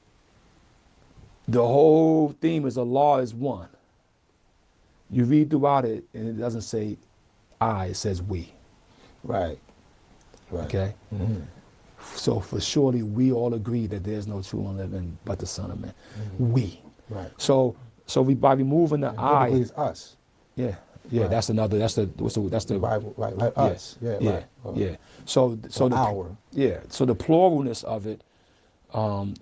the whole theme is Allah is one, you read throughout it, and it doesn't say I, it says we. Right. Okay? So for surely we all agree that there's no true and living but the Son of Man. We. Right. So by removing the I, it's us. Yeah. Right. That's the Bible, right? Like us. Yeah. Yeah. So the pluralness of it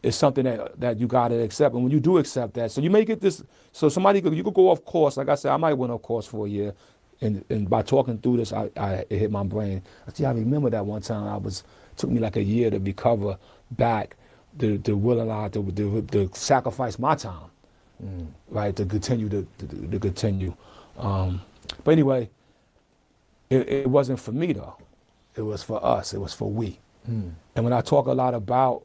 is something that you got to accept, and when you do accept that, so you may get this. So you could go off course. Like I said, I might went off course for a year, and by talking through this, it hit my brain. I remember that one time took me like a year to recover back the will and I to sacrifice my time, right, to continue to continue. But anyway, it wasn't for me though. It was for us. It was for we. And when I talk a lot about,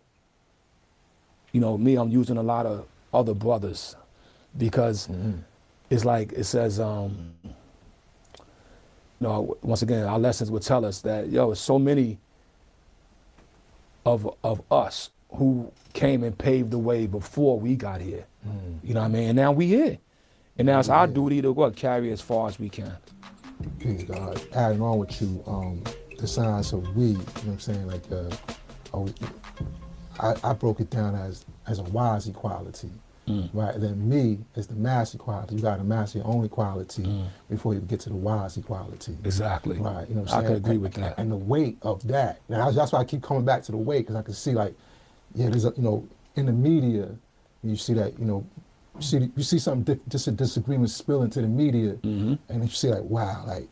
me, I'm using a lot of other brothers because it's like it says, once again, our lessons would tell us that, so many of us who came and paved the way before we got here. You know what I mean? And now we here. And now it's our duty to carry as far as we can. Peace, God. Adding on with you, the science of we, you know what I'm saying? Like, I broke it down as a wise equality, right? And then me is the mass equality. You got to master your own equality before you get to the wise equality. Exactly. Right, you know what I'm saying? I can agree with that. And the weight of that. And that's why I keep coming back to the weight, because I can see, like, yeah, there's a, you know, in the media, you see that, you know, you see something, just a disagreement spill into the media, and you see, like, wow, like,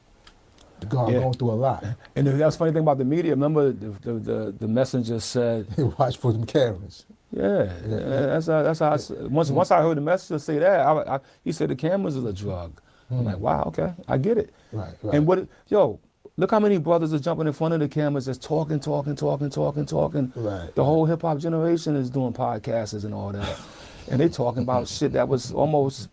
the God going through a lot. And that's the funny thing about the media. Remember, the messenger said, "Watch for them cameras." Yeah, that's how. Once I heard the messenger say that, he said the cameras is a drug. I'm like, wow, okay, I get it. Right. And look how many brothers are jumping in front of the cameras, just talking. Right. The whole hip hop generation is doing podcasts and all that, and they talking about shit that was almost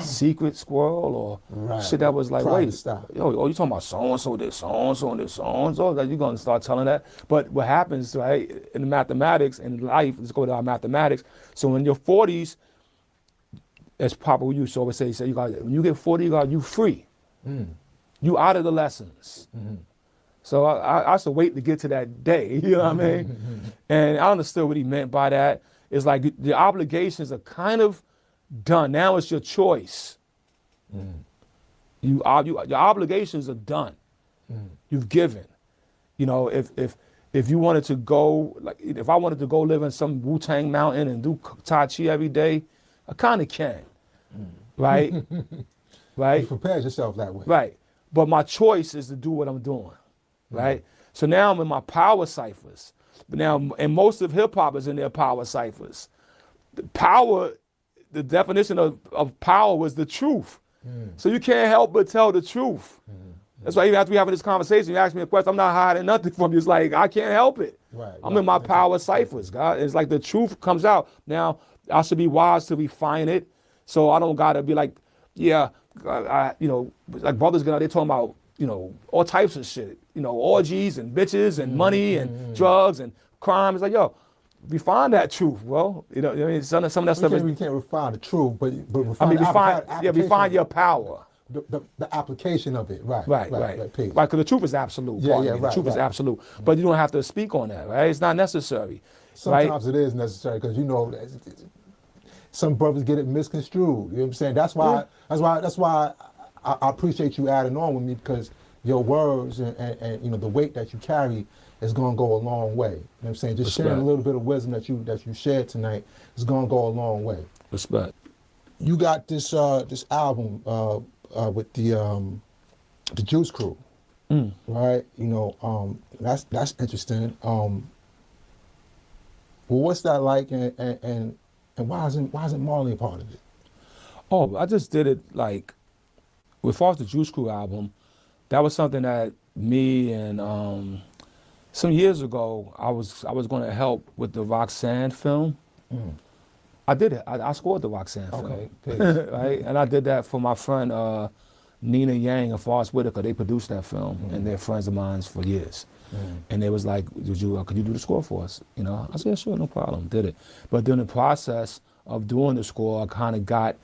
secret squirrel or shit that was like, wait, you talking about so-and-so this, so-and-so and this, so-and-so, that you're gonna start telling that. But what happens, right, in the mathematics, in life, let's go to our mathematics. So in your 40s, as Papa used to always say, when you get 40, you free. You out of the lessons. So I should wait to get to that day, you know what I mean? And I understood what he meant by that. It's like the obligations are kind of done. Now it's your choice. Your obligations are done. You've given. You know, if you wanted to go, like if I wanted to go live in some Wu-Tang mountain and do Tai Chi every day, I kind of can, right? Right? You prepared yourself that way. Right. But my choice is to do what I'm doing, right? So now I'm in my power ciphers. But now, and most of hip hop is in their power ciphers. The definition of power was the truth. So you can't help but tell the truth. That's why even after we having this conversation, you ask me a question, I'm not hiding nothing from you. It's like, I can't help it. I'm in my power ciphers, God. It's like the truth comes out. Now, I should be wise to refine it, so I don't gotta be like, yeah, like brothers get out there talking about, all types of shit, orgies and bitches and money and drugs and crime. It's like, yo, refine that truth, well, I mean, some of that stuff we can't refine the truth, but refine, refine your power. The application of it, right? Right, because the truth is absolute. The truth is absolute, but you don't have to speak on that, right? It's not necessary. Sometimes it is necessary because some brothers get it misconstrued. You know what I'm saying? That's why I appreciate you adding on with me, because your words and the weight that you carry is going to go a long way. You know what I'm saying? Just sharing a little bit of wisdom that you shared tonight is going to go a long way. Respect. You got this album with the Juice Crew, right? That's interesting. Well, what's that like, and why isn't Marley a part of it? Oh, I just did it like with far as the Juice Crew album. That was something that me and some years ago I was going to help with the Roxanne film. I did it. I scored the Roxanne film. Right? And I did that for my friend Nina Yang and Forrest Whitaker. They produced that film, and they're friends of mine for years. And they was like, could you do the score for us? I said, yeah, sure, no problem, did it. But during the process of doing the score, I kind of got,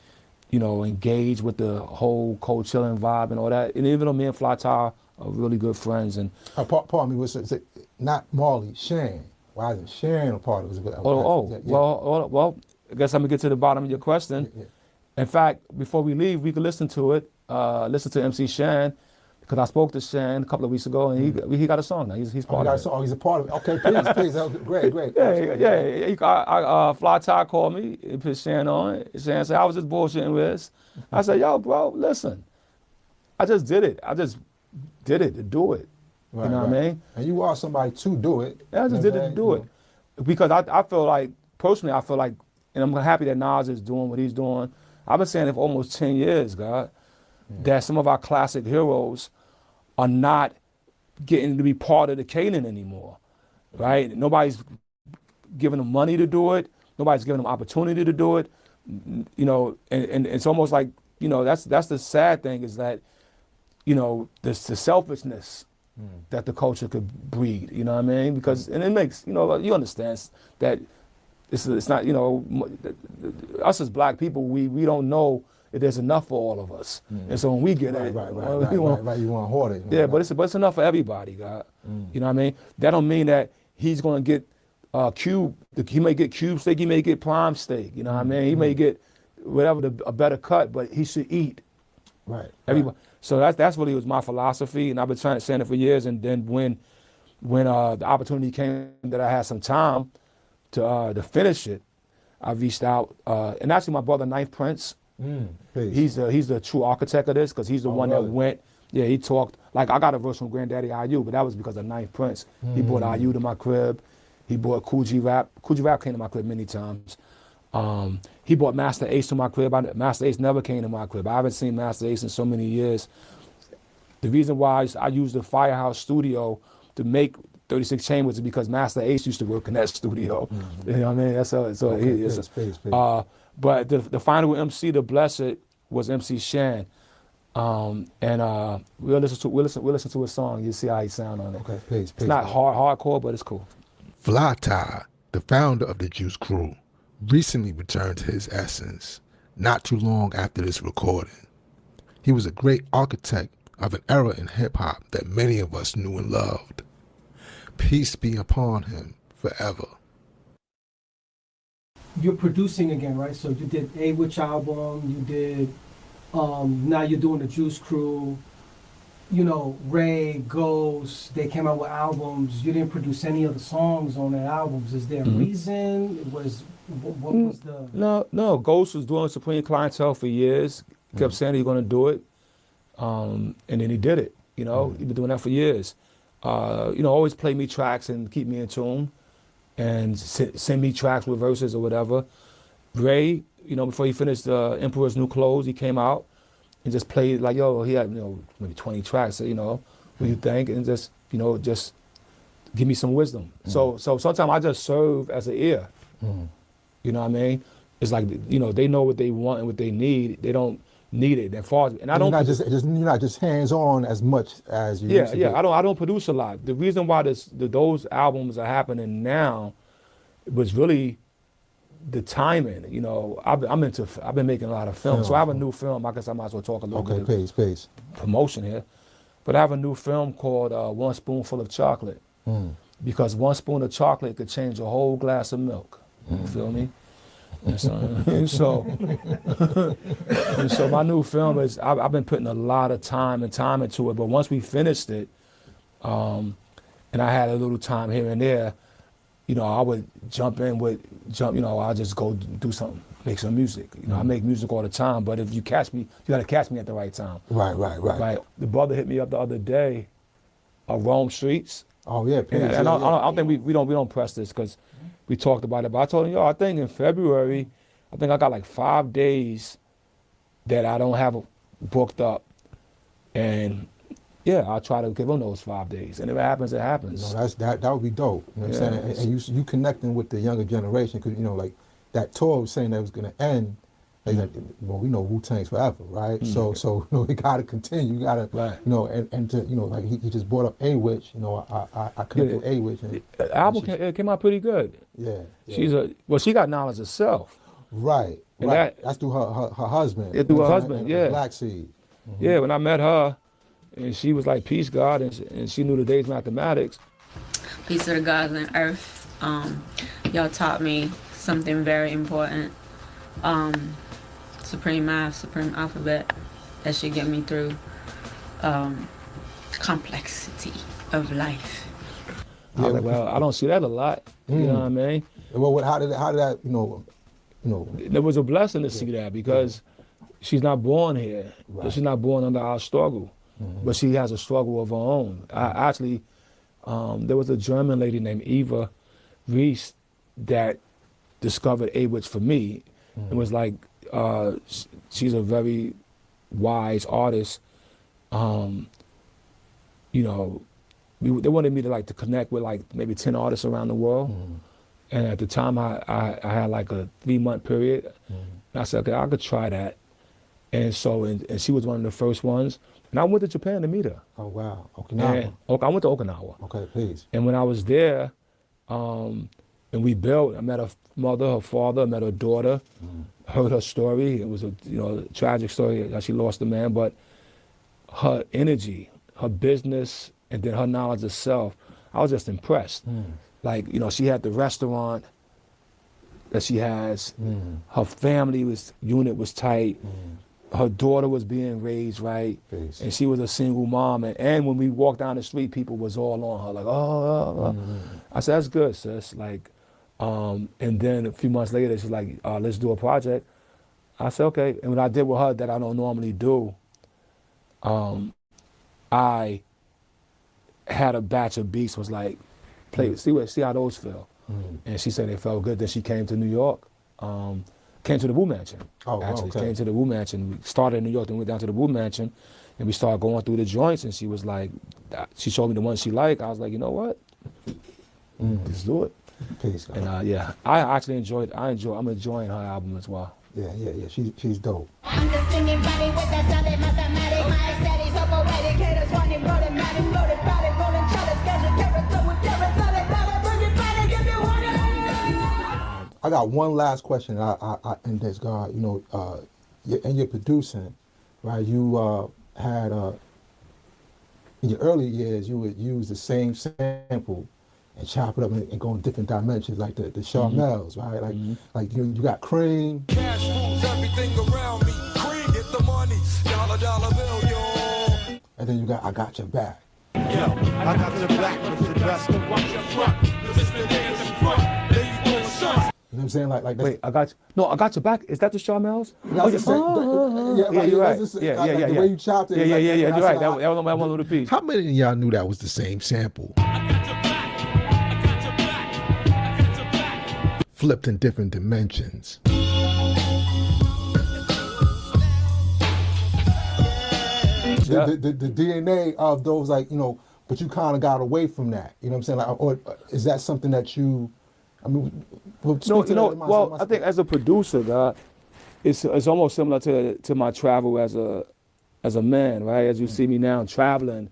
engaged with the whole cold chilling vibe and all that. And even though me and Fly Ty are really good friends. And pardon me, was it not Marley, Shan? Why isn't Shan a part of it? Well, I guess I'm gonna get to the bottom of your question. In fact, before we leave, we could listen to it, listen to MC Shan, because I spoke to Shan a couple of weeks ago, and he got a song now. He's part of it. He's a part of it. Okay, please. Great. Yeah. Fly Ty called me and put Shan on. Shan said, I was just bullshitting with this. I said, yo, bro, listen. I just did it. I just did it to do it. Right, you know what I mean? And you are somebody to do it. Yeah, I just did it to do it. Because I feel like, personally, and I'm happy that Nas is doing what he's doing. I've been saying it for almost 10 years, God, that some of our classic heroes are not getting to be part of the canon anymore, right? Nobody's giving them money to do it. Nobody's giving them opportunity to do it. And it's almost like, that's the sad thing, is that, the selfishness that the culture could breed, you know what I mean? Because, and it makes, you understand that it's not, us as black people, we don't know there's enough for all of us. And so when we get it, you want to hoard it. Yeah, but it's enough for everybody, God. You know what I mean? That don't mean that he's gonna get cube. He may get cube steak. He may get prime steak. You know what I mean? He may get whatever a better cut, but he should eat. Right. Everybody. So that's really was my philosophy, and I've been trying to say it for years. And then when the opportunity came that I had some time to finish it, I reached out. And actually, my brother Ninth Prince, he's the true architect of this because he's the one that went. Yeah, he talked like I got a verse from Granddaddy IU, but that was because of Ninth Prince. He brought IU to my crib. He brought Cool G Rap. Cool G Rap came to my crib many times. He brought Master Ace to my crib. Master Ace never came to my crib. I haven't seen Master Ace in so many years. The reason why I used the Firehouse studio to make 36 Chambers is because Master Ace used to work in that studio. You know what I mean? That's so but the final MC, the Blessed, was MC Shan. We'll listen to a song. You see how he sound on it. Okay, please. It's not hardcore, but it's cool. Fly Ty, the founder of the Juice Crew, recently returned to his essence not too long after this recording. He was a great architect of an era in hip-hop that many of us knew and loved. Peace be upon him forever. You're producing again, right? So you did A Witch album, you did, now you're doing the Juice Crew. You know, Ray, Ghost, they came out with albums. You didn't produce any of the songs on that albums. Is there a reason? What was the... No. Ghost was doing Supreme Clientele for years. Kept saying he's going to do it. And then he did it. You know, he's been doing that for years. Always play me tracks and keep me in tune. And send me tracks with verses or whatever. Ray, before he finished Emperor's New Clothes, he came out and just played like, he had, maybe 20 tracks, what do you think? And just give me some wisdom. So sometimes I just serve as an ear. You know what I mean? It's like, they know what they want and what they need. They don't need it. And I don't. You're not just hands-on as much as you used to do. be. I don't produce a lot. The reason why those albums are happening now was really the timing. I've been making a lot of films. So I have a new film. I guess I might as well talk a little bit. Okay, please. Promotion here. But I have a new film called One Spoonful of Chocolate. Because one spoon of chocolate could change a whole glass of milk. You feel me? And so my new film is, I've been putting a lot of time into it, but once we finished it, and I had a little time here and there, I would I'll just go do something, make some music. I make music all the time, but if you catch me, you gotta catch me at the right time. Right. The brother hit me up the other day, Rome Streets. Oh yeah, please. And I don't think we don't press this because we talked about it, but I told him, I think in February, I got like 5 days that I don't have booked up. And I'll try to give him those 5 days. And if it happens, it happens. That would be dope. You know what I'm saying? And you connecting with the younger generation, because, like that tour was saying that it was going to end. Well, we know Wu-Tang's forever, right? So it got to continue. You got to, and to, like he just brought up A-Witch. I connected with A-Witch. The album came out pretty good. Yeah. She got knowledge herself. Right. And that's through her husband. Through her husband, Black Seed. Yeah, when I met her, and she was like, peace, God, and she knew the day's mathematics. Peace to the gods and earth. Y'all taught me something very important. Supreme math, supreme alphabet. That should get me through complexity of life. I was like, well, I don't see that a lot. You know what I mean? Well, how did that, It was a blessing to see that because she's not born here. Right. She's not born under our struggle, but she has a struggle of her own. I actually, there was a German lady named Eva Reese that discovered A-Witch for me. It was like, she's a very wise artist. They wanted me to connect with like maybe 10 artists around the world. And at the time I had like a 3-month period. And I said, okay, I could try that. And so, and she was one of the first ones. And I went to Japan to meet her. Oh, wow. Okinawa. I went to Okinawa. Okay, please. And when I was there, it and we built. I met her mother, her father, I met her daughter, heard her story. It was a tragic story how she lost a man, but her energy, her business, and then her knowledge of self, I was just impressed. Like, she had the restaurant that she has. Her family unit was tight. Her daughter was being raised right, and she was a single mom. And when we walked down the street, people was all on her, like, oh. I said, that's good, sis. Like, and then a few months later, she's like, let's do a project. I said, okay. And what I did with her that I don't normally do, I had a batch of beats, was like, see how those feel. And she said they felt good. Then she came to New York, came to the Wu Mansion. Came to the Wu Mansion. We started in New York, then went down to the Wu Mansion, and we started going through the joints, and she was like, she showed me the ones she liked. I was like, you know what? Let's do it. Peace, and I actually I'm enjoying her album as well. Yeah. She's dope. I'm just singing body with that solid mathematic. My aesthetics are poetic. Haters wanting rolling, manic, loaded, product, rolling, challenge, schedule, character with carrots, solid, dollar, bring it back if you want it. I got one last question. I in this, God, in your producing, right? You had in your early years, you would use the same sample and chop it up and go in different dimensions, like the Charmels, right? Like you got cream. Cash rules everything around me. Cream, get the money. Dollar bill, yo. And then you got I Got Your Back. Yo, I got your back with the best of watch your front. Cause it's the day in the front. There you go, son. You know what I'm saying? Like Wait, I Got Your Back. Is that the Charmels? You're right. Yeah. The way you chopped it. Yeah. You're right. That was my one little piece. How many of y'all knew that was the same sample? Flipped in different dimensions. The DNA of those, but you kind of got away from that. You know what I'm saying? Like, or is that something that you? I mean, I think as a producer, God, it's almost similar to my travel as a man, right? As you see me now traveling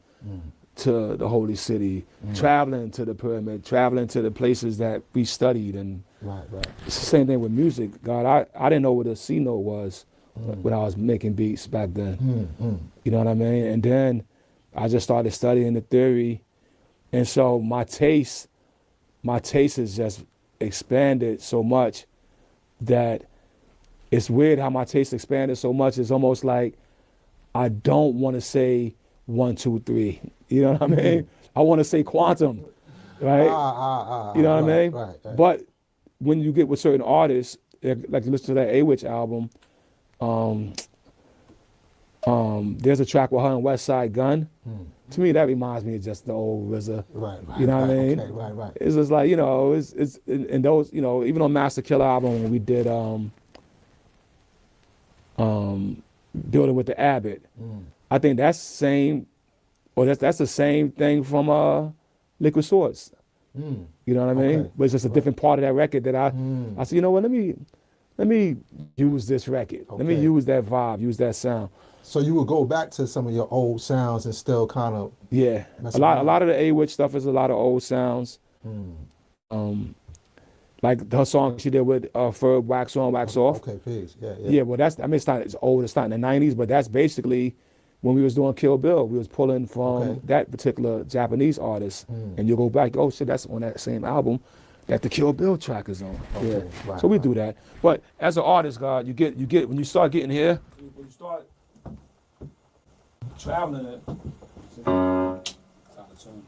to the holy city, traveling to the pyramid, traveling to the places that we studied, and right. It's the same thing with music. God, I didn't know what a C note was when I was making beats back then. You know what I mean? And then I just started studying the theory, and so my taste has just expanded so much that it's weird how my taste expanded so much. It's almost like I don't want to say 1, 2, 3. You know what I mean? I want to say quantum, right? You know what I mean? Right. But when you get with certain artists, like you listen to that A-Witch album, there's a track with her and West Side Gun. To me, that reminds me of just the old RZA. Right. You know what I mean? Okay, right. It's just like, it's and those, even on Master Killer album when we did Building with the Abbott, I think that's the same, or that's the same thing from Liquid Swords. You know what I mean? Okay. But it's just a different part of that record that I said, you know what, let me use this record. Let me use that vibe, use that sound. So you would go back to some of your old sounds and still kind of a lot of the A-Witch stuff is a lot of old sounds. Like her song she did with Ferb, Wax On, Wax Off. Okay, peace. Yeah. Yeah, well it's old, it's not in the 90s, but that's basically when we was doing Kill Bill, we was pulling from that particular Japanese artist. And you go back, oh shit, that's on that same album that the Kill Bill track is on. Right, so we do that. But as an artist, God, you get when you start getting here, when you start traveling it. It's out of tune,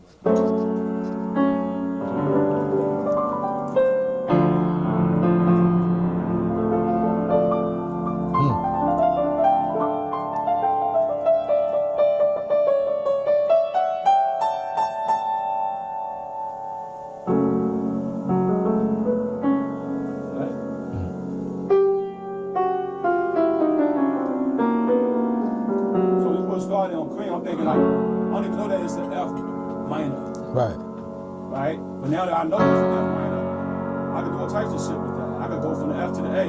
right? But now that I know it's an F minor, I can do all types of shit with that. I can go from the F to the A.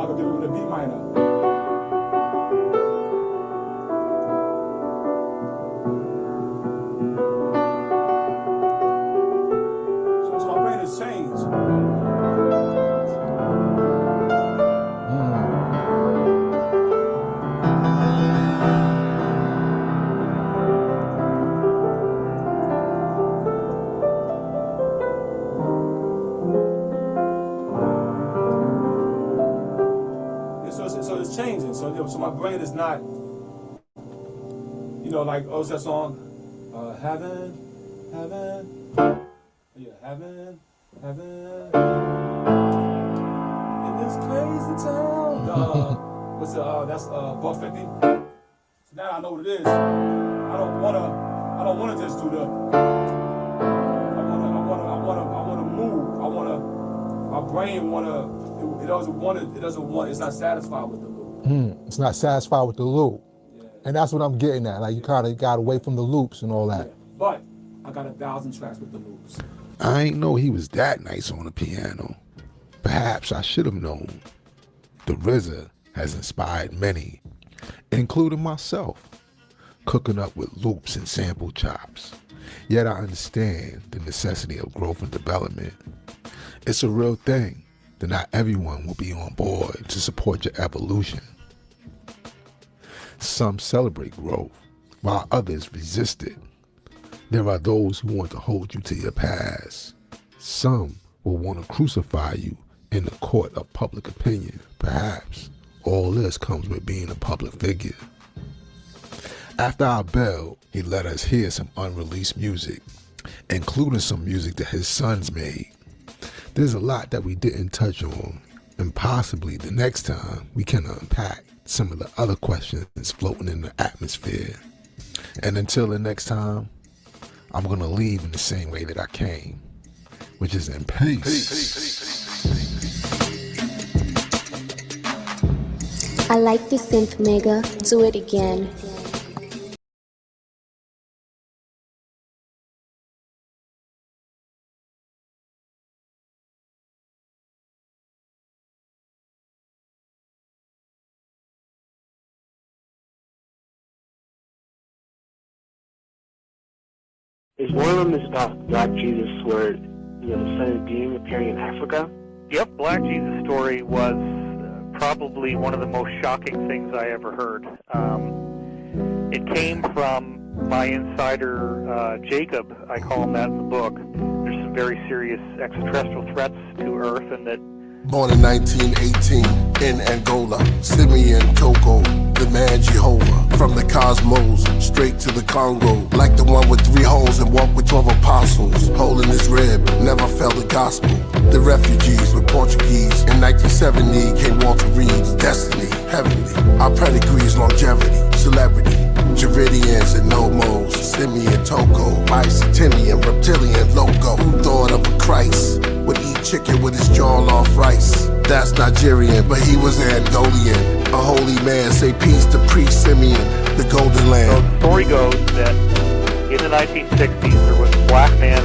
I could do it with a B minor. my brain is not, you know, like, what's that song? Heaven. Yeah, heaven. In this crazy town. That's Buck 50. So now I know what it is. I don't wanna just do the. I wanna move. My brain it's not satisfied with the loop. It's not satisfied with the loop. Yeah. And that's what I'm getting at. Like, you kind of got away from the loops and all that. Yeah. But I got 1,000 tracks with the loops. I ain't know he was that nice on the piano. Perhaps I should have known. The RZA has inspired many, including myself, cooking up with loops and sample chops. Yet I understand the necessity of growth and development. It's a real thing that not everyone will be on board to support your evolution. Some celebrate growth, while others resist it. There are those who want to hold you to your past. Some will want to crucify you in the court of public opinion. Perhaps all this comes with being a public figure. After our bell, he let us hear some unreleased music, including some music that his sons made. There's a lot that we didn't touch on, and possibly the next time we can unpack some of the other questions floating in the atmosphere. And until the next time, I'm gonna leave in the same way that I came, which is in peace. I like the synth, Mega. Do it again. Is one of them about Black Jesus, where the Son of Doom appearing in Africa? Yep, Black Jesus' story was probably one of the most shocking things I ever heard. It came from my insider, Jacob. I call him that in the book. There's some very serious extraterrestrial threats to Earth, and that. Born in 1918 in Angola, Simeon Toko, the man Jehovah. From the cosmos, straight to the Congo. Like the one with 3 holes and walked with 12 apostles. Hole in his rib, never felt the gospel. The refugees were Portuguese. In 1970 came Walter Reed's Destiny, Heavenly. Our pedigree's longevity, celebrity. Dravidians and Nomos, Simeon Toko, Bicentennial, reptilian logo. Who thought of a Christ would eat chicken with his jaw off rice? That's Nigerian, but he was Angolian. A holy man, say peace to priest Simeon, the golden lamb. The story goes that in the 1960s there was a black man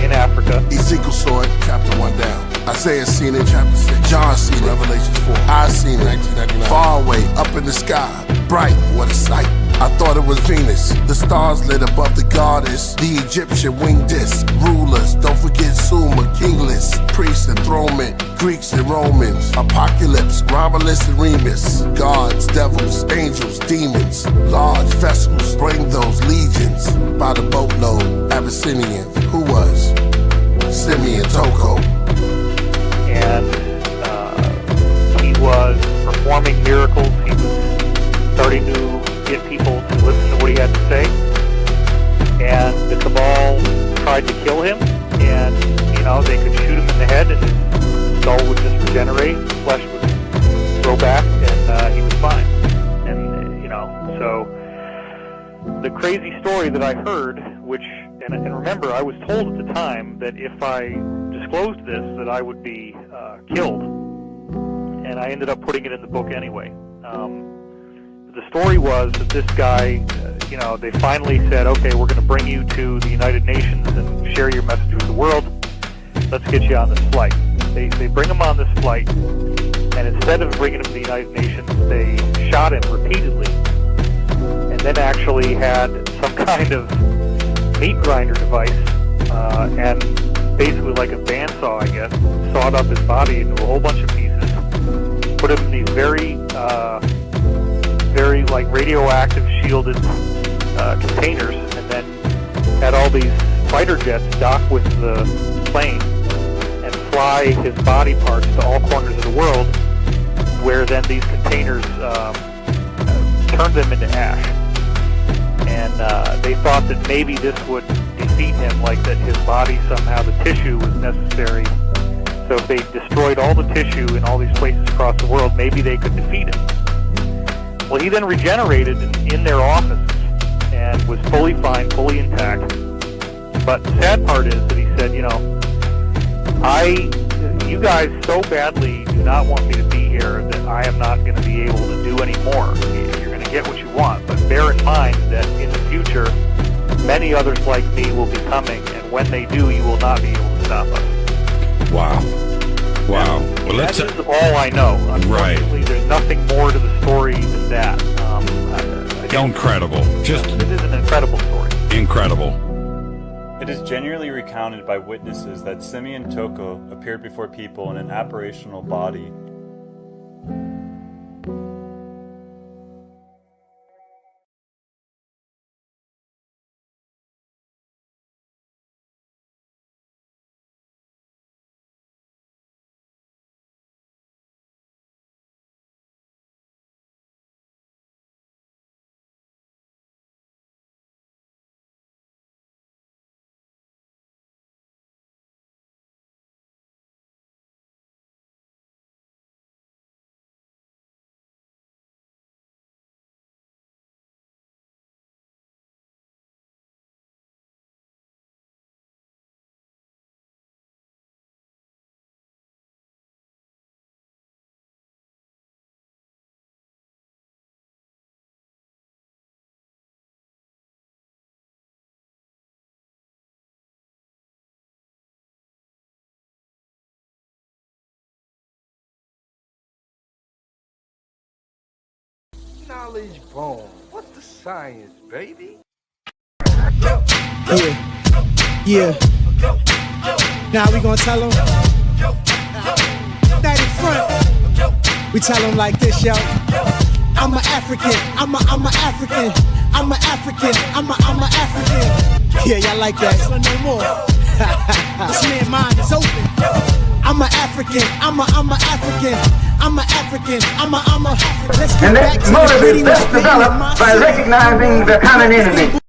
in Africa. Ezekiel saw it, chapter 1 down. Isaiah seen it, chapter 6. John seen it, Revelations 4. I seen it, 1999. Far away, up in the sky, bright, what a sight. I thought it was Venus. The stars lit above the goddess. The Egyptian winged disc. Rulers, don't forget Sumer, kingless. Priests, enthronement. Greeks and Romans. Apocalypse, Romulus and Remus. Gods, devils, angels, demons. Large vessels, bring those legions. By the boatload, Abyssinians. Who was? Simeon Toko. And he was performing miracles. He was starting to get people to listen to what he had to say. And the cabal tried to kill him, and they could shoot him in the head and his skull would just regenerate, his flesh would grow back, and he was fine. And so the crazy story that I heard, and remember, I was told at the time that if I disclosed this, that I would be killed, and I ended up putting it in the book anyway. The story was that this guy, they finally said, okay, we're going to bring you to the United Nations and share your message with the world. Let's get you on this flight. They bring him on this flight, and instead of bringing him to the United Nations, they shot him repeatedly, and then actually had some kind of meat grinder device, and basically like a bandsaw, I guess, sawed up his body into a whole bunch of pieces, put him in these very like radioactive shielded containers, and then had all these fighter jets dock with the plane and fly his body parts to all corners of the world, where then these containers turned them into ash. And they thought that maybe this would defeat him, like that his body somehow, the tissue was necessary. So if they destroyed all the tissue in all these places across the world, maybe they could defeat him. Well, he then regenerated in their offices and was fully fine, fully intact. But the sad part is that he said, you know, you guys so badly do not want me to be here that I am not going to be able to do any more. You're going to get what you want, but bear in mind that in the future, many others like me will be coming, and when they do, you will not be able to stop us. Wow. Wow. Well, that is all I know. Unfortunately, there's nothing more to the story than that. Incredible. It is an incredible story. Incredible. It is genuinely recounted by witnesses that Simeon Toko appeared before people in an apparitional body. Knowledge bone. What's the science, baby? Yeah. Now we gonna tell them. That in front. We tell them like this, yo. I'm an African. I'm a African. I'm an African. I'm a African. Yeah, y'all like that? So no more. This man's mind is open. I'm an African. I'm a African. I'm an African. I'm a. Let's get And back that to motive the is best developed by recognizing the common enemy.